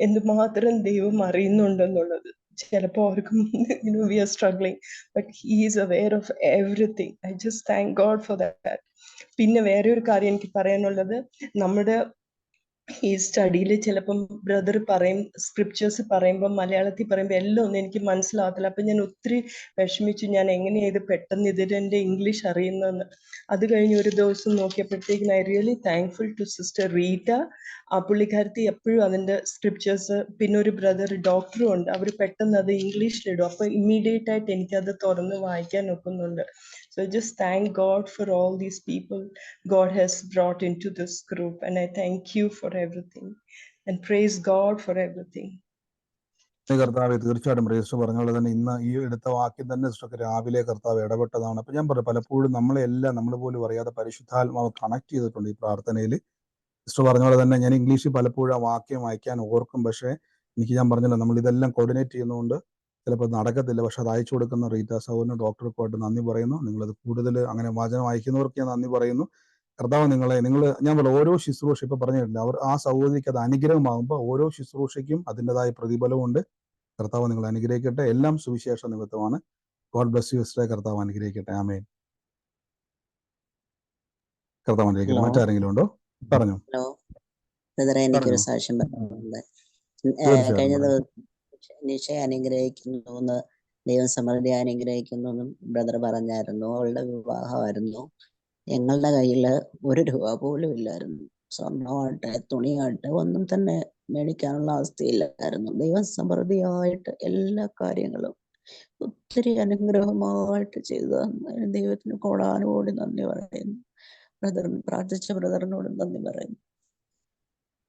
എന്തുമാത്രം ദൈവം അറിയുന്നുണ്ടെന്നുള്ളത്. ചിലപ്പോൾ അവർക്കും we are struggling, but he is aware of everything. I just thank God for that. പിന്നെ വേറെ ഒരു കാര്യം എനിക്ക് പറയാനുള്ളത്, നമ്മുടെ ഈ സ്റ്റഡിയിൽ ചിലപ്പം ബ്രദർ പറയും, സ്ക്രിപ്ചേഴ്സ് പറയുമ്പോൾ മലയാളത്തിൽ പറയുമ്പോൾ എല്ലാം ഒന്നും എനിക്ക് മനസ്സിലാകത്തില്ല. അപ്പം ഞാൻ ഒത്തിരി വിഷമിച്ചു, ഞാൻ എങ്ങനെയാണ് ഇത് പെട്ടെന്ന് ഇതിൻ്റെ ഇംഗ്ലീഷ് അറിയുന്നതെന്ന്. അത് കഴിഞ്ഞ് ഒരു ദിവസം നോക്കിയപ്പോഴത്തേക്കും I really thankful to sister Rita. ആ പുള്ളിക്കാരത്തി എപ്പോഴും അതിൻ്റെ സ്ക്രിപ്ചേഴ്സ്, പിന്നെ ഒരു ബ്രദർ ഡോക്ടറും ഉണ്ട്, അവർ പെട്ടെന്ന് അത് ഇംഗ്ലീഷിലിടും. അപ്പോൾ ഇമ്മീഡിയറ്റ് ആയിട്ട് എനിക്കത് തുറന്ന് വായിക്കാൻ ഒക്കുന്നുണ്ട്. So I just thank God for all these people God has brought into this group, and I thank you for everything and praise God for everything. കർത്താവ് തീർച്ചയായിട്ടും പ്രേസ് പറഞ്ഞ തന്നെ ഇന്ന് ഈ എടുത്ത വാക്യം തന്നെ സിസ്റ്റർക്ക് രാവിലെ കർത്താവ് ഇടപെട്ടതാണ്. അപ്പൊ ഞാൻ പറഞ്ഞു, പലപ്പോഴും നമ്മളെല്ലാം നമ്മൾ പോലും അറിയാതെ പരിശുദ്ധാത്മാവ് കണക്ട് ചെയ്തിട്ടുണ്ട് ഈ പ്രാർത്ഥനയിൽ. സിസ്റ്റർ പറഞ്ഞ പോലെ തന്നെ ഞാൻ ഇംഗ്ലീഷിൽ പലപ്പോഴും ആ വാക്യം വായിക്കാൻ ഓർക്കും, പക്ഷേ ഞാൻ പറഞ്ഞല്ലോ, നമ്മൾ ഇതെല്ലാം കോർഡിനേറ്റ് ചെയ്യുന്നതുകൊണ്ട് ചിലപ്പോൾ നടക്കത്തില്ല. പക്ഷെ അത് അയച്ചു കൊടുക്കുന്ന റീറ്റ സഹോദരനും ഡോക്ടർക്കുമായിട്ട് നന്ദി പറയുന്നു. നിങ്ങളത് കൂടുതൽ അങ്ങനെ വാചനം അയക്കുന്നവർക്ക് ഞാൻ നന്ദി പറയുന്നു. കർത്താവ് ഞാൻ പറഞ്ഞു, ഓരോ ശുശ്രൂഷ ഇപ്പൊ പറഞ്ഞിട്ടില്ല, ആ സഹോദരിക്ക് അത് അനുഗ്രഹമാകുമ്പോൾ ഓരോ ശുശ്രൂഷയ്ക്കും അതിൻ്റെതായ പ്രതിഫലമുണ്ട്. കർത്താവ് നിങ്ങൾ അനുഗ്രഹിക്കട്ടെ. എല്ലാം സുവിശേഷ നിമിത്തമാണ്. God bless you sister. കർത്താവ് അനുഗ്രഹിക്കട്ടെ. ആമേൻ. കർത്താവ് അനുഗ്രഹിക്കട്ടെ. മറ്റാരെങ്കിലും ഉണ്ടോ? പറഞ്ഞു. ഹലോ ബ്രദറെ, എനിക്കൊരു സാക്ഷ്യം പറയാനുണ്ട്. കഴിഞ്ഞ ദിവസം നിശയെ അനുഗ്രഹിക്കുന്നു, ദൈവം സമൃദ്ധി അനുഗ്രഹിക്കുന്നു എന്നും ബ്രദർ പറഞ്ഞായിരുന്നു. അവളുടെ വിവാഹമായിരുന്നു. ഞങ്ങളുടെ കയ്യിൽ 1 രൂപ പോലും ഇല്ലായിരുന്നു. സ്വർണ്ണമായിട്ട് തുണിയായിട്ട് ഒന്നും തന്നെ മേടിക്കാനുള്ള അവസ്ഥയില്ലായിരുന്നു. ദൈവം സമൃദ്ധിയായിട്ട് എല്ലാ കാര്യങ്ങളും ഒത്തിരി അനുഗ്രഹമായിട്ട് ചെയ്തു തന്നതിന് ദൈവത്തിന് കോടാനുകോടി നന്ദി പറയുന്നു. പ്രാർത്ഥിച്ച ബ്രദറിനോട് നന്ദി പറയുന്നു.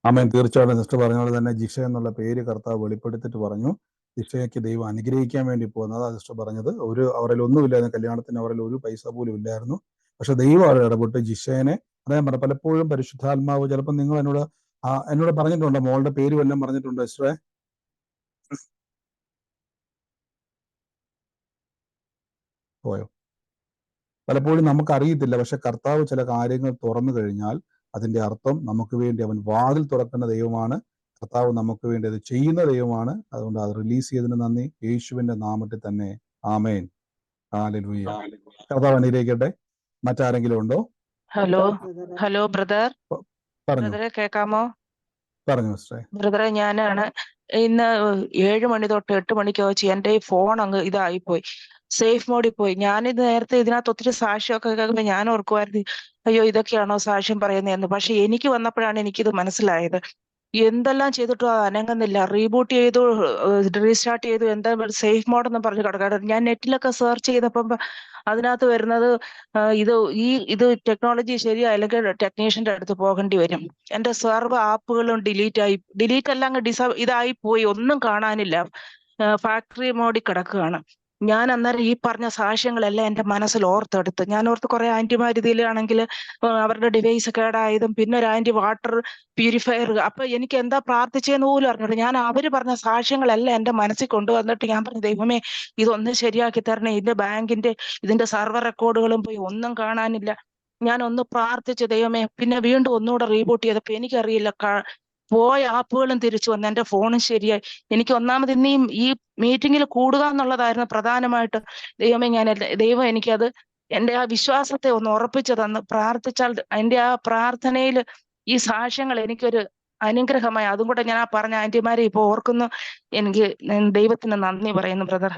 ആമേൻ. തീർച്ചയായിട്ടും സിസ്റ്റർ പറഞ്ഞ പോലെ തന്നെ ജിഷ എന്നുള്ള പേര് കർത്താവ് വെളിപ്പെടുത്തിട്ട് പറഞ്ഞു, ജിഷയ്ക്ക് ദൈവം അനുഗ്രഹിക്കാൻ വേണ്ടി പോകുന്നത്. അതാ സിസ്റ്റർ പറഞ്ഞത്. അവരിൽ ഒന്നുമില്ലായിരുന്നു, കല്യാണത്തിന് അവരിൽ ഒരു പൈസ പോലും ഇല്ലായിരുന്നു. പക്ഷെ ദൈവം അവരെ ഇടപെട്ട് ജിഷേനെ, അദ്ദേഹം പറഞ്ഞു, പലപ്പോഴും പരിശുദ്ധാത്മാവ് ചിലപ്പോൾ നിങ്ങൾ എന്നോട് പറഞ്ഞിട്ടുണ്ടോ, മോളുടെ പേര് വല്ലതും പറഞ്ഞിട്ടുണ്ടോ സിസ്റ്ററെ? പോയോ? പലപ്പോഴും നമുക്ക് അറിയത്തില്ല. പക്ഷെ കർത്താവ് ചില കാര്യങ്ങൾ തുറന്നു കഴിഞ്ഞാൽ അതിന്റെ അർത്ഥം നമുക്ക് വേണ്ടി അവൻ വാതിൽ തുറക്കുന്ന ദൈവമാണ്. കർത്താവ് നമുക്ക് വേണ്ടി അത് ചെയ്യുന്ന ദൈവമാണ്. അതുകൊണ്ട് അത് റിലീസ് ചെയ്തതിന് നന്ദി, യേശുവിന്റെ നാമത്തിൽ തന്നെ. ആമേൻ. ഹല്ലേലൂയ. കർത്താവ് അനുഗ്രഹിക്കട്ടെ. മറ്റാരെങ്കിലും ഉണ്ടോ? Hello brother. പറഞ്ഞു. ബ്രദറെ കേൾക്കാമോ? പറഞ്ഞു സിസ്റ്ററെ. ബ്രദറെ, ഞാനാണ് ഇന്ന് 7 മണി തൊട്ട് 8 മണിക്ക് വെച്ച് എൻ്റെ ഈ ഫോൺ അങ്ങ് ഇതായിപ്പോയി, സേഫ് മോഡിൽ പോയി. ഞാനിത് നേരത്തെ ഇതിനകത്ത് ഒത്തിരി സാക്ഷ്യമൊക്കെ കേൾക്കുമ്പോൾ ഞാൻ ഓർക്കുമായിരുന്നു, അയ്യോ ഇതൊക്കെയാണോ സാക്ഷ്യം പറയുന്നതെന്ന്. പക്ഷെ എനിക്ക് വന്നപ്പോഴാണ് എനിക്കിത് മനസ്സിലായത്. എന്തെല്ലാം ചെയ്തിട്ടും അത് അനങ്ങുന്നില്ല. റീബൂട്ട് ചെയ്തു, റീസ്റ്റാർട്ട് ചെയ്തു, എന്താ സേഫ് മോഡ് എന്ന് പറഞ്ഞ് കിടക്കാറ്. ഞാൻ നെറ്റിലൊക്കെ സെർച്ച് ചെയ്തപ്പം അതിനകത്ത് വരുന്നത് ഇത് ടെക്നോളജി ശരിയായില്ലെങ്കിൽ ടെക്നീഷ്യന്റെ അടുത്ത് പോകേണ്ടി വരും. എന്റെ സർവ്വ ആപ്പുകളും ഡിലീറ്റ് എല്ലാം ഇതായി പോയി, ഒന്നും കാണാനില്ല, ഫാക്ടറി മോഡിൽ കിടക്കുകയാണ്. ഞാൻ അന്നേരം ഈ പറഞ്ഞ സാക്ഷ്യങ്ങളെല്ലാം എൻ്റെ മനസ്സിൽ ഓർത്തെടുത്ത് ഞാൻ ഓർത്ത് കുറെ ആന്റിമാർ ഇതിലാണെങ്കിൽ അവരുടെ ഡിവൈസ് കേടായതും പിന്നെ ഒരു ആന്റി വാട്ടർ പ്യൂരിഫയർ. അപ്പൊ എനിക്ക് എന്താ പ്രാർത്ഥിച്ചതെന്ന് പോലും അറിഞ്ഞിട്ട് ഞാൻ അവര് പറഞ്ഞ സാക്ഷ്യങ്ങളെല്ലാം എൻ്റെ മനസ്സിൽ കൊണ്ടുവന്നിട്ട് ഞാൻ പറഞ്ഞു, ദൈവമേ ഇതൊന്ന് ശരിയാക്കി തരണേ. ഇതിന്റെ സർവർ റെക്കോർഡുകളും പോയി, ഒന്നും കാണാനില്ല. ഞാൻ ഒന്ന് പ്രാർത്ഥിച്ചു, ദൈവമേ. പിന്നെ വീണ്ടും ഒന്നുകൂടെ റീബൂട്ട് ചെയ്തപ്പോ എനിക്കറിയില്ല, പോയ ആപ്പുകളും തിരിച്ചു വന്ന് എൻ്റെ ഫോണും ശരിയായി. എനിക്ക് ഒന്നാമത് ഇന്ന് ഈ മീറ്റിങ്ങിൽ കൂടുക എന്നുള്ളതായിരുന്നു പ്രധാനമായിട്ട്. ദൈവം എനിക്കത് എൻ്റെ ആ വിശ്വാസത്തെ ഒന്ന് ഉറപ്പിച്ചു തന്ന്. പ്രാർത്ഥിച്ചാൽ എൻ്റെ ആ പ്രാർത്ഥനയിൽ ഈ സാക്ഷ്യങ്ങൾ എനിക്കൊരു അനുഗ്രഹമായി. അതും കൂടെ ഞാൻ ആ പറഞ്ഞ ആന്റിമാരെ ഇപ്പൊ ഓർക്കുന്നു. എനിക്ക് ദൈവത്തിന് നന്ദി പറയുന്നു ബ്രദർ.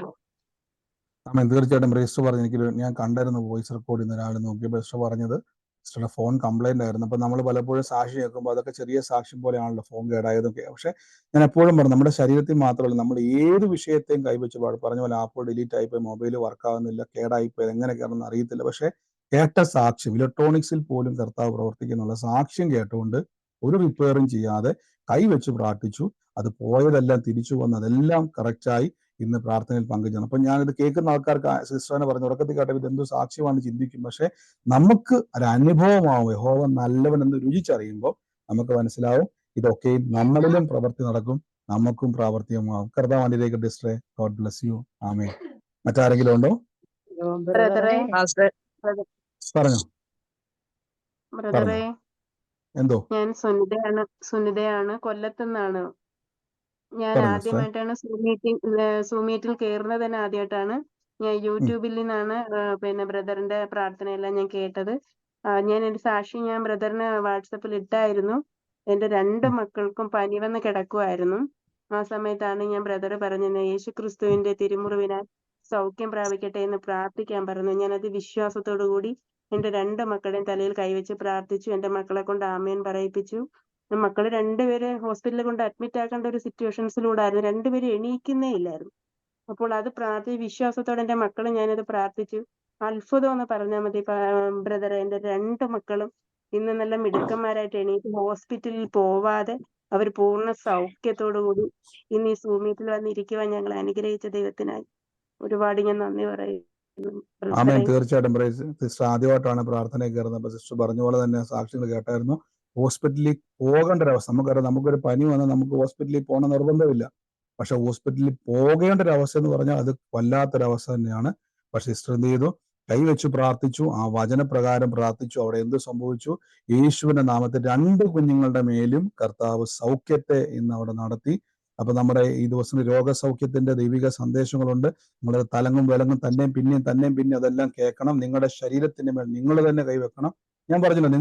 ആമേൻ. തീർച്ചയായിട്ടും രജിസ്റ്റർ പറഞ്ഞു. ഞാൻ കണ്ടായിരുന്നു വോയിസ് റെക്കോർഡ് ഇന്ന് രാവിലെ നോക്കിയപ്പോൾ രജിസ്റ്റർ പറഞ്ഞത് സിസ്റ്ററുടെ ഫോൺ കംപ്ലൈന്റ് ആയിരുന്നു. അപ്പൊ നമ്മൾ പലപ്പോഴും സാക്ഷി കേൾക്കുമ്പോൾ അതൊക്കെ ചെറിയ സാക്ഷ്യം പോലെയാണല്ലോ, ഫോൺ കേടായതൊക്കെ. പക്ഷെ ഞാൻ എപ്പോഴും പറഞ്ഞു, നമ്മുടെ ശരീരത്തിൽ മാത്രമല്ല, നമ്മൾ ഏത് വിഷയത്തെയും കൈവച്ച് പറഞ്ഞ പോലെ ആപ്പ് ഡിലീറ്റ് ആയിപ്പോയി, മൊബൈൽ വർക്ക് ആകുന്നില്ല, കേടായിപ്പോയി, എങ്ങനെ കയറുന്ന അറിയത്തില്ല. പക്ഷെ കേട്ട സാക്ഷ്യം, ഇലക്ട്രോണിക്സിൽ പോലും കർത്താവ് പ്രവർത്തിക്കുന്നുള്ള സാക്ഷ്യം കേട്ടുകൊണ്ട് ഒരു റിപ്പയറും ചെയ്യാതെ കൈവച്ച് പ്രാർത്ഥിച്ചു. അത് പോയതെല്ലാം തിരിച്ചു വന്ന് അതെല്ലാം കറക്റ്റായി ഇന്ന് പ്രാർത്ഥനയിൽ പങ്കുചേർന്നു. അപ്പൊ ഞാനിത് കേൾക്കുന്ന ആൾക്കാർക്ക് സിസ്റ്ററിനെ പറഞ്ഞു ഉറക്കത്തിൽ കേട്ടപ്പോൾ ഇതെന്തോ സാക്ഷ്യമാണ് ചിന്തിക്കും. പക്ഷെ നമുക്ക് ഒരു അനുഭവമാവും. യഹോവ നല്ലവൻ എന്ന് രുചിച്ചറിയുമ്പോൾ നമുക്ക് മനസ്സിലാവും ഇതൊക്കെ നമ്മളിലും പ്രവൃത്തി നടക്കും, നമുക്കും പ്രാവർത്തികമാവും. കർത്താവ് അനുഗ്രഹിക്കട്ടെ സിസ്റ്ററെ. God bless you. ആമേൻ. മറ്റാരെങ്കിലും ഉണ്ടോ? ബ്രദറെ പറഞ്ഞോ. ബ്രദറെ എന്തോ? ഞാൻ സുനിതയാണ് കൊല്ലത്തുനിന്നാണ്. ഞാൻ പറഞ്ഞോ സിസ്റ്ററെ. ആദ്യമായിട്ടാണ് സൂം മീറ്റിൽ കയറുന്നത് തന്നെ ആദ്യമായിട്ടാണ്. ഞാൻ യൂട്യൂബിൽ നിന്നാണ് പിന്നെ ബ്രദറിന്റെ പ്രാർത്ഥനയെല്ലാം ഞാൻ കേട്ടത്. ഞാൻ എന്റെ സാക്ഷി ഞാൻ ബ്രദറിന് വാട്സപ്പിൽ ഇട്ടായിരുന്നു. എന്റെ 2 മക്കൾക്കും പനി വന്ന് കിടക്കുമായിരുന്നു. ആ സമയത്താണ് ഞാൻ ബ്രദർ പറഞ്ഞത് യേശു ക്രിസ്തുവിന്റെ തിരുമുറിവിനാൽ സൗഖ്യം പ്രാപിക്കട്ടെ എന്ന് പ്രാർത്ഥിക്കാൻ പറഞ്ഞു. ഞാനത് വിശ്വാസത്തോടു കൂടി എന്റെ 2 മക്കളുടെയും തലയിൽ കൈവച്ച് പ്രാർത്ഥിച്ചു. എന്റെ മക്കളെ കൊണ്ട് ആമേൻ പറയിപ്പിച്ചു. മക്കള് 2 പേര് ഹോസ്പിറ്റലിൽ കൊണ്ട് അഡ്മിറ്റ് ആക്കേണ്ട ഒരു സിറ്റുവേഷൻസിലൂടെ ആയിരുന്നു. 2 പേര് എണീക്കുന്നേ ഇല്ലായിരുന്നു. അപ്പോൾ അത് വിശ്വാസത്തോടെ എന്റെ മക്കളെ ഞാനത് പ്രാർത്ഥിച്ചു. അത്ഭുതം എന്ന് പറഞ്ഞാൽ മതി ബ്രദറെ. എന്റെ 2 മക്കളും ഇന്ന് നല്ല മിടുക്കന്മാരായിട്ട് എണീറ്റ് ഹോസ്പിറ്റലിൽ പോവാതെ അവർ പൂർണ്ണ സൗഖ്യത്തോടു കൂടി ഇന്ന് ഈ സൂം മീറ്റിൽ വന്നിരിക്കുവാൻ ഞങ്ങൾ അനുഗ്രഹിച്ച ദൈവത്തിനായി ഒരുപാട് ഞാൻ നന്ദി പറയുന്നു. ആമേൻ. തീർച്ചയായിട്ടും സിസ്റ്റർ ആദ്യമായിട്ടാണ് പ്രാർത്ഥനയിൽ കയറുന്നത്. അപ്പൊ സിസ്റ്റർ പറഞ്ഞ പോലെ തന്നെ സാക്ഷ്യങ്ങൾ കേട്ടായിരുന്നു. ഹോസ്പിറ്റലിൽ പോകേണ്ട ഒരവസ്ഥ നമുക്കറിയാം. നമുക്കൊരു പനി വന്നാൽ നമുക്ക് ഹോസ്പിറ്റലിൽ പോകണ നിർബന്ധമില്ല. പക്ഷെ ഹോസ്പിറ്റലിൽ പോകേണ്ട ഒരു അവസ്ഥ എന്ന് പറഞ്ഞാൽ അത് വല്ലാത്തൊരവസ്ഥ തന്നെയാണ്. പക്ഷെ സിസ്റ്റർ എന്ത് ചെയ്തു? കൈവച്ച് പ്രാർത്ഥിച്ചു. ആ വചനപ്രകാരം പ്രാർത്ഥിച്ചു. അവിടെ എന്ത് സംഭവിച്ചു? യേശുവിന്റെ നാമത്തിൽ 2 കുഞ്ഞുങ്ങളുടെ മേലും കർത്താവ് സൗഖ്യത്തെ ഇന്ന് അവിടെ നടത്തി. അപ്പൊ നമ്മുടെ ഈ ദിവസം രോഗസൗഖ്യത്തിന്റെ ദൈവിക സന്ദേശങ്ങളുണ്ട്. നിങ്ങളുടെ തലങ്ങും വിലങ്ങും തന്നെയും പിന്നെയും അതെല്ലാം കേൾക്കണം. നിങ്ങളുടെ ശരീരത്തിന്റെ മേൽ നിങ്ങൾ തന്നെ കൈവെക്കണം. ഞാൻ പറഞ്ഞല്ലോ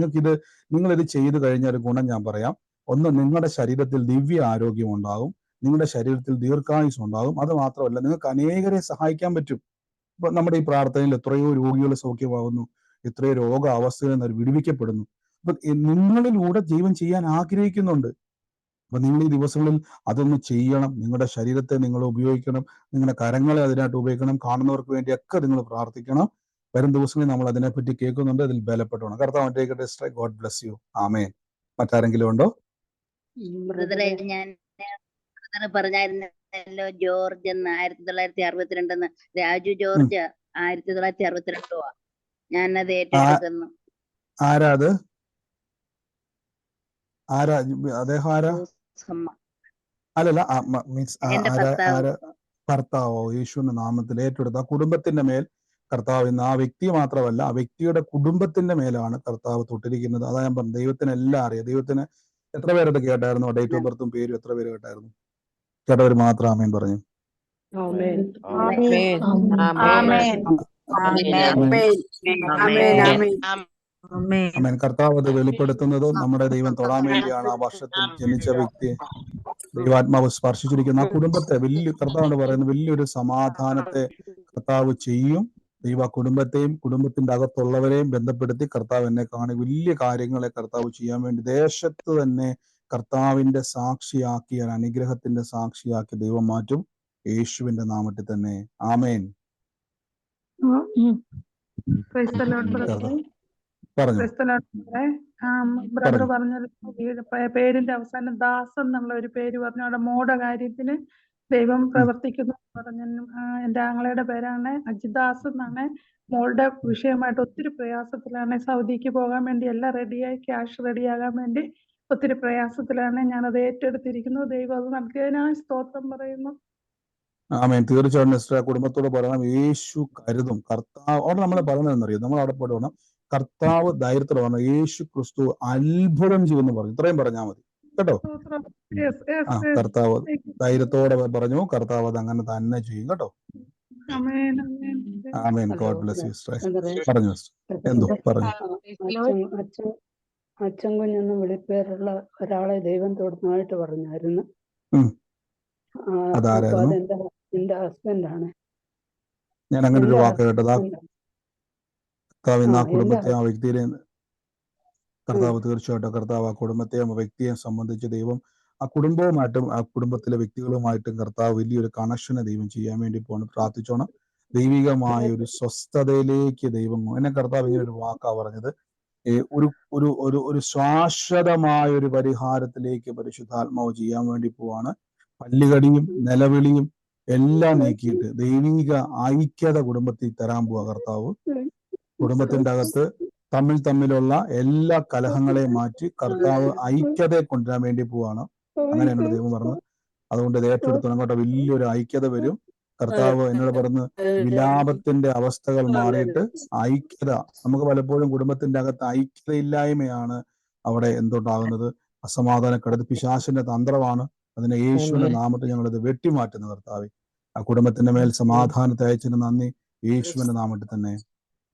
നിങ്ങളിത് ചെയ്തു കഴിഞ്ഞ ഒരു ഗുണം ഞാൻ പറയാം. ഒന്ന്, നിങ്ങളുടെ ശരീരത്തിൽ ദിവ്യ ആരോഗ്യം ഉണ്ടാകും. നിങ്ങളുടെ ശരീരത്തിൽ ദീർഘായുസ് ഉണ്ടാകും. അത് മാത്രമല്ല, നിങ്ങൾക്ക് അനേകരെ സഹായിക്കാൻ പറ്റും. ഇപ്പൊ നമ്മുടെ ഈ പ്രാർത്ഥനയിൽ എത്രയോ രോഗികൾ സൗഖ്യമാകുന്നു, എത്രയോ രോഗാവസ്ഥയിൽ നിന്ന് വിടുവിക്കപ്പെടുന്നു. അപ്പൊ നിങ്ങളിലൂടെ ദൈവം ചെയ്യാൻ ആഗ്രഹിക്കുന്നുണ്ട്. അപ്പൊ നിങ്ങൾ ഈ ദിവസങ്ങളിൽ അതൊന്ന് ചെയ്യണം. നിങ്ങളുടെ ശരീരത്തെ നിങ്ങൾ ഉപയോഗിക്കണം. നിങ്ങളുടെ കരങ്ങളെ അതിനായിട്ട് ഉപയോഗിക്കണം. കാണുന്നവർക്ക് വേണ്ടിയൊക്കെ നിങ്ങൾ പ്രാർത്ഥിക്കണം. വരും ദിവസങ്ങളിൽ നമ്മൾ അതിനെപ്പറ്റി കേൾക്കുന്നുണ്ട്. അതിൽ ബലപ്പെട്ടണം. കർത്താവ് ഗോഡ് ബ്ലസ് യു. ആമേൻ. മറ്റാരെങ്കിലും ഉണ്ടോ? ബ്രദറെ, ഞാൻ പറഞ്ഞായിരുന്നല്ലോ ജോർജ് എന്ന് 1962 രാജു ജോർജ് 1962 ഞാനത് ഏറ്റെടുക്കുന്നു. ആരാ അത്? അദ്ദേഹം ആരാ? അല്ലല്ല, ഭർത്താവോ? യേശുവിന്റെ നാമത്തിൽ ഏറ്റെടുത്ത ആ കുടുംബത്തിന്റെ മേൽ കർത്താവ് ഇന്ന് ആ വ്യക്തി മാത്രമല്ല, ആ വ്യക്തിയുടെ കുടുംബത്തിന്റെ മേലാണ് കർത്താവ് തൊട്ടിരിക്കുന്നത്. അതാ ഞാൻ പറഞ്ഞു, ദൈവത്തിന് എല്ലാം അറിയാം. ദൈവത്തിന് എത്ര പേരത് കേട്ടായിരുന്നു? ഡേറ്റ് ഓഫ് ബർത്തും പേരും എത്ര പേര് കേട്ടായിരുന്നു? കേട്ടവർ മാത്രം ആമേൻ പറഞ്ഞു. ആമേൻ. കർത്താവ് അത് വെളിപ്പെടുത്തുന്നത് നമ്മുടെ ദൈവം തൊടാൻ വേണ്ടിയാണ്. ആ വർഷത്തിൽ ജനിച്ച വ്യക്തിയെ ദൈവാത്മാവ് സ്പർശിച്ചിരിക്കുന്ന ആ കുടുംബത്തെ കർത്താവ് പറയുന്ന വലിയൊരു സമാധാനത്തെ കർത്താവ് ചെയ്യും. ദൈവ കുടുംബത്തെയും കുടുംബത്തിന്റെ അകത്തുള്ളവരെയും ബന്ധപ്പെടുത്തി കർത്താവ് എന്നെ കാണി വലിയ കാര്യങ്ങളെ കർത്താവ് ചെയ്യാൻ വേണ്ടി ദേശത്ത് തന്നെ കർത്താവിന്റെ സാക്ഷിയാക്കി, അനുഗ്രഹത്തിന്റെ സാക്ഷിയാക്കി ദൈവം മാറ്റും. യേശുവിന്റെ നാമത്തിൽ തന്നെ. ആമേൻ. ബ്രദർ പറഞ്ഞ പേരിന്റെ അവസാനം ദാസ് എന്നുള്ള ഒരു പേര് പറഞ്ഞു. അവിടെ മോടെ കാര്യത്തിന് ദൈവം പ്രവർത്തിക്കുന്നു പറഞ്ഞു. എന്റെ ആങ്ങളയുടെ പേരാണ് അജിദാസ് എന്നാണ്. മോളുടെ വിഷയമായിട്ട് ഒത്തിരി പ്രയാസത്തിലാണ്. സൗദിക്ക് പോകാൻ വേണ്ടി എല്ലാം റെഡിയായി, ക്യാഷ് റെഡിയാകാൻ വേണ്ടി ഒത്തിരി പ്രയാസത്തിലാണ്. ഞാനത് ഏറ്റെടുത്തിരിക്കുന്നു. ദൈവം അത് നൽകിയതിനായി സ്തോത്രം പറയുന്നു. ആമേൻ. തീർച്ചയായിട്ടും സിസ്റ്റർ കുടുംബത്തോട് പറയണം, യേശു കരുതും. കർത്താവ് അവിടെ നമ്മളെ പറഞ്ഞതെന്നറിയും, നമ്മൾ അവിടെ പോയിട്ട് വേണം കർത്താവ് ധൈര്യത്തോടെ പറഞ്ഞു യേശു ക്രിസ്തു അത്ഭുതം ചെയ്യുമെന്ന് പറഞ്ഞു. ഇത്രയും പറഞ്ഞാൽ മതി കേട്ടോ. കർത്താവ് ധൈര്യത്തോടെ പറഞ്ഞു, കർത്താവ് അത് അങ്ങനെ തന്നെ ചെയ്യും കേട്ടോ. ആമേൻ. God bless you sister. പറഞ്ഞു എന്തോ പറഞ്ഞു. അച്ഛൻ കുഞ്ഞെന്ന് വിളിപ്പേരുള്ള ഒരാളെ ദൈവം തൊടുന്നതായിട്ട് പറഞ്ഞായിരുന്നു. അതാരായിരുന്നു? എന്റെ ഹസ്ബൻഡാണ്. ഞാൻ അങ്ങനെ ഒരു വാക്ക് കേട്ടത്. കർത്താവ് ഇന്ന് ആ കുടുംബത്തെ ആ വ്യക്തിയെ കർത്താവ് തീർച്ചയായിട്ടും കർത്താവ് ആ കുടുംബത്തെയും ആ വ്യക്തിയെയും സംബന്ധിച്ച് ദൈവം ആ കുടുംബവുമായിട്ടും ആ കുടുംബത്തിലെ വ്യക്തികളുമായിട്ടും കർത്താവ് വലിയൊരു കണക്ഷനെ ദൈവം ചെയ്യാൻ വേണ്ടി പോകണം. പ്രാർത്ഥിച്ചോണം. ദൈവികമായ ഒരു സ്വസ്ഥതയിലേക്ക് ദൈവം എന്നെ കർത്താവ് ഇങ്ങനെ ഒരു വാക്കാ പറഞ്ഞത്. ഒരു ഒരു ഒരു ഒരു ശാശ്വതമായ ഒരു പരിഹാരത്തിലേക്ക് പരിശുദ്ധാത്മാവ് ചെയ്യാൻ വേണ്ടി പോവാണ്. പല്ലുകടിയും നിലവിളിയും എല്ലാം നീക്കിയിട്ട് ദൈവിക ഐക്യത കുടുംബത്തിൽ തരാൻ പോവാ കർത്താവ്. കുടുംബത്തിന്റെ അകത്ത് തമ്മിലുള്ള എല്ലാ കലഹങ്ങളെയും മാറ്റി കർത്താവ് ഐക്യതയെ കൊണ്ടുവരാൻ വേണ്ടി പോവാണ്. അങ്ങനെ എന്നോട് ദൈവം പറഞ്ഞത്. അതുകൊണ്ട് ഇത് ഏറ്റെടുത്തു. അങ്ങോട്ട് വലിയൊരു ഐക്യത വരും. കർത്താവ് എന്നോട് പറഞ്ഞ് വിലാപത്തിന്റെ അവസ്ഥകൾ മാറിയിട്ട് ഐക്യത. നമുക്ക് പലപ്പോഴും കുടുംബത്തിന്റെ അകത്ത് ഐക്യതയില്ലായ്മയാണ് അവിടെ എന്തുണ്ടാകുന്നത്? അസമാധാനക്കെടുത്ത് പിശാചിന്റെ തന്ത്രമാണ്. അതിനെ യേശുവിന്റെ നാമത്തിൽ ഞങ്ങളിത് വെട്ടിമാറ്റുന്ന കർത്താവെ. ആ കുടുംബത്തിന്റെ മേൽ സമാധാനത്തെ അയച്ചതിന് നന്ദി, യേശുവിന്റെ നാമത്തിൽ തന്നെ.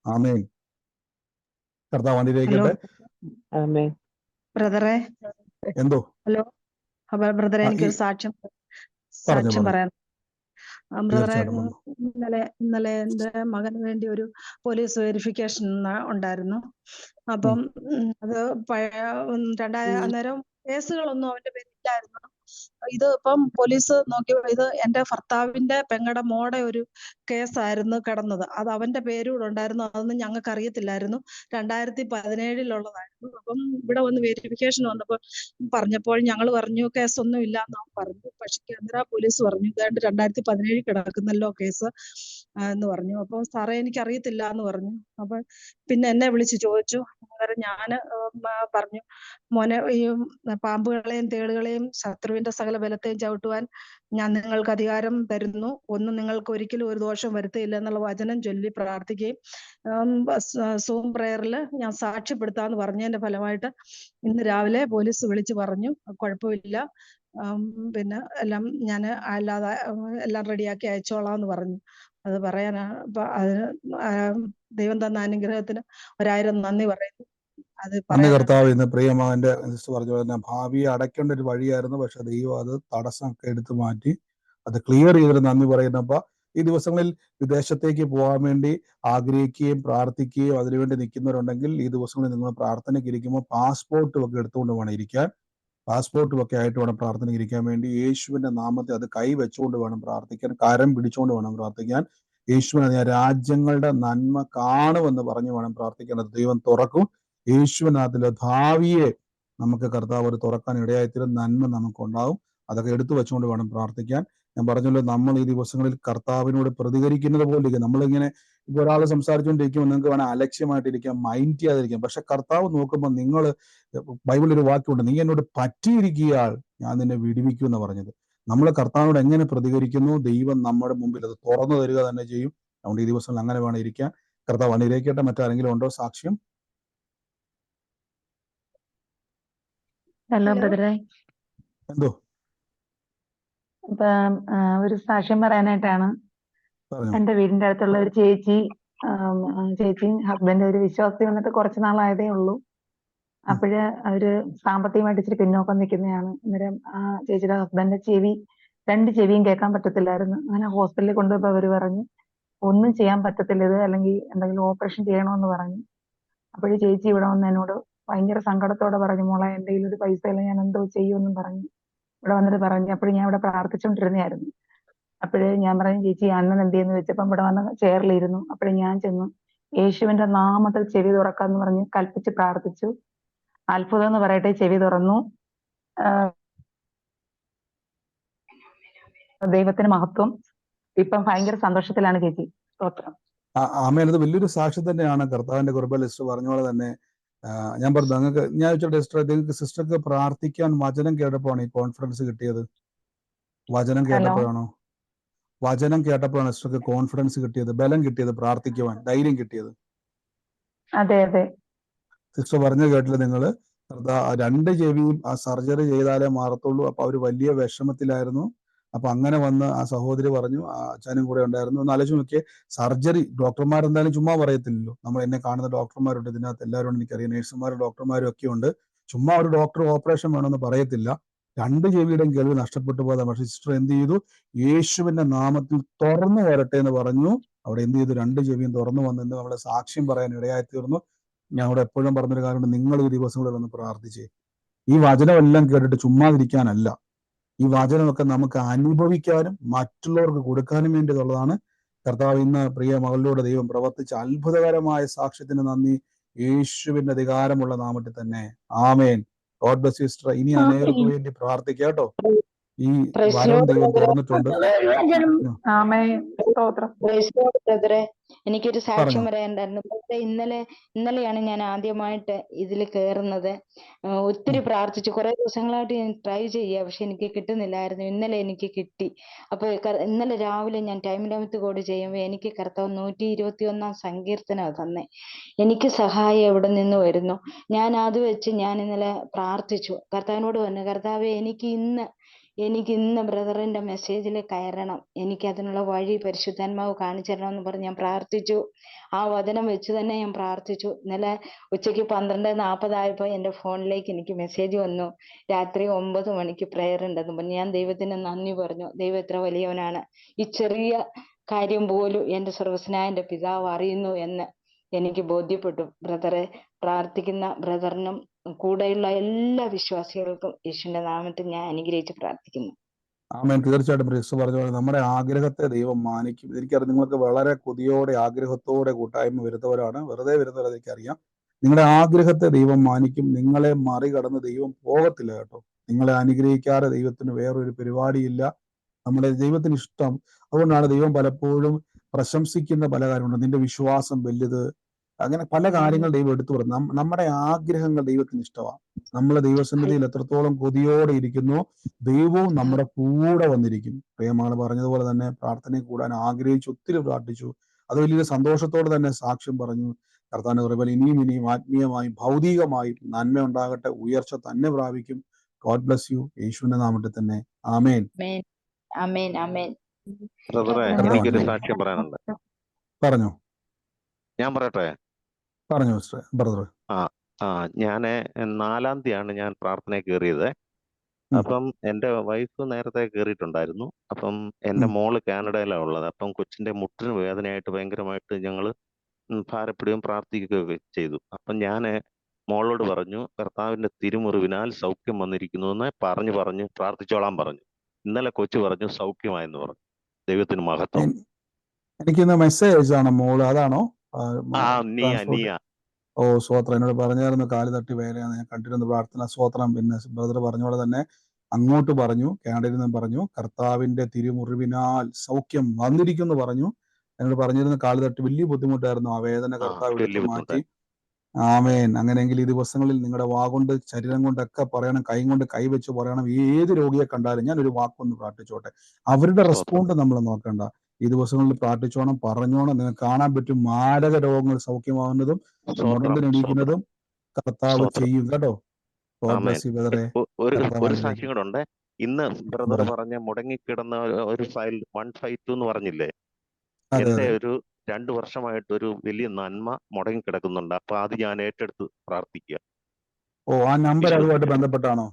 ആമേൻ. കർത്താവ് അനുഗ്രഹിക്കട്ടെ. ബ്രദറെ, എന്തോ ബ്രദറെ, എനിക്കൊരു സാക്ഷ്യം പറയാൻ. ബ്രദറെ, ഇന്നലെ എന്റെ മകന് വേണ്ടി ഒരു പോലീസ് വെരിഫിക്കേഷൻ ഉണ്ടായിരുന്നു. അപ്പം അത് അന്നേരം കേസുകളൊന്നും അവന്റെ പേരില്ലായിരുന്നു. ഇത് ഇപ്പം പോലീസ് നോക്കിയപ്പോൾ ഇത് എന്റെ ഭർത്താവിന്റെ പെങ്ങടെ മോടെ ഒരു കേസായിരുന്നു കിടന്നത്. അത് അവന്റെ പേരൂടെ ഉണ്ടായിരുന്നു. അതൊന്നും ഞങ്ങൾക്ക് അറിയത്തില്ലായിരുന്നു. 2017 അപ്പം ഇവിടെ വന്ന് വെരിഫിക്കേഷൻ വന്നപ്പോൾ പറഞ്ഞപ്പോൾ ഞങ്ങൾ പറഞ്ഞു കേസൊന്നും ഇല്ല എന്നാണ് പറഞ്ഞു. പക്ഷെ കേന്ദ്ര പോലീസ് പറഞ്ഞു ഇതാണ്ട് 2017 കിടക്കുന്നല്ലോ കേസ് എന്ന് പറഞ്ഞു. അപ്പൊ സാറേ എനിക്കറിയത്തില്ല എന്ന് പറഞ്ഞു. അപ്പൊ പിന്നെ എന്നെ വിളിച്ച് ചോദിച്ചു. അന്നേരം ഞാന് പറഞ്ഞു, മോനെ, ഈ പാമ്പുകളെയും തേളുകളെയും ശത്രുവിന്റെ സകല ബലത്തെയും ചവിട്ടുവാൻ ഞാൻ നിങ്ങൾക്ക് അധികാരം തരുന്നു. ഒന്നും നിങ്ങൾക്ക് ഒരിക്കലും ഒരു ദോഷം വരുത്തിയില്ല എന്നുള്ള വചനം ചൊല്ലി പ്രാർത്ഥിക്കുകയും സൂം പ്രയറിൽ ഞാൻ സാക്ഷ്യപ്പെടുത്താന്ന് പറഞ്ഞതിന്റെ ഫലമായിട്ട് ഇന്ന് രാവിലെ പോലീസ് വിളിച്ച് പറഞ്ഞു കുഴപ്പമില്ല, പിന്നെ എല്ലാം ഞാൻ അല്ലാതെ എല്ലാം റെഡിയാക്കി അയച്ചോളാന്ന് പറഞ്ഞു. അത് പറയാനാണ്. അപ്പൊ അതിന് ദൈവം തന്ന അനുഗ്രഹത്തിന് 1000 നന്ദി പറയുന്നു. അന്ന് കർത്താവ് ഇന്ന് പ്രിയമകന്റെ പറഞ്ഞ പോലെ ഭാവിയെ അടയ്ക്കേണ്ട ഒരു വഴിയായിരുന്നു. പക്ഷെ ദൈവം അത് തടസ്സമൊക്കെ എടുത്തു മാറ്റി അത് ക്ലിയർ ചെയ്തിട്ട് നന്ദി പറയുന്നപ്പോ ഈ ദിവസങ്ങളിൽ വിദേശത്തേക്ക് പോകാൻ വേണ്ടി ആഗ്രഹിക്കുകയും പ്രാർത്ഥിക്കുകയും അതിനുവേണ്ടി നിൽക്കുന്നവരുണ്ടെങ്കിൽ ഈ ദിവസങ്ങളിൽ നിങ്ങൾ പ്രാർത്ഥനയ്ക്ക് ഇരിക്കുമ്പോൾ പാസ്പോർട്ടും ഒക്കെ എടുത്തുകൊണ്ട് വേണം ഇരിക്കാൻ. പാസ്പോർട്ടും ഒക്കെ ആയിട്ട് വേണം പ്രാർത്ഥനയ്ക്ക് ഇരിക്കാൻ വേണ്ടി. യേശുവിന്റെ നാമത്തെ അത് കൈവച്ചുകൊണ്ട് വേണം പ്രാർത്ഥിക്കാൻ, കരം പിടിച്ചുകൊണ്ട് വേണം പ്രാർത്ഥിക്കാൻ. യേശുവിനെ രാജ്യങ്ങളുടെ നന്മ കാണുമെന്ന് പറഞ്ഞു വേണം പ്രാർത്ഥിക്കേണ്ടത്. ദൈവം തുറക്കും. യേശുവിനകത്തിലെ ഭാവിയെ നമുക്ക് കർത്താവ് ഒരു തുറക്കാൻ ഇടയായിത്തീരും. നന്മ നമുക്കുണ്ടാവും. അതൊക്കെ എടുത്തു വെച്ചുകൊണ്ട് വേണം പ്രാർത്ഥിക്കാൻ. ഞാൻ പറഞ്ഞല്ലോ, നമ്മൾ ഈ ദിവസങ്ങളിൽ കർത്താവിനോട് പ്രതികരിക്കുന്നത് പോലെ ഇരിക്കും. നമ്മളിങ്ങനെ ഇപ്പൊ ഒരാൾ സംസാരിച്ചുകൊണ്ടിരിക്കുമ്പോൾ നിങ്ങൾക്ക് വേണം അലക്ഷ്യമായിട്ടിരിക്കാം, മൈൻഡ് ചെയ്യാതിരിക്കാം. പക്ഷെ കർത്താവ് നോക്കുമ്പോൾ നിങ്ങൾ, ബൈബിളിൽ ഒരു വാക്യമുണ്ട്, നീ എന്നോട് പറ്റിയിരിക്കുകയാൽ ഞാൻ നിന്നെ വിടുവിക്കും എന്ന് പറഞ്ഞത്. നമ്മൾ കർത്താവിനോട് എങ്ങനെ പ്രതികരിക്കുന്നു, ദൈവം നമ്മുടെ മുമ്പിൽ അത് തുറന്നു തരിക തന്നെ ചെയ്യും. അതുകൊണ്ട് ഈ ദിവസങ്ങളിൽ അങ്ങനെ വേണം ഇരിക്കാൻ. കർത്താവ് അനുഗ്രഹിക്കട്ടെ. മറ്റാരെങ്കിലും ഉണ്ടോ സാക്ഷ്യം? ഹലോ ബ്രദറെ, എന്തോ ഇപ്പൊ ഒരു സാക്ഷ്യം പറയാനായിട്ടാണ്. എന്റെ വീടിന്റെ അടുത്തുള്ള ഒരു ചേച്ചിയും ഹസ്ബൻഡ് ഒരു വിശ്വാസി വന്നിട്ട് കുറച്ച് നാളായതേ ഉള്ളൂ. അപ്പോഴ് അവര് സാമ്പത്തികമായിട്ട് ഇച്ചിരി പിന്നോക്കം നിൽക്കുന്നതാണ്. അന്നേരം ആ ചേച്ചിയുടെ ഹസ്ബൻഡിന്റെ രണ്ട് ചെവിയും കേൾക്കാൻ പറ്റത്തില്ലായിരുന്നു. അങ്ങനെ ഹോസ്പിറ്റലിൽ കൊണ്ടുപോയപ്പോ അവര് പറഞ്ഞു ഒന്നും ചെയ്യാൻ പറ്റത്തില്ല, ഇത് അല്ലെങ്കിൽ എന്തെങ്കിലും ഓപ്പറേഷൻ ചെയ്യണമെന്ന് പറഞ്ഞു. അപ്പോഴ് ചേച്ചി ഇവിടെ വന്ന് എന്നോട് ഭയങ്കര സങ്കടത്തോടെ പറഞ്ഞു, മോളെ എന്റെ കയ്യിൽ ഒരു പൈസ ഇല്ല, ഞാൻ എന്തോ ചെയ്യുമെന്നും പറഞ്ഞു ഇവിടെ വന്നിട്ട് പറഞ്ഞു. അപ്പോഴും ഞാൻ ഇവിടെ പ്രാർത്ഥിച്ചുകൊണ്ടിരുന്നായിരുന്നു. അപ്പോഴേ ഞാൻ പറഞ്ഞു, ചേച്ചി അണ്ണൻ എന്ത് ചെയ്യുന്നു വെച്ചപ്പം ഇവിടെ വന്ന് ചെയറിലിരുന്നു. അപ്പോഴേ ഞാൻ ചെന്നു യേശുവിന്റെ നാമത്തിൽ ചെവി തുറക്കാന്ന് പറഞ്ഞ് കൽപ്പിച്ച് പ്രാർത്ഥിച്ചു. അത്ഭുതം എന്ന് പറയട്ടെ, ചെവി തുറന്നു. ദൈവത്തിന് മഹത്വം. ഇപ്പം ഭയങ്കര സന്തോഷത്തിലാണ് ചേച്ചി. സ്തോത്രം. ആമേൻ. അത് വലിയൊരു സാക്ഷ്യം തന്നെയാണ്. കർത്താവിന്റെ കൃപ ലിസ്റ്റർ പറഞ്ഞ പോലെ തന്നെ ഞാൻ പറഞ്ഞു, നിങ്ങൾക്ക് ഞാൻ ചോദിച്ചോട്ടെ, സിസ്റ്റർക്ക് പ്രാർത്ഥിക്കാൻ വചനം കേട്ടപ്പോഴാണ് ഈ കോൺഫിഡൻസ് കിട്ടിയത്? വചനം കേട്ടപ്പോഴാണോ സിസ്റ്റർക്ക് കോൺഫിഡൻസ് കിട്ടിയത്, ബലം കിട്ടിയത്, പ്രാർത്ഥിക്കുവാൻ ധൈര്യം കിട്ടിയത്? അതെ അതെ. സിസ്റ്റർ പറഞ്ഞു കേട്ടില്ല നിങ്ങള്? 2 ചെവിയും ആ സർജറി ചെയ്താലേ മാറത്തുള്ളൂ. അപ്പൊ അവര് വലിയ വിഷമത്തിലായിരുന്നു. അപ്പൊ അങ്ങനെ വന്ന് ആ സഹോദരി പറഞ്ഞു, ആ അച്ഛനും കൂടെ ഉണ്ടായിരുന്നു. ഒന്ന് ആലോചിച്ച് നോക്കിയേ, സർജറി ഡോക്ടർമാരെന്തായാലും ചുമ്മാ പറയത്തില്ലല്ലോ. നമ്മൾ എന്നെ കാണുന്ന ഡോക്ടർമാരുണ്ട് ഇതിനകത്ത്, എല്ലാവരും എനിക്കറിയാം, നേഴ്സുമാരും ഡോക്ടർമാരും ഒക്കെ ഉണ്ട്. ചുമ്മാ ഒരു ഡോക്ടർ ഓപ്പറേഷൻ വേണമെന്ന് പറയത്തില്ല. 2 ചെവിയുടെയും കേൾവി നഷ്ടപ്പെട്ടു പോകാതെ. പക്ഷെ സിസ്റ്റർ എന്ത് ചെയ്തു? യേശുവിന്റെ നാമത്തിൽ തുറന്നു വരട്ടെ എന്ന് പറഞ്ഞു. അവിടെ എന്ത് ചെയ്തു? 2 ചെവിയും തുറന്നു വന്നിട്ട് നമ്മളെ സാക്ഷ്യം പറയാൻ ഇടയായി തീർന്നു. ഞാൻ അവിടെ എപ്പോഴും പറഞ്ഞൊരു കാര്യമുണ്ട്, നിങ്ങൾ ഈ ദിവസങ്ങളിൽ ഒന്ന് പ്രാർത്ഥിച്ചേ. ഈ വചനമെല്ലാം കേട്ടിട്ട് ചുമ്മാതിരിക്കാനല്ല, ഈ വചനമൊക്കെ നമുക്ക് അനുഭവിക്കാനും മറ്റുള്ളവർക്ക് കൊടുക്കാനും വേണ്ടിയുള്ളതാണ്. കർത്താവ് ഇന്ന് പ്രിയ മകളിലൂടെ ദൈവം പ്രവർത്തിച്ച അത്ഭുതകരമായ സാക്ഷ്യത്തിന് നന്ദി. യേശുവിന്റെ അധികാരമുള്ള നാമത്തിൽ തന്നെ ആമേൻ. God bless you sister. ഇനി അനേകർക്ക് വേണ്ടി പ്രാർത്ഥിക്കാം കേട്ടോ. ഈ വരം ദൈവം തുറന്നിട്ടുണ്ട്. ബ്രദറെ, എനിക്കൊരു സാക്ഷ്യം പറഞ്ഞോ. പറയാനുണ്ടായിരുന്നു. പക്ഷേ ഇന്നലെയാണ് ഞാൻ ആദ്യമായിട്ട് ഇതിൽ കയറുന്നത്. ഒത്തിരി പ്രാർത്ഥിച്ചു, കുറെ ദിവസങ്ങളായിട്ട് ഞാൻ ട്രൈ ചെയ്യുക, പക്ഷെ എനിക്ക് കിട്ടുന്നില്ലായിരുന്നു. ഇന്നലെ എനിക്ക് കിട്ടി. അപ്പൊ ഇന്നലെ രാവിലെ ഞാൻ ടൈം ലെവത്ത് കോഡ് ചെയ്യുമ്പോൾ എനിക്ക് കർത്താവ് 121 സങ്കീർത്തനം തന്നെ. എനിക്ക് സഹായം എവിടെ നിന്ന് വരുന്നു? ഞാൻ അത് വെച്ച് ഞാൻ ഇന്നലെ പ്രാർത്ഥിച്ചു, കർത്താവിനോട് പറഞ്ഞു, കർത്താവെ എനിക്ക് ഇന്ന് ബ്രദറിന്റെ മെസ്സേജിൽ കയറണം, എനിക്ക് അതിനുള്ള വഴി പരിശുദ്ധാത്മാവ് കാണിച്ചു തരണമെന്ന് പറഞ്ഞ് ഞാൻ പ്രാർത്ഥിച്ചു. ആ വചനം വെച്ച് തന്നെ ഞാൻ പ്രാർത്ഥിച്ചു. ഇന്നലെ ഉച്ചയ്ക്ക് 12:40 എൻ്റെ ഫോണിലേക്ക് എനിക്ക് മെസ്സേജ് വന്നു, രാത്രി 9 മണിക്ക് പ്രെയർ ഉണ്ടെന്ന് പറഞ്ഞു. ഞാൻ ദൈവത്തിന് നന്ദി പറഞ്ഞു. ദൈവം എത്ര വലിയവനാണ്, ഈ ചെറിയ കാര്യം പോലും എൻ്റെ സർവ്വസ്നായ എൻ്റെ പിതാവ് അറിയുന്നു എന്ന് എനിക്ക് ബോധ്യപ്പെട്ടു. ബ്രദറെ, പ്രാർത്ഥിക്കുന്ന ബ്രദറിനും കൂടെയുള്ള എല്ലാ വിശ്വാസികൾക്കും യേശുവിന്റെ നാമത്തിൽ ഞാൻ അനുഗ്രഹിച്ച് പ്രാർത്ഥിക്കുന്നു. ആമേൻ. തീർച്ചയായിട്ടും ക്രിസ്തു പറഞ്ഞ പോലെ നമ്മുടെ ആഗ്രഹത്തെ ദൈവം മാനിക്കും. എനിക്കറിയാം നിങ്ങൾക്ക് വളരെ കൊതിയോടെ ആഗ്രഹത്തോടെ കൂട്ടായ്മ വരുന്നവരാണ്, വെറുതെ വരുന്നവരത് എനിക്കറിയാം. നിങ്ങളുടെ ആഗ്രഹത്തെ ദൈവം മാനിക്കും. നിങ്ങളെ മറികടന്ന് ദൈവം പോകത്തില്ല കേട്ടോ. നിങ്ങളെ അനുഗ്രഹിക്കാതെ ദൈവത്തിന് വേറൊരു പരിപാടിയില്ല. നമ്മുടെ ദൈവത്തിന് ഇഷ്ടം. അതുകൊണ്ടാണ് ദൈവം പലപ്പോഴും പ്രശംസിക്കുന്ന പല കാര്യമുണ്ട്. നിന്റെ വിശ്വാസം വലുത്, അങ്ങനെ പല കാര്യങ്ങൾ ദൈവം എടുത്തു പറഞ്ഞു. നമ്മുടെ ആഗ്രഹങ്ങൾ ദൈവത്തിന് ഇഷ്ടമാണ്. നമ്മൾ ദൈവസന്നിധിയിൽ എത്രത്തോളം കൊതിയോടെ ഇരിക്കുന്നു, ദൈവവും നമ്മുടെ കൂടെ വന്നിരിക്കും. പ്രിയമാണ് പറഞ്ഞതുപോലെ തന്നെ പ്രാർത്ഥനയിൽ കൂടാൻ ആഗ്രഹിച്ചു, ഒത്തിരി പ്രാർത്ഥിച്ചു. അത് വലിയൊരു സന്തോഷത്തോടെ തന്നെ സാക്ഷ്യം പറഞ്ഞു. കർത്താവിന്റെ കൃപയിൽ ഇനിയും ആത്മീയമായും ഭൗതികമായും നന്മ ഉണ്ടാകട്ടെ, ഉയർച്ച തന്നെ പ്രാപിക്കും. God bless U. യേശുവിന്റെ നാമത്തിൽ തന്നെ ആമേൻ. ആമേൻ, ആമേൻ. ബ്രദറെ, എനിക്കൊരു സാക്ഷ്യം പറയാനുണ്ട്. പറഞ്ഞോ. ഞാൻ പറയട്ടെ? പറഞ്ഞോ ബ്രദർ. ഞാന് 4-ാം തീയതിയാണ് ഞാൻ പ്രാർത്ഥനയിൽ കയറിയത്. അപ്പം എൻ്റെ വൈഫ് നേരത്തെ കയറിയിട്ടുണ്ടായിരുന്നു. അപ്പം എൻ്റെ മോള് കാനഡയിലാണ് ഉള്ളത്. അപ്പം കൊച്ചിന്റെ മുട്ടിന് വേദനയായിട്ട് ഭയങ്കരമായിട്ട് ഞങ്ങൾ ഭാരപ്പെടുകയും പ്രാർത്ഥിക്കുകയൊക്കെ ചെയ്തു. അപ്പം ഞാൻ മോളോട് പറഞ്ഞു, കർത്താവിന്റെ തിരുമുറിവിനാൽ സൗഖ്യം വന്നിരിക്കുന്നു എന്ന് പറഞ്ഞ് പ്രാർത്ഥിച്ചോളാൻ പറഞ്ഞു. ഇന്നലെ കൊച്ചു പറഞ്ഞു സൗഖ്യമായെന്ന് പറഞ്ഞു. ദൈവത്തിന് മഹത്വം. എനിക്കിന്ന് മെസ്സേജ് അയച്ചാണ് മോള്, അതാണോ? നീയ. ഓ സ്വോത്രം. എന്നോട് പറഞ്ഞായിരുന്നു കാല് തട്ടി വേദനയാണ്, ഞാൻ കണ്ടിരുന്നു പ്രാർത്ഥന. സ്വോത്രം. പിന്നെ ബ്രദർ പറഞ്ഞ പോലെ തന്നെ അങ്ങോട്ട് പറഞ്ഞു, കാനഡയിൽ നിന്നും പറഞ്ഞു, കർത്താവിന്റെ തിരുമുറിവിനാൽ സൗഖ്യം വന്നിരിക്കുന്നു പറഞ്ഞു. എന്നോട് പറഞ്ഞിരുന്നു കാല് തട്ടി വലിയ ബുദ്ധിമുട്ടായിരുന്നു, ആ വേദന കർത്താവ് എടുത്തു മാറ്റി. ആമേൻ. അങ്ങനെയെങ്കിൽ ഈ ദിവസങ്ങളിൽ നിങ്ങളുടെ വാഗൊണ്ട് ശരീരം കൊണ്ടൊക്കെ പറയണം, കൈ കൊണ്ട് കൈവച്ച് പറയണം. ഏത് രോഗിയെ കണ്ടാലും ഞാൻ ഒരു വാക്കൊന്ന് പ്രാർത്ഥിച്ചോട്ടെ. അവരുടെ റെസ്പോണ്ട് നമ്മൾ നോക്കണ്ട. ഈ ദിവസങ്ങളിൽ പ്രാർത്ഥിച്ചോണം, പറഞ്ഞോണം. നിങ്ങൾക്ക് കാണാൻ പറ്റും മാരക രോഗങ്ങൾ സൗഖ്യമാവുന്നതും മുടന്തിനടിക്കുന്നതും കർത്താവ് ചെയ്യും കേട്ടോ. ഒരു സാക്ഷ്യം കൂടെ ഉണ്ട്. ഇന്ന് ബ്രദർ പറഞ്ഞ മുടങ്ങിക്കിടന്ന ഒരു ഫയൽ 152 എന്ന് പറഞ്ഞില്ലേ, എന്റെ ഒരു 2 വർഷമായിട്ട് ഒരു വലിയ നന്മ മുടങ്ങിക്കിടക്കുന്നുണ്ട്. അപ്പൊ അത് ഞാൻ ഏറ്റെടുത്ത് പ്രാർത്ഥിക്കുക. ഓ, ആ നമ്പർ അതുമായിട്ട് ബന്ധപ്പെട്ടാണോ?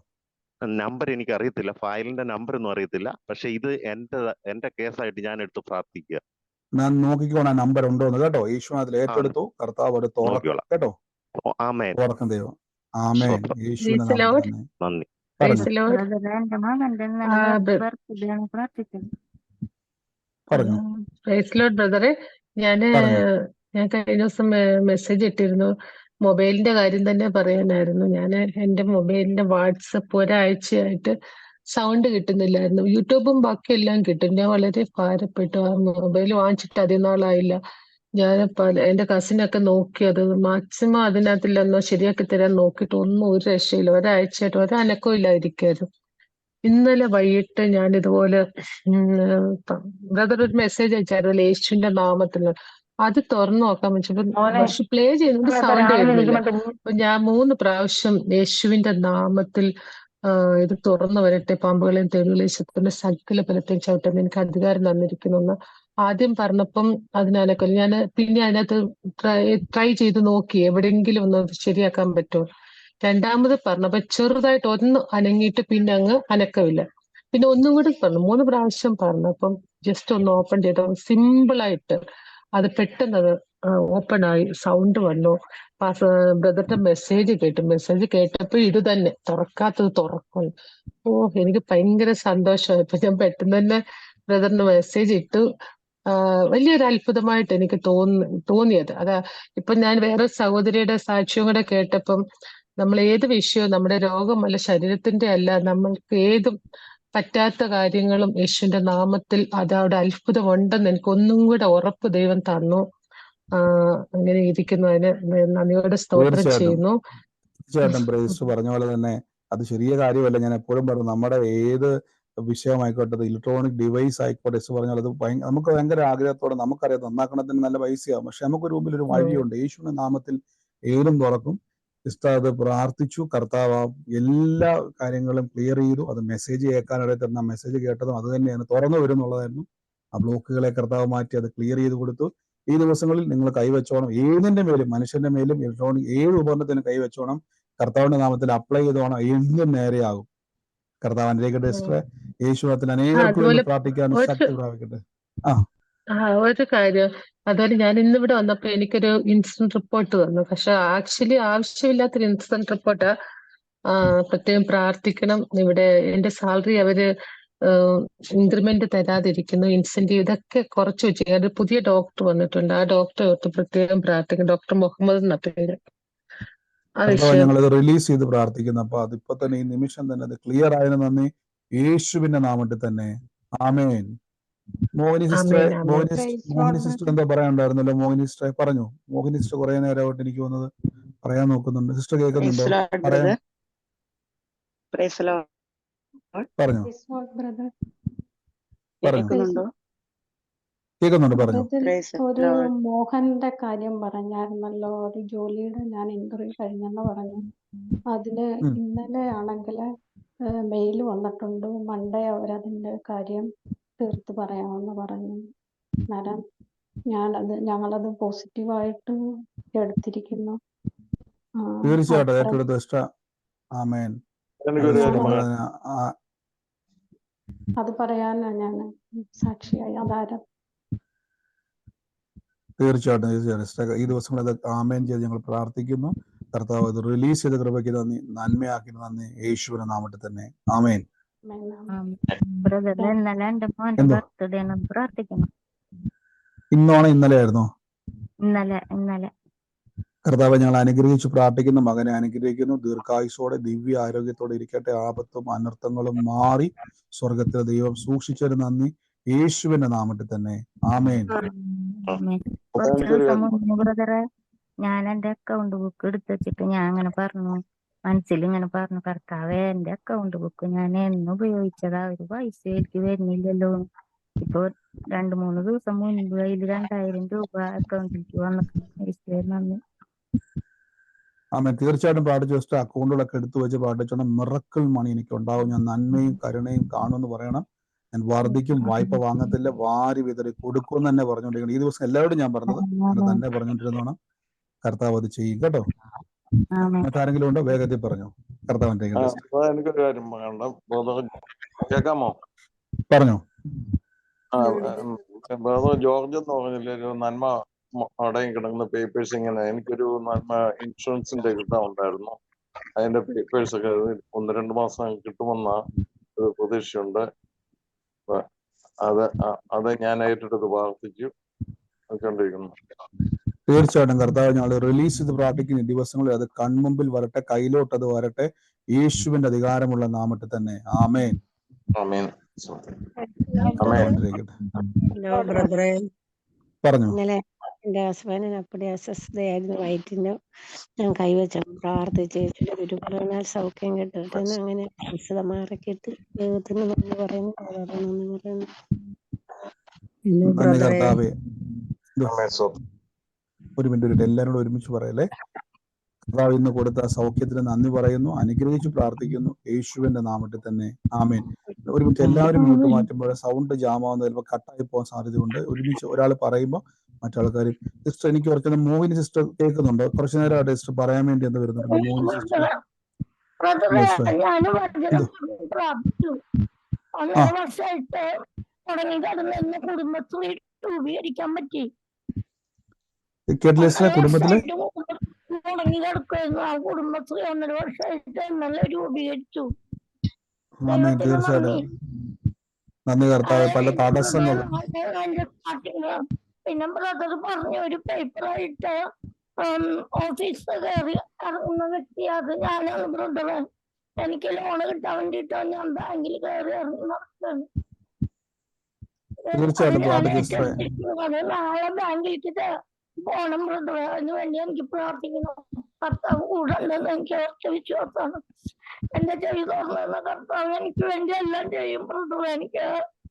നമ്പർ എനിക്ക് അറിയത്തില്ല, ഫയലിന്റെ നമ്പർ ഒന്നും അറിയത്തില്ല. പക്ഷെ ഇത് എന്റെ കേസായിട്ട് ഞാൻ എടുത്ത് പ്രാർത്ഥിക്കുക. ഞാൻ നോക്കിക്കോണം നമ്പർ ഉണ്ടോ എന്ന് കേട്ടോ. ഈശോ അതിൽ ഏറ്റെടുത്തു, കർത്താവ് അത് തുറക്കും കേട്ടോ. തുറക്കും ദൈവം. ആമേൻ. യേശുവിന്റെ നാമത്തിൽ നന്ദി. ബ്രദറെ, ഞാൻ കഴിഞ്ഞ ദിവസം മെസ്സേജ് ഇട്ടിരുന്നു. മൊബൈലിന്റെ കാര്യം തന്നെ പറയാനായിരുന്നു. ഞാൻ എന്റെ മൊബൈലിന്റെ വാട്സപ്പ് ഒരാഴ്ചയായിട്ട് സൗണ്ട് കിട്ടുന്നില്ലായിരുന്നു. യൂട്യൂബും ബാക്കിയെല്ലാം കിട്ടും. ഞാൻ വളരെ ഭാരപ്പെട്ടു. ആ മൊബൈൽ വാങ്ങിച്ചിട്ട് അധികം നാളായില്ല. ഞാൻ എന്റെ കസിനൊക്കെ നോക്കി, അത് മാക്സിമം അതിനകത്തില്ലെന്നോ ശരിയാക്കി തരാൻ നോക്കിയിട്ട് ഒന്നും ഒരു രക്ഷയില്ല. ഒരാഴ്ചയായിട്ട് ഒരനക്കവും ഇല്ലാതിരിക്കായിരുന്നു. ഇന്നലെ വൈകിട്ട് ഞാൻ ഇതുപോലെ ബ്രദർ ഒരു മെസ്സേജ് അയച്ചായിരുന്നു, യേശുവിന്റെ നാമത്തിൽ. അത് തുറന്നു നോക്കാൻ വെച്ചപ്പോ പ്ലേ ചെയ്യുന്നത് സൗണ്ട് വരുന്നില്ല. അപ്പൊ ഞാൻ 3 പ്രാവശ്യം യേശുവിന്റെ നാമത്തിൽ ഇത് തുറന്നു വരട്ടെ, പാമ്പുകളെയും തേളുകളെയും ശത്രുവിന്റെ സകല ബലത്തെയും ചവിട്ടാൻ എനിക്ക് അധികാരം തന്നിരിക്കുന്നു. ആദ്യം പറഞ്ഞപ്പം അതിനകത്ത് ഞാൻ പിന്നെ അതിനകത്ത് ട്രൈ ചെയ്ത് നോക്കി എവിടെയെങ്കിലും ഒന്ന് ശരിയാക്കാൻ പറ്റുമോ. രണ്ടാമത് പറഞ്ഞപ്പോ ചെറുതായിട്ട് ഒന്ന് അനങ്ങിയിട്ട് പിന്നെ അങ്ങ് അനക്കമില്ല. പിന്നെ ഒന്നും കൂടി പറഞ്ഞു, 3 പ്രാവശ്യം പറഞ്ഞപ്പം ജസ്റ്റ് ഒന്ന് ഓപ്പൺ ചെയ്ത സിമ്പിളായിട്ട് അത് പെട്ടെന്ന് അത് ഓപ്പൺ ആയി, സൗണ്ട് വന്നു. ബ്രദറിന്റെ മെസ്സേജ് കേട്ടപ്പോ ഇത് തന്നെ തുറക്കാത്തത് തുറക്കും. എനിക്ക് ഭയങ്കര സന്തോഷമായി. ഇപ്പൊ ഞാൻ പെട്ടെന്ന് തന്നെ ബ്രദറിന് മെസ്സേജ് ഇട്ടു. വലിയൊരു അത്ഭുതമായിട്ട് എനിക്ക് തോന്നിയത്. അതാ ഇപ്പൊ ഞാൻ വേറെ സഹോദരിയുടെ സാക്ഷ്യം കൂടെ കേട്ടപ്പം നമ്മൾ ഏത് വിഷയവും നമ്മുടെ രോഗമല്ല ശരീരത്തിന്റെ അല്ല നമ്മൾക്ക് ഏതും പറ്റാത്ത കാര്യങ്ങളും യേശുവിന്റെ നാമത്തിൽ അതവിടെ അത്ഭുതമുണ്ടെന്ന് എനിക്ക് ഒന്നും കൂടെ ഉറപ്പ് ദൈവം തന്നു. അങ്ങനെ ഇരിക്കുന്നു. അതിന് നന്ദിയോടെ സ്തോത്രം ചെയ്യുന്നു. തീർച്ചയായിട്ടും ബ്രേസ് പറഞ്ഞ പോലെ തന്നെ അത് ചെറിയ കാര്യമല്ല. ഞാൻ എപ്പോഴും പറഞ്ഞു, നമ്മുടെ ഏത് വിഷയമായിക്കോട്ടെ, ഇലക്ട്രോണിക് ഡിവൈസ് ആയിക്കോട്ടെ, പറഞ്ഞാൽ അത് നമുക്ക് ഭയങ്കര ആഗ്രഹത്തോടെ നമുക്കറിയാം നന്നാക്കണത്തിന് നല്ല പൈസയാവും. പക്ഷെ നമുക്ക് റൂമിൽ ഒരു വഴിയുണ്ട്. യേശുവിന്റെ നാമത്തിൽ ഏതും തുറക്കും. സിസ്റ്റർ അത് പ്രാർത്ഥിച്ചു, കർത്താവ് എല്ലാ കാര്യങ്ങളും ക്ലിയർ ചെയ്തു. അത് മെസ്സേജ് കേൾക്കാനിടയിൽ തന്ന മെസ്സേജ് കേട്ടതും അത് തന്നെയാണ്, തുറന്നു വരുന്നുള്ളതായിരുന്നു. ആ ബ്ലോക്കുകളെ കർത്താവ് മാറ്റി അത് ക്ലിയർ ചെയ്ത് കൊടുത്തു. ഈ ദിവസങ്ങളിൽ നിങ്ങൾ കൈവച്ചോണം. ഏതിന്റെ മേലും, മനുഷ്യന്റെ മേലും ഇലക്ട്രോണിക് ഏത് ഉപകരണത്തിനും കൈവച്ചോണം. കർത്താവിന്റെ നാമത്തിൽ അപ്ലൈ ചെയ്തോണം. എന്തും നേരെയാകും. കർത്താവ് അനുഗ്രഹിക്കട്ടെ സിസ്റ്ററെ. യേശുനാമത്തിൽ അനേകർക്ക് വേണ്ടി പ്രാർത്ഥിക്കാൻ ശക്തി പ്രാപിക്കട്ടെ. ഒരു കാര്യം, അതുപോലെ ഞാൻ ഇന്നിവിടെ വന്നപ്പോ എനിക്കൊരു ഇൻസിഡന്റ് റിപ്പോർട്ട് തന്നു. പക്ഷെ ആക്ച്വലി ആവശ്യമില്ലാത്തൊരു ഇൻസിഡന്റ് റിപ്പോർട്ടാ. പ്രത്യേകം പ്രാർത്ഥിക്കണം. ഇവിടെ എന്റെ സാലറി അവര് ഇൻക്രിമെന്റ് തരാതിരിക്കുന്നു, ഇൻസെന്റീവ് ഇതൊക്കെ കുറച്ച് വെച്ചു. ഒരു പുതിയ ഡോക്ടർ വന്നിട്ടുണ്ട്. ആ ഡോക്ടറെ ഓർത്ത് പ്രത്യേകം പ്രാർത്ഥിക്കണം. ഡോക്ടർ മുഹമ്മദ് എന്ന പേര്. ഞങ്ങളത് റിലീസ് ചെയ്ത് പ്രാർത്ഥിക്കുന്നു. അപ്പൊ അതിപ്പോ തന്നെ ഈ നിമിഷം തന്നെ അത് ക്ലിയർ ആയതിന് നന്ദി, യേശുവിന്റെ നാമത്തിൽ തന്നെ. ആമേൻ. മോഹിനി സിസ്റ്റർ എന്താ പറയാനുണ്ടായിരുന്നല്ലോ? മോഹിനി സിസ്റ്റർ പറഞ്ഞു. മോഹിനി സിസ്റ്റർ കുറെ നേരമായിട്ട് എനിക്ക് വന്നത് പറയാൻ നോക്കുന്നുണ്ട്. സിസ്റ്റർ കേൾക്കുന്നുണ്ടോ? പറയാം, പറഞ്ഞോ. കേൾക്കുന്നുണ്ട്, പറഞ്ഞു. ഒരു മോഹന്റെ കാര്യം പറഞ്ഞായിരുന്നല്ലോ, ഒരു ജോലിയുടെ ഞാൻ ഇന്റർവ്യൂ കഴിഞ്ഞെന്ന് പറഞ്ഞു. അതില് ഇന്നലെ ആണെങ്കില് മെയിൽ വന്നിട്ടുണ്ട്. മൺഡേ അവരതിന്റെ കാര്യം തീർത്ത് പറയാമെന്ന് പറഞ്ഞു. അന്നേരം ഞങ്ങളത് പോസിറ്റീവായിട്ട് എടുത്തിരിക്കുന്നു. തീർച്ചയായിട്ടും ഏറ്റെടുത്ത് സിസ്റ്റർ. ആമേൻ. അത് പറയാനാ ഞാൻ സാക്ഷിയായി. അതാരം തീർച്ചയായിട്ടും ഈ ദിവസങ്ങളിൽ അത് ആമേൻ ചെയ്ത് ഞങ്ങൾ പ്രാർത്ഥിക്കുന്നു. കർത്താവ് ഇത് റിലീസ് ചെയ്ത കൃപയ്ക്ക് നന്ദി, നന്മയാക്കി നന്ദി, യേശുവിന്റെ നാമത്തിൽ തന്നെ. ആമേൻ. ഇന്നാണ് ഇന്നലെ ആയിരുന്നോ? ഇന്നലെ. കർത്താവ് ഞങ്ങൾ അനുഗ്രഹിച്ചു പ്രാർത്ഥിക്കുന്നു. മകനെ അനുഗ്രഹിക്കുന്നു. ദീർഘായുസോടെ ദിവ്യ ആരോഗ്യത്തോടെ ഇരിക്കട്ടെ. ആപത്തും അനർത്ഥങ്ങളും മാറി സ്വർഗത്തിലെ ദൈവം സൂക്ഷിച്ചൊരു നന്ദി, യേശുവിന്റെ നാമത്തിൽ തന്നെ. ആമേൻ. ബ്രദറെ, ഞാൻ എന്റെ അക്കൗണ്ട് ബുക്ക് എടുത്ത് വെച്ചിട്ട് ഞാൻ അങ്ങനെ പറഞ്ഞു, മനസ്സിൽ ഇങ്ങനെ പറഞ്ഞു, കർത്താവേ എന്റെ അക്കൗണ്ട് ബുക്ക് ഞാൻ എന്ന് ഉപയോഗിച്ചതാ, ഒരു പൈസ എനിക്ക് വരുന്നില്ലല്ലോ. ഇപ്പൊ 2-3 ദിവസം മുൻപ് അതിൽ 2000 രൂപ അക്കൗണ്ടിലേക്ക് വന്നിട്ടുണ്ട്. ആമേൻ. തീർച്ചയായിട്ടും പ്രാർത്ഥിച്ചു. അക്കൗണ്ടുകളൊക്കെ എടുത്തു വെച്ച് പ്രാർത്ഥിച്ചോണം. മിറക്കിൾ മണി എനിക്ക് ഉണ്ടാവും. ഞാൻ നന്മയും കരുണയും കാണുമെന്ന് പറയണം. ഞാൻ വർദ്ധിക്കും, വായ്പ വാങ്ങത്തില്ല, വാരി വിതറി കൊടുക്കുമെന്ന് തന്നെ പറഞ്ഞുകൊണ്ടിരിക്കണം. ഈ ദിവസം എല്ലാവരോടും ഞാൻ പറഞ്ഞത് അങ്ങനെ തന്നെ പറഞ്ഞുകൊണ്ടിരുന്നോണം. കർത്താവ് അത് ചെയ്യും കേട്ടോ. മറ്റാരെങ്കിലും ഉണ്ടോ? വേഗത്തിൽ പറഞ്ഞു. കർത്താവിന്റെ എനിക്കൊരു കാര്യം കേൾക്കാമോ? പറഞ്ഞു. ജോർജ് എന്ന് പറഞ്ഞില്ലേ, ഒരു നന്മ അടങ്ങി കിടക്കുന്ന പേപ്പേഴ്സ് ഇങ്ങനെ എനിക്കൊരു നന്മ ഇൻഷുറൻസിന്റെ കിട്ടാനുണ്ടായിരുന്നു. അതിന്റെ പേപ്പേഴ്സ് ഒക്കെ 1-2 മാസം കിട്ടുമെന്ന ഒരു പ്രതീക്ഷയുണ്ട്. അത് ഞാൻ ഏറ്റെടുത്ത് പ്രാർത്ഥിച്ചു കൊണ്ടിരിക്കുന്നു. തീർച്ചയായിട്ടും കർത്താവ് ഞങ്ങൾ റിലീസ് ചെയ്ത് പ്രാർത്ഥിക്കുന്ന ദിവസങ്ങളിൽ അത് കൺമുമ്പിൽ വരട്ടെ, കയ്യിലോട്ട് അത് വരട്ടെ, യേശുവിന്റെ അധികാരമുള്ള നാമത്തിൽ തന്നെ. ആമേൻ. ആമേൻ. ഹലോ ബ്രദറെ, പറഞ്ഞു. ഇന്നലെ എന്റെ ഹസ്ബൻഡിന് അപ്പടി അസ്വസ്ഥതയായിരുന്നു വയറ്റിന്. ഞാൻ കൈവച്ച പ്രാർത്ഥിച്ച് ഗുരുപുരാനാൽ സൗഖ്യം കിട്ടട്ടെ. അങ്ങനെ വിശദമാക്കിയിട്ട് ദൈവത്തിന് നന്ദി പറയുന്നു. കർത്താവേ, ഒരു മിനിറ്റ് എല്ലാവരോടും ഒരുമിച്ച് പറയല്ലേ. കർത്താവ് ഇന്ന് കൊടുത്ത സൗഖ്യത്തിന് നന്ദി പറയുന്നു, അനുഗ്രഹിച്ചു പ്രാർത്ഥിക്കുന്നു, യേശുവിന്റെ നാമത്തിൽ തന്നെ. ആമേൻ. ഒരു മിനിറ്റ് എല്ലാവരും മ്യൂട്ട് മാറ്റുമ്പോൾ സൗണ്ട് ജാമാവുന്ന ചിലപ്പോൾ കട്ടായി പോകാൻ സാധ്യതയുണ്ട്. ഒരുമിച്ച് ഒരാൾ പറയുമ്പോൾ മറ്റാൾക്കാർ. സിസ്റ്റർ എനിക്ക് കുറച്ച് മോഹിനി സിസ്റ്റർ കേൾക്കുന്നുണ്ടോ? കുറച്ചു നേരമായിട്ട് സിസ്റ്റർ പറയാൻ വേണ്ടി എന്താ വരുന്നുണ്ട്? മോഹിനി സിസ്റ്റർ കേട്ടില്ല സിസ്റ്റർ? കുടുംബത്തില് മുടങ്ങി കിടക്കുന്നു. ആ കുടുംബശ്രീ 1.5 വർഷമായിട്ട് എന്നല്ല രൂപീകരിച്ചു. തീർച്ചയായിട്ടും നന്ദി കർത്താവ്. പല തടസ്സങ്ങളും പിന്നെ ബ്രദർ പറഞ്ഞ ഒരു പേപ്പറായിട്ട് ഓഫീസ് കയറി ഇറങ്ങുന്ന വ്യക്തി, അത് ഞാനാണ് ബ്രദറെ. എനിക്ക് ലോണ് കിട്ടാൻ വേണ്ടിയിട്ടോ ഞാൻ ബാങ്കിൽ കയറി ഇറങ്ങി നടക്കുകയാണ്. അത് തീർച്ചയായിട്ടും ഞാൻ പ്രാർത്ഥിക്കും സിസ്റ്ററെ. ഏറ്റെടുത്തിരിക്കുന്നു. അത് നാളെ ബാങ്കിലേക്ക് പോണം ബ്രദറെ. അതിന് വേണ്ടി എനിക്ക് പ്രാർത്ഥിക്കണം. കർത്താവ് കൂടെ ഉണ്ടെന്ന് എനിക്ക് ഉറച്ച വിശ്വാസമാണ്. എന്റെ ചെവി തുറന്ന കർത്താവ് എനിക്ക് വേണ്ടി എല്ലാം ചെയ്യും ബ്രദറെ. എനിക്ക്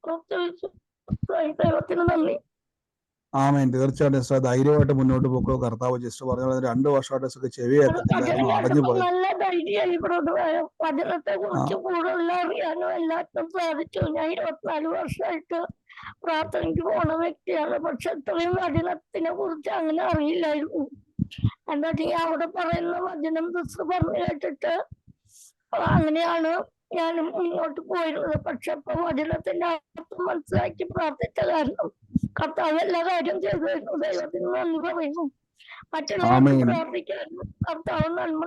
ഉറച്ച വിശ്വാസം. ദൈവത്തിന് നന്ദി. ആമേൻ. തീർച്ചയായിട്ടും സിസ്റ്റർ ധൈര്യമായിട്ട് മുന്നോട്ട് പോക്കോ. കർത്താവ് ജസ്റ്റ് പറഞ്ഞ 2 വർഷമായിട്ട് സിസ്റ്റർക്ക് ചെവി കേൾക്കത്തില്ലായിരുന്നു, അടഞ്ഞു പോയത്. നല്ല ധൈര്യമായി ബ്രദറെ. വചനത്തെ കുറിച്ച് കൂടുതൽ അറിയാനും എല്ലാത്തിനും സാധിച്ചു. ഞാൻ 24 വർഷമായിട്ട് പ്രാർത്ഥനയ്ക്ക് പോണ വ്യക്തിയാണ്. പക്ഷെ ഇത്രയും വചനത്തിനെ കുറിച്ച് അങ്ങനെ അറിയില്ലായിരുന്നു. എന്താ വെച്ചാൽ അവിടെ പറയുന്ന വചനം സിസ്റ്റർ പറഞ്ഞു കേട്ടിട്ട് അങ്ങനെയാണ് ഞാൻ മുന്നോട്ട് പോയിരുന്നത്. പക്ഷെ ഇപ്പൊ വചനത്തിന്റെ അർത്ഥം മനസ്സിലാക്കി പ്രാർത്ഥിച്ച കാരണം കർത്താവ് എല്ലാ കാര്യം ചെയ്തു തരുന്നു. ദൈവത്തിന് നന്ദി പറയുന്നു. മറ്റുള്ളവർക്ക് പ്രാർത്ഥിക്കാനും കർത്താവ് നന്മ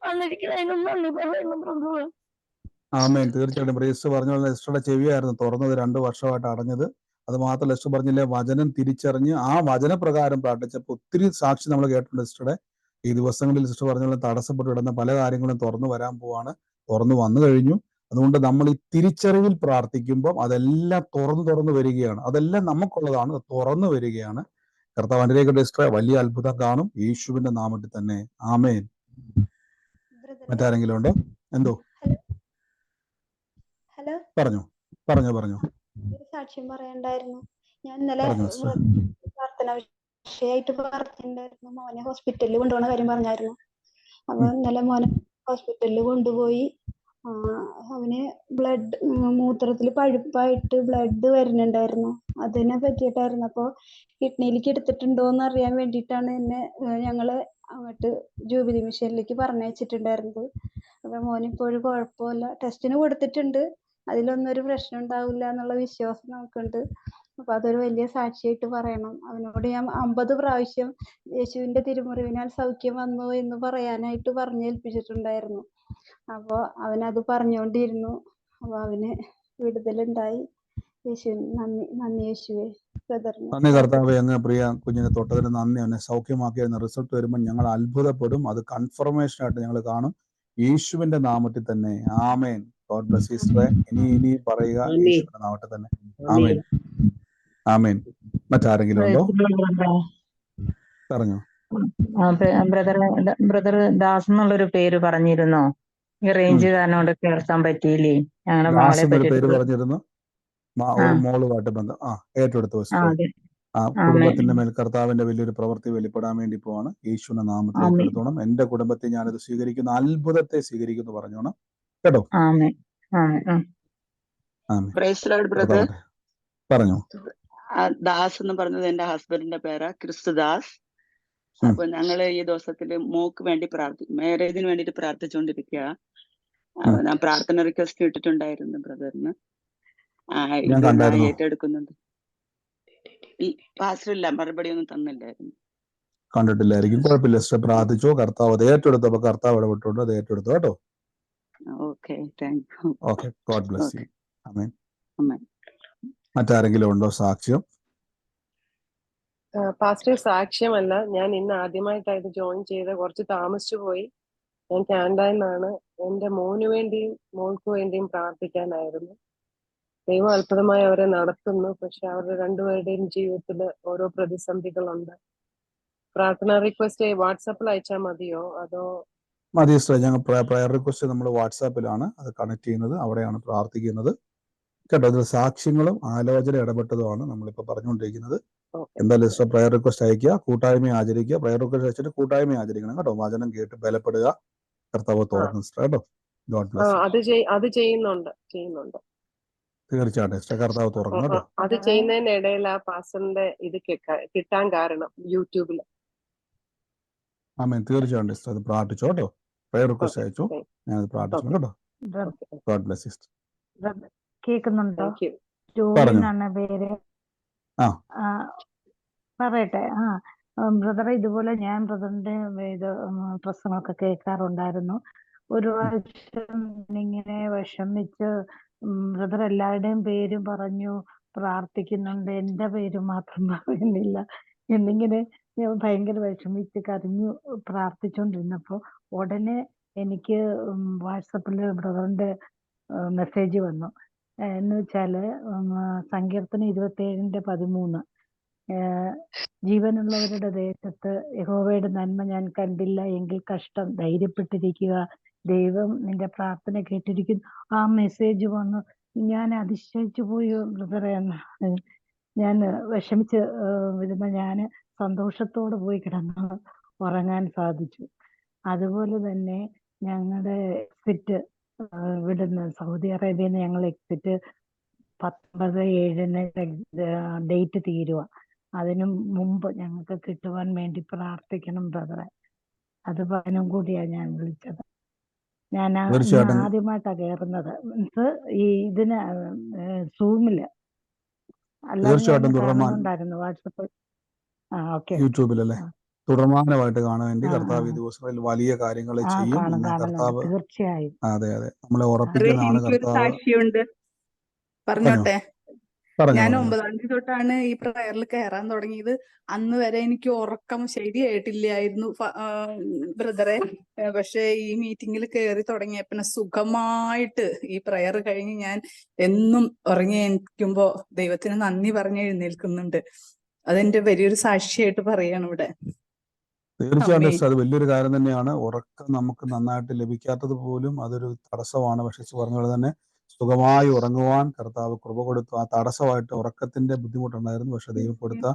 വന്നിരിക്കുന്നതിനും നന്ദി പറയുന്നു ബ്രദറെ. ആമേൻ. തീർച്ചയായിട്ടും പ്രീസ്റ്റ് പറഞ്ഞ പോലെ സിസ്റ്ററുടെ ചെവിയായിരുന്നു തുറന്നത്, 2 വർഷമായിട്ട് അടഞ്ഞത്. അത് മാത്രമല്ല സിസ്റ്റർ പറഞ്ഞില്ലേ, വചനം തിരിച്ചറിഞ്ഞ് ആ വചനപ്രകാരം പ്രാർത്ഥിച്ചപ്പോൾ ഒത്തിരി സാക്ഷി നമ്മൾ കേട്ടിട്ടുണ്ട് സിസ്റ്ററുടെ. ഈ ദിവസങ്ങളിൽ സിസ്റ്റർ പറഞ്ഞ പോലെ തടസ്സപ്പെട്ട് കിടന്ന പല കാര്യങ്ങളും തുറന്നു വരാൻ പോവാണ്, തുറന്നു വന്നു കഴിഞ്ഞു. അതുകൊണ്ട് നമ്മൾ ഈ തിരിച്ചറിവിൽ പ്രാർത്ഥിക്കുമ്പോൾ അതെല്ലാം തുറന്നു വരികയാണ്. അതെല്ലാം നമുക്കുള്ളതാണ്, അത് തുറന്നു വരികയാണ്. കർത്താവ് അനുഗ്രഹിക്കട്ടെ സിസ്റ്ററെ. വലിയ അത്ഭുതം കാണും യേശുവിന്റെ നാമത്തിൽ തന്നെ. ആമേൻ. മറ്റാരെങ്കിലും ഉണ്ടോ? എന്തോ ഹലോ, പറഞ്ഞോ. ഒരു സാക്ഷ്യം പറയണ്ടായിരുന്നു. ഞാൻ ഇന്നലെ പറഞ്ഞോ. പ്രാർത്ഥന വിഷയമായിട്ട് പറഞ്ഞിട്ടുണ്ടായിരുന്നു. മോനെ ഹോസ്പിറ്റലിൽ കൊണ്ടുപോകുന്ന കാര്യം പറഞ്ഞായിരുന്നു. അപ്പൊ ഇന്നലെ മോനെ ഹോസ്പിറ്റലിൽ കൊണ്ടുപോയി. അവന് മൂത്രത്തിൽ പഴുപ്പായിട്ട് ബ്ലഡ് വരുന്നുണ്ടായിരുന്നു. അതിനെ പറ്റിയിട്ടായിരുന്നു. അപ്പൊ കിഡ്നിയിലേക്ക് എടുത്തിട്ടുണ്ടോന്ന് അറിയാൻ വേണ്ടിയിട്ടാണ് ഞങ്ങള് അങ്ങോട്ട് ജൂബിലി മിഷനിലേക്ക് പറഞ്ഞയച്ചിട്ടുണ്ടായിരുന്നത്. അപ്പൊ മോനിപ്പോഴും കുഴപ്പമില്ല. ടെസ്റ്റിന് കൊടുത്തിട്ടുണ്ട്. അതിലൊന്നും ഒരു പ്രശ്നം ഉണ്ടാവില്ല എന്നുള്ള വിശ്വാസം നമുക്കുണ്ട്. അപ്പൊ അതൊരു വലിയ സാക്ഷിയായിട്ട് പറയണം. അവനോട് ഞാൻ 50 പ്രാവശ്യം യേശുവിന്റെ തിരുമുറിവിനാൽ സൗഖ്യം വന്നു എന്ന് പറയാനായിട്ട് പറഞ്ഞേൽപ്പിച്ചിട്ടുണ്ടായിരുന്നു. അപ്പൊ അവനത് പറഞ്ഞുകൊണ്ടിരുന്നു. അപ്പൊ അവന് വിടുതലുണ്ടായി. യേശുവിന് നന്ദി യേശുവേ. നന്ദി കർത്താവേ. അങ്ങ് പ്രിയ കുഞ്ഞിനെ തൊട്ടതിന് നന്ദി. അവനെ സൗഖ്യമാക്കിയ റിസൾട്ട് വരുമ്പോൾ ഞങ്ങൾ അത്ഭുതപ്പെടും. അത് കൺഫർമേഷൻ ആയിട്ട് ഞങ്ങൾ കാണും. യേശുവിന്റെ നാമത്തിൽ തന്നെ. ആമേൻ. ഗോഡ് ബ്ലെസ് യു സിസ്റ്ററെ. ഇനി പറയുക യേശുവിന്റെ നാമത്തിൽ തന്നെ. ആമേൻ. മറ്റാരെങ്കിലും ഉണ്ടോ? പറഞ്ഞോ. ബ്രദർ ദാസ് എന്നുള്ളൊരു പേര് പറഞ്ഞിരുന്നോ? ഈ റേഞ്ച് കാരണം കൊണ്ട് കേൾക്കാൻ പറ്റിയില്ലേ? ഞങ്ങളുടെ മോളെ പറ്റി പേര് പറഞ്ഞിരുന്നു. ഒരു മോളുമായിട്ട് ബന്ധം ഏറ്റെടുത്തു. കുടുംബത്തിന്റെ മേൽ കർത്താവിന്റെ വലിയൊരു പ്രവൃത്തി വെളിപ്പെടാൻ വേണ്ടി പോവാണ്. യേശുവിന്റെ നാമത്തിൽ ഏറ്റെടുത്തോണം. എന്റെ കുടുംബത്തെ ഞാനിത് സ്വീകരിക്കുന്നു, അത്ഭുതത്തെ സ്വീകരിക്കുന്നു പറഞ്ഞോണം കേട്ടോ. പറഞ്ഞോ. ദാസ് എന്ന് പറഞ്ഞത് എന്റെ ഹസ്ബൻഡിന്റെ പേരാ, ക്രിസ്തുദാസ്. അപ്പൊ ഞങ്ങള് ഈ ദിവസത്തില് മോക്ക് വേണ്ടി മാരേജിന് വേണ്ടിട്ട് പ്രാർത്ഥിച്ചുകൊണ്ടിരിക്കുക. ഞാൻ പ്രാർത്ഥന റിക്വസ്റ്റ് ഇട്ടിട്ടുണ്ടായിരുന്നു ബ്രദറിന്. ഏറ്റെടുക്കുന്നുണ്ട്. പാസ്റ്റർ ഇല്ല, മറുപടി ഒന്നും തന്നില്ലായിരുന്നു. കണ്ടിട്ടില്ലായിരിക്കും, കുഴപ്പമില്ല സിസ്റ്റർ. പ്രാർത്ഥിച്ചോ. കർത്താവ് അത് ഏറ്റെടുത്തപ്പോ കർത്താവ് ഇടപെട്ടുണ്ട്. അത് ഏറ്റെടുത്തു കേട്ടോ. Okay, thank you. Okay, God bless you. ആമേൻ. മറ്റാരെങ്കിലും ഉണ്ടോ സാക്ഷ്യം? പാസ്റ്റർ, സാക്ഷ്യമല്ല. ഞാൻ ഇന്ന് ആദ്യമായിട്ടായിട്ട് ജോയിൻ ചെയ്ത് കുറച്ച് താമസിച്ചു പോയി. ഞാൻ കാനഡയിൽ നിന്നാണ്. എന്റെ മോന് വേണ്ടിയും മോൾക്ക് വേണ്ടിയും പ്രാർത്ഥിക്കാനായിരുന്നു. ദൈവം അത്ഭുതമായി അവരെ നടത്തുന്നു. പക്ഷെ അവരുടെ രണ്ടുപേരുടെയും ജീവിതത്തിൽ ഓരോ പ്രതിസന്ധികളുണ്ട്. പ്രാർത്ഥന റിക്വസ്റ്റ് വാട്സാപ്പിൽ അയച്ചാൽ മതിയോ അതോ? മതി സിസ്റ്റർ. ഞങ്ങൾ പ്രയർ റിക്വസ്റ്റ് നമ്മൾ വാട്സാപ്പിലാണ് അത് കണക്ട് ചെയ്യുന്നത്, അവിടെയാണ് പ്രാർത്ഥിക്കുന്നത് കേട്ടോ. അതിൽ സാക്ഷ്യങ്ങളും ആലോചന ഇടപെട്ടതുമാണ് നമ്മളിപ്പോൾ പറഞ്ഞുകൊണ്ടിരിക്കുന്നത്. എന്തായാലും സിസ്റ്റർ പ്രയർ റിക്വസ്റ്റ് അയക്കുക, കൂട്ടായ്മ ആചരിക്കുക. പ്രയർ റിക്വസ്റ്റ് അയച്ചിട്ട് കൂട്ടായ്മ ആചരിക്കണം കേട്ടോ. വചനം കേട്ട് ബലപ്പെടുക. കർത്താവ് തുറന്നു സിസ്റ്റർ കേട്ടോ. God bless U. അത് ചെയ്യുന്നുണ്ട്. തീർച്ചയായിട്ടും സിസ്റ്റർ, കർത്താവ് തുറന്നു കേട്ടോ. അത് ചെയ്യുന്നതിനിടയിൽ ആ പാസ്റ്ററിന്റെ ഇത് കിട്ടാൻ കാരണം യൂട്യൂബിൽ. ആമേൻ. തീർച്ചയായിട്ടും സിസ്റ്റർ, അത് പ്രാർത്ഥിച്ചോ കേട്ടോ. പ്രയർ റിക്വസ്റ്റ് അയച്ചു, ഞാനത് പ്രാർത്ഥിച്ചു കേട്ടോ. God bless you sister. കേൾക്കുന്നുണ്ടോ? എന്നാണ് പേര്. പറയട്ടെ. ബ്രദറെ, ഇതുപോലെ ഞാൻ ബ്രദറിന്റെ ഇത് പ്രസംഗമൊക്കെ കേൾക്കാറുണ്ടായിരുന്നു. ഒരു പ്രാവശ്യം ഇങ്ങനെ വിഷമിച്ച് ബ്രദർ എല്ലാവരുടെയും പേരും പറഞ്ഞു പ്രാർത്ഥിക്കുന്നുണ്ട്, എന്റെ പേര് മാത്രം പറയുന്നില്ല എന്നിങ്ങനെ ഞാൻ ഭയങ്കര വിഷമിച്ച് കരഞ്ഞു പ്രാർത്ഥിച്ചുകൊണ്ടിരുന്നപ്പോ ഉടനെ എനിക്ക് വാട്സപ്പിൽ ബ്രദറിന്റെ മെസ്സേജ് വന്നു. എന്ന് വെച്ചാല് സങ്കീർത്തനം 27:13 ജീവനുള്ളവരുടെ ദേശത്ത് യഹോവയുടെ നന്മ ഞാൻ കണ്ടില്ല എങ്കിൽ കഷ്ടം, ധൈര്യപ്പെട്ടിരിക്കുക, ദൈവം നിന്റെ പ്രാർത്ഥന കേട്ടിരിക്കുന്നു. ആ മെസ്സേജ് വന്നു. ഞാൻ അതിശയിച്ചു പോയി ബ്രദറെ. ഞാൻ വിഷമിച്ച് വരുന്ന ഞാൻ സന്തോഷത്തോടെ പോയി കിടന്ന് ഉറങ്ങാൻ സാധിച്ചു. അതുപോലെ തന്നെ ഞങ്ങളുടെ എക്സിറ്റ് ഇവിടുന്ന് സൗദി അറേബ്യയിൽ നിന്ന് ഞങ്ങൾ എക്സിറ്റ് 19/7 ഡേറ്റ് തീരുക. അതിനു മുമ്പ് ഞങ്ങൾക്ക് കിട്ടുവാൻ വേണ്ടി പ്രാർത്ഥിക്കണം ബ്രദറെ. അത് പറയാനും കൂടിയാണ് ഞാൻ വിളിച്ചത്. ഞാൻ തീർച്ചയായിട്ടും ആദ്യമായിട്ടാ കയറുന്നത്. മീൻസ് ഈ ഇതിന് സൂമില്, അല്ലാതെ ഞാൻ തീർച്ചയായിട്ടും തുടർമാൻ കാണുന്നുണ്ടായിരുന്നു വാട്സപ്പ്. ഓക്കെ യൂട്യൂബിലല്ലേ തുടർമാനമായിട്ട് കാണാൻ വേണ്ടി ആ ആ കർത്താവ് ഈ ദിവസങ്ങളിൽ വലിയ കാര്യങ്ങൾ ചെയ്യും എന്ന് കാണുന്നുണ്ട് കർത്താവ്. തീർച്ചയായും. അതെ അതെ, നമ്മളെ ബ്രദറെ, ഉറപ്പിക്കുന്നതാണ് എനിക്കൊരു കർത്താവ്. സാക്ഷിയുണ്ട്, പറഞ്ഞോ പറഞ്ഞോട്ടെ. പറഞ്ഞോ ഞാൻ പറഞ്ഞോ 9-ാം തീയതി തൊട്ടാണ് ഈ പ്രയറിൽ കയറാൻ തുടങ്ങിയത്. അന്ന് വരെ എനിക്ക് ഉറക്കം ശരിയായിട്ടില്ലായിരുന്നു ബ്രദറെ. പക്ഷെ ഈ മീറ്റിംഗിൽ കയറി തുടങ്ങിയപ്പോ സുഖമായിട്ട് ഈ പ്രയർ കഴിഞ്ഞ് ഞാൻ എന്നും ഉറങ്ങി എണീക്കുമ്പോ ദൈവത്തിന് നന്ദി പറഞ്ഞ് എഴുന്നേൽക്കുന്നുണ്ട്. അതെന്റെ വലിയൊരു സാക്ഷിയായിട്ട് പറയാണ് ഇവിടെ. തീർച്ചയായിട്ടും അമ്മേ. സിസ്റ്റർ, അത് വലിയൊരു കാര്യം തന്നെയാണ്. ഉറക്കം നമുക്ക് നന്നായിട്ട് ലഭിക്കാത്തത് പോലും അതൊരു തടസ്സമാണ്. പക്ഷെ സിസ്റ്റർ പറഞ്ഞ പോലെ തന്നെ സുഖമായി ഉറങ്ങുവാൻ കർത്താവ് കൃപ കൊടുത്തു. ആ തടസ്സമായിട്ട് ഉറക്കത്തിന്റെ ബുദ്ധിമുട്ടുണ്ടായിരുന്നു. പക്ഷെ ദൈവം കൊടുത്ത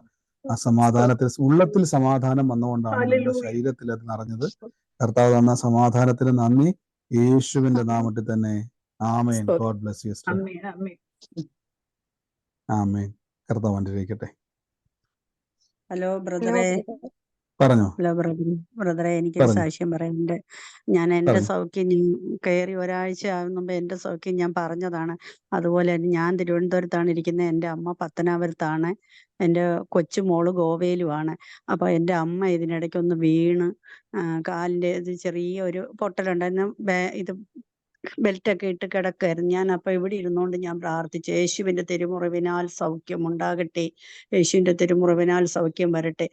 ആ സമാധാനത്തിൽ, ഉള്ളത്തിൽ സമാധാനം വന്നുകൊണ്ടാണ് നമ്മുടെ ഹല്ലേലൂയ. ശരീരത്തിൽ അത് നിറഞ്ഞത്. കർത്താവ് തന്ന സമാധാനത്തിന് നന്ദി, യേശുവിന്റെ നാമത്തിൽ തന്നെ. ആമേൻ. God bless you sister. അമ്മേ അമ്മേ. ആമേൻ. കർത്താവ് അനുഗ്രഹിക്കട്ടെ. ഹലോ ബ്രദറെ. പറഞ്ഞോ ഹലോ ബ്രദറെ, എനിക്കൊരു പറഞ്ഞോ സാക്ഷ്യം പറയാനുണ്ട്. ഞാൻ എൻ്റെ പറഞ്ഞോ സൗഖ്യം കയറി ഒരാഴ്ച ആകുമ്പോൾ എൻ്റെ സൗഖ്യം ഞാൻ പറഞ്ഞതാണ്. അതുപോലെ തന്നെ ഞാൻ തിരുവനന്തപുരത്താണ് ഇരിക്കുന്നത്, എൻ്റെ അമ്മ പത്തനാപുരത്താണ്, എൻ്റെ കൊച്ചുമോള് ഗോവയിലുമാണ്. അപ്പൊ എൻ്റെ അമ്മ ഇതിനിടയ്ക്ക് ഒന്ന് വീണ് കാലിൻ്റെ ഇത് ചെറിയ ഒരു പൊട്ടലുണ്ടായിരുന്നു. ഇത് ബെൽറ്റൊക്കെ ഇട്ട് കിടക്കായിരുന്നു. ഞാൻ അപ്പൊ ഇവിടെ ഇരുന്നുകൊണ്ട് ഞാൻ പ്രാർത്ഥിച്ചു, യേശുവിന്റെ തിരുമുറിവിനാൽ സൗഖ്യം ഉണ്ടാകട്ടെ, യേശുവിന്റെ തിരുമുറിവിനാൽ സൗഖ്യം വരട്ടെ,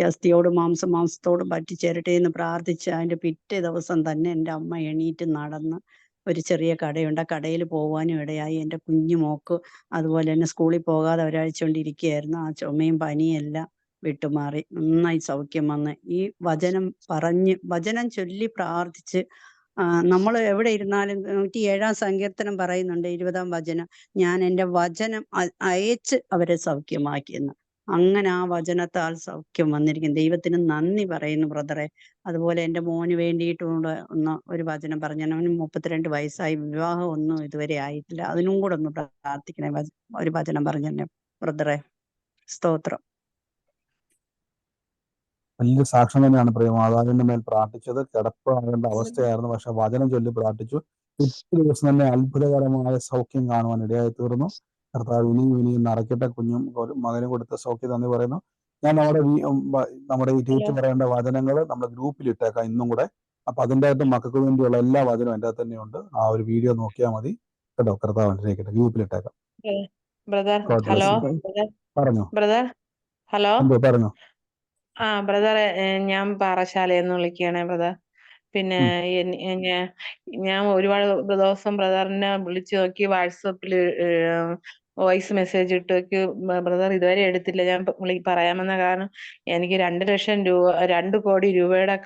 അസ്ഥിയോടും മാംസത്തോടും പറ്റിച്ചേരട്ടെ എന്ന് പ്രാർത്ഥിച്ച് അതിന്റെ പിറ്റേ ദിവസം തന്നെ എൻ്റെ അമ്മ എണീറ്റ് നടന്ന് ഒരു ചെറിയ കടയുണ്ട്, ആ കടയിൽ പോകാനും ഇടയായി. എൻ്റെ കുഞ്ഞു മോക്ക് അതുപോലെ തന്നെ സ്കൂളിൽ പോകാതെ ഒരാഴ്ച കൊണ്ടിരിക്കുകയായിരുന്നു. ആ ചുമയും പനിയും എല്ലാം വിട്ടുമാറി, നന്നായി സൗഖ്യം വന്ന്. ഈ വചനം ചൊല്ലി പ്രാർത്ഥിച്ച് നമ്മൾ എവിടെ ഇരുന്നാലും 107-ാം സങ്കീർത്തനം പറയുന്നുണ്ട്, 20-ാം വചനം, ഞാൻ എൻ്റെ വചനം അയച്ച് അവരെ സൗഖ്യമാക്കിയെന്ന്. അങ്ങനെ ആ വചനത്താൽ സൗഖ്യം വന്നിരിക്കും. ദൈവത്തിന് നന്ദി പറയുന്നു ബ്രദറെ. അതുപോലെ എൻ്റെ മോന് വേണ്ടിയിട്ടും ഒരു വചനം പറഞ്ഞു. അവന് 32 വയസ്സായി, വിവാഹം ഒന്നും ഇതുവരെ ആയിട്ടില്ല. അതിനും കൂടെ ഒന്ന് പ്രാർത്ഥിക്കണേ. ഒരു വചനം പറഞ്ഞു തന്നെ ബ്രദറെ. സ്തോത്രം. വലിയ സാക്ഷ്യം തന്നെയാണ് പ്രിയ മാതാവിന്റെ മേൽ പ്രാർത്ഥിച്ചത്. കിടപ്പാകേണ്ട അവസ്ഥയായിരുന്നു, പക്ഷെ വചനം ചൊല്ലി പ്രാർത്ഥിച്ചു. പിറ്റേ ദിവസം തന്നെ അത്ഭുതകരമായ സൗഖ്യം കാണുവാൻ ഇടയായി തീർന്നു. കർത്താവ് ഇനിയും നിറയ്ക്കട്ടെ. കുഞ്ഞും മകനും കൊടുത്ത സൗഖ്യം നന്ദി പറയുന്നു. ഞാൻ നമ്മുടെ ഈ ടീച്ചർ പറയേണ്ട വചനങ്ങൾ നമ്മുടെ ഗ്രൂപ്പിൽ ഇട്ടേക്കാം ഇന്നും കൂടെ. അപ്പൊ അതിൻ്റെ അകത്ത് മക്കൾക്ക് വേണ്ടിയുള്ള എല്ലാ വചനവും എൻ്റെ അകത്ത് തന്നെയുണ്ട്. ആ ഒരു വീഡിയോ നോക്കിയാൽ മതി കേട്ടോ. കർത്താവ് അനുഗ്രഹിക്കട്ടെ. ഗ്രൂപ്പിൽ ഇട്ടേക്കാം. Brother God bless hello you. പറഞ്ഞോ ബ്രദർ ഹലോ എന്തോ പറഞ്ഞോ. ബ്രദറെ, ഞാൻ പാറശാലയെന്ന് വിളിക്കുകയാണേ ബ്രദർ. പിന്നെ ഞാൻ ഒരുപാട് ദിവസം ബ്രദറിനെ വിളിച്ചു നോക്കി, വാട്സപ്പിൽ വോയിസ് മെസ്സേജ് ഇട്ട് നോക്കി. ബ്രദർ ഇതുവരെ എടുത്തില്ല. ഞാൻ പറയാമെന്ന കാരണം എനിക്ക് 2 ലക്ഷം രൂപ 2 കോടി രൂപയുടെ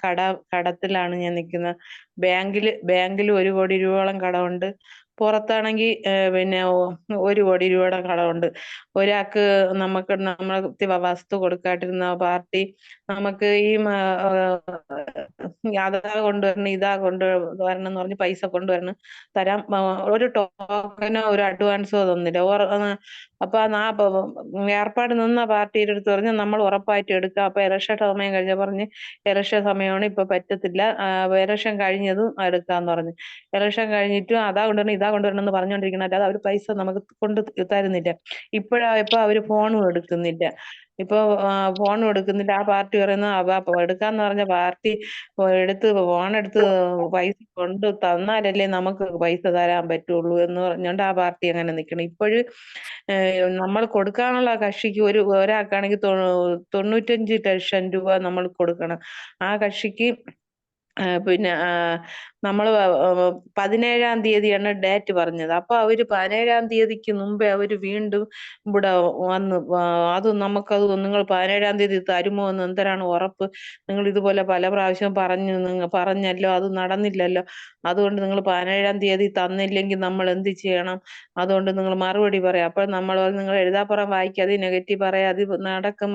കടത്തിലാണ് ഞാൻ നിൽക്കുന്നത്. ബാങ്കിൽ 1 കോടി രൂപയോളം കടമുണ്ട്. പുറത്താണെങ്കിൽ പിന്നെ 1 കോടി രൂപയുടെ കടമുണ്ട്. ഒരാൾക്ക് നമ്മളെ വസ്തു കൊടുക്കാട്ടിരുന്ന പാർട്ടി നമുക്ക് ഈ അതാ കൊണ്ടുവരണം ഇതാ കൊണ്ടുവരണം എന്ന് പറഞ്ഞ് പൈസ കൊണ്ടുവരണം തരാം. ഒരു ടോക്കനോ ഒരു അഡ്വാൻസോ തന്നില്ല. അപ്പൊ ഏർപ്പാട് നിന്ന പാർട്ടിയുടെ അടുത്ത് പറഞ്ഞ് നമ്മൾ ഉറപ്പായിട്ട് എടുക്കാം. അപ്പൊ ഇലക്ഷൻ സമയം കഴിഞ്ഞ പറഞ്ഞ് ഇലക്ഷൻ സമയമാണ്, ഇപ്പൊ പറ്റത്തില്ല, ഇലക്ഷൻ കഴിഞ്ഞതും എടുക്കാന്ന് പറഞ്ഞു. ഇലക്ഷൻ കഴിഞ്ഞിട്ടും അതാ കൊണ്ടുവരണം ഇതാ കൊണ്ടുവരണം എന്ന് പറഞ്ഞുകൊണ്ടിരിക്കണം, അല്ലാതെ അവര് പൈസ നമുക്ക് കൊണ്ട് തരുന്നില്ല. ഇപ്പോഴായപ്പോ അവര് ഫോണും എടുക്കുന്നില്ല. ഇപ്പൊ ഫോൺ എടുക്കുന്നില്ല, ആ പാർട്ടി പറയുന്നു എടുക്കാന്ന് പറഞ്ഞ പാർട്ടി ഫോൺ എടുത്ത് പൈസ കൊണ്ട് തന്നാലല്ലേ നമുക്ക് പൈസ തരാൻ പറ്റുള്ളൂ എന്ന് പറഞ്ഞോണ്ട് ആ പാർട്ടി അങ്ങനെ നിക്കണം. ഇപ്പോഴും നമ്മൾ കൊടുക്കാനുള്ള കക്ഷിക്ക് ഒരാൾക്കാണെങ്കിൽ 95 ലക്ഷം രൂപ നമ്മൾ കൊടുക്കണം. ആ കക്ഷിക്ക് പിന്നെ നമ്മള് 17-ാം തീയതിയാണ് ഡേറ്റ് പറഞ്ഞത്. അപ്പൊ അവര് 17-ാം തീയതിക്ക് മുമ്പേ അവര് വീണ്ടും ഇവിടെ വന്ന് അത് നമുക്കത് നിങ്ങൾ 17-ാം തീയതി തരുമോ എന്ന് എന്തരാണ് ഉറപ്പ്? നിങ്ങൾ ഇതുപോലെ പല പ്രാവശ്യം പറഞ്ഞല്ലോ, അത് നടന്നില്ലല്ലോ. അതുകൊണ്ട് നിങ്ങൾ 17-ാം തീയതി തന്നില്ലെങ്കിൽ നമ്മൾ എന്ത് ചെയ്യണം? അതുകൊണ്ട് നിങ്ങൾ മറുപടി പറയാം. അപ്പോൾ നമ്മൾ നിങ്ങൾ എഴുതാപ്പുറം വായിക്കാതെ നെഗറ്റീവ് പറയാതെ നടക്കും.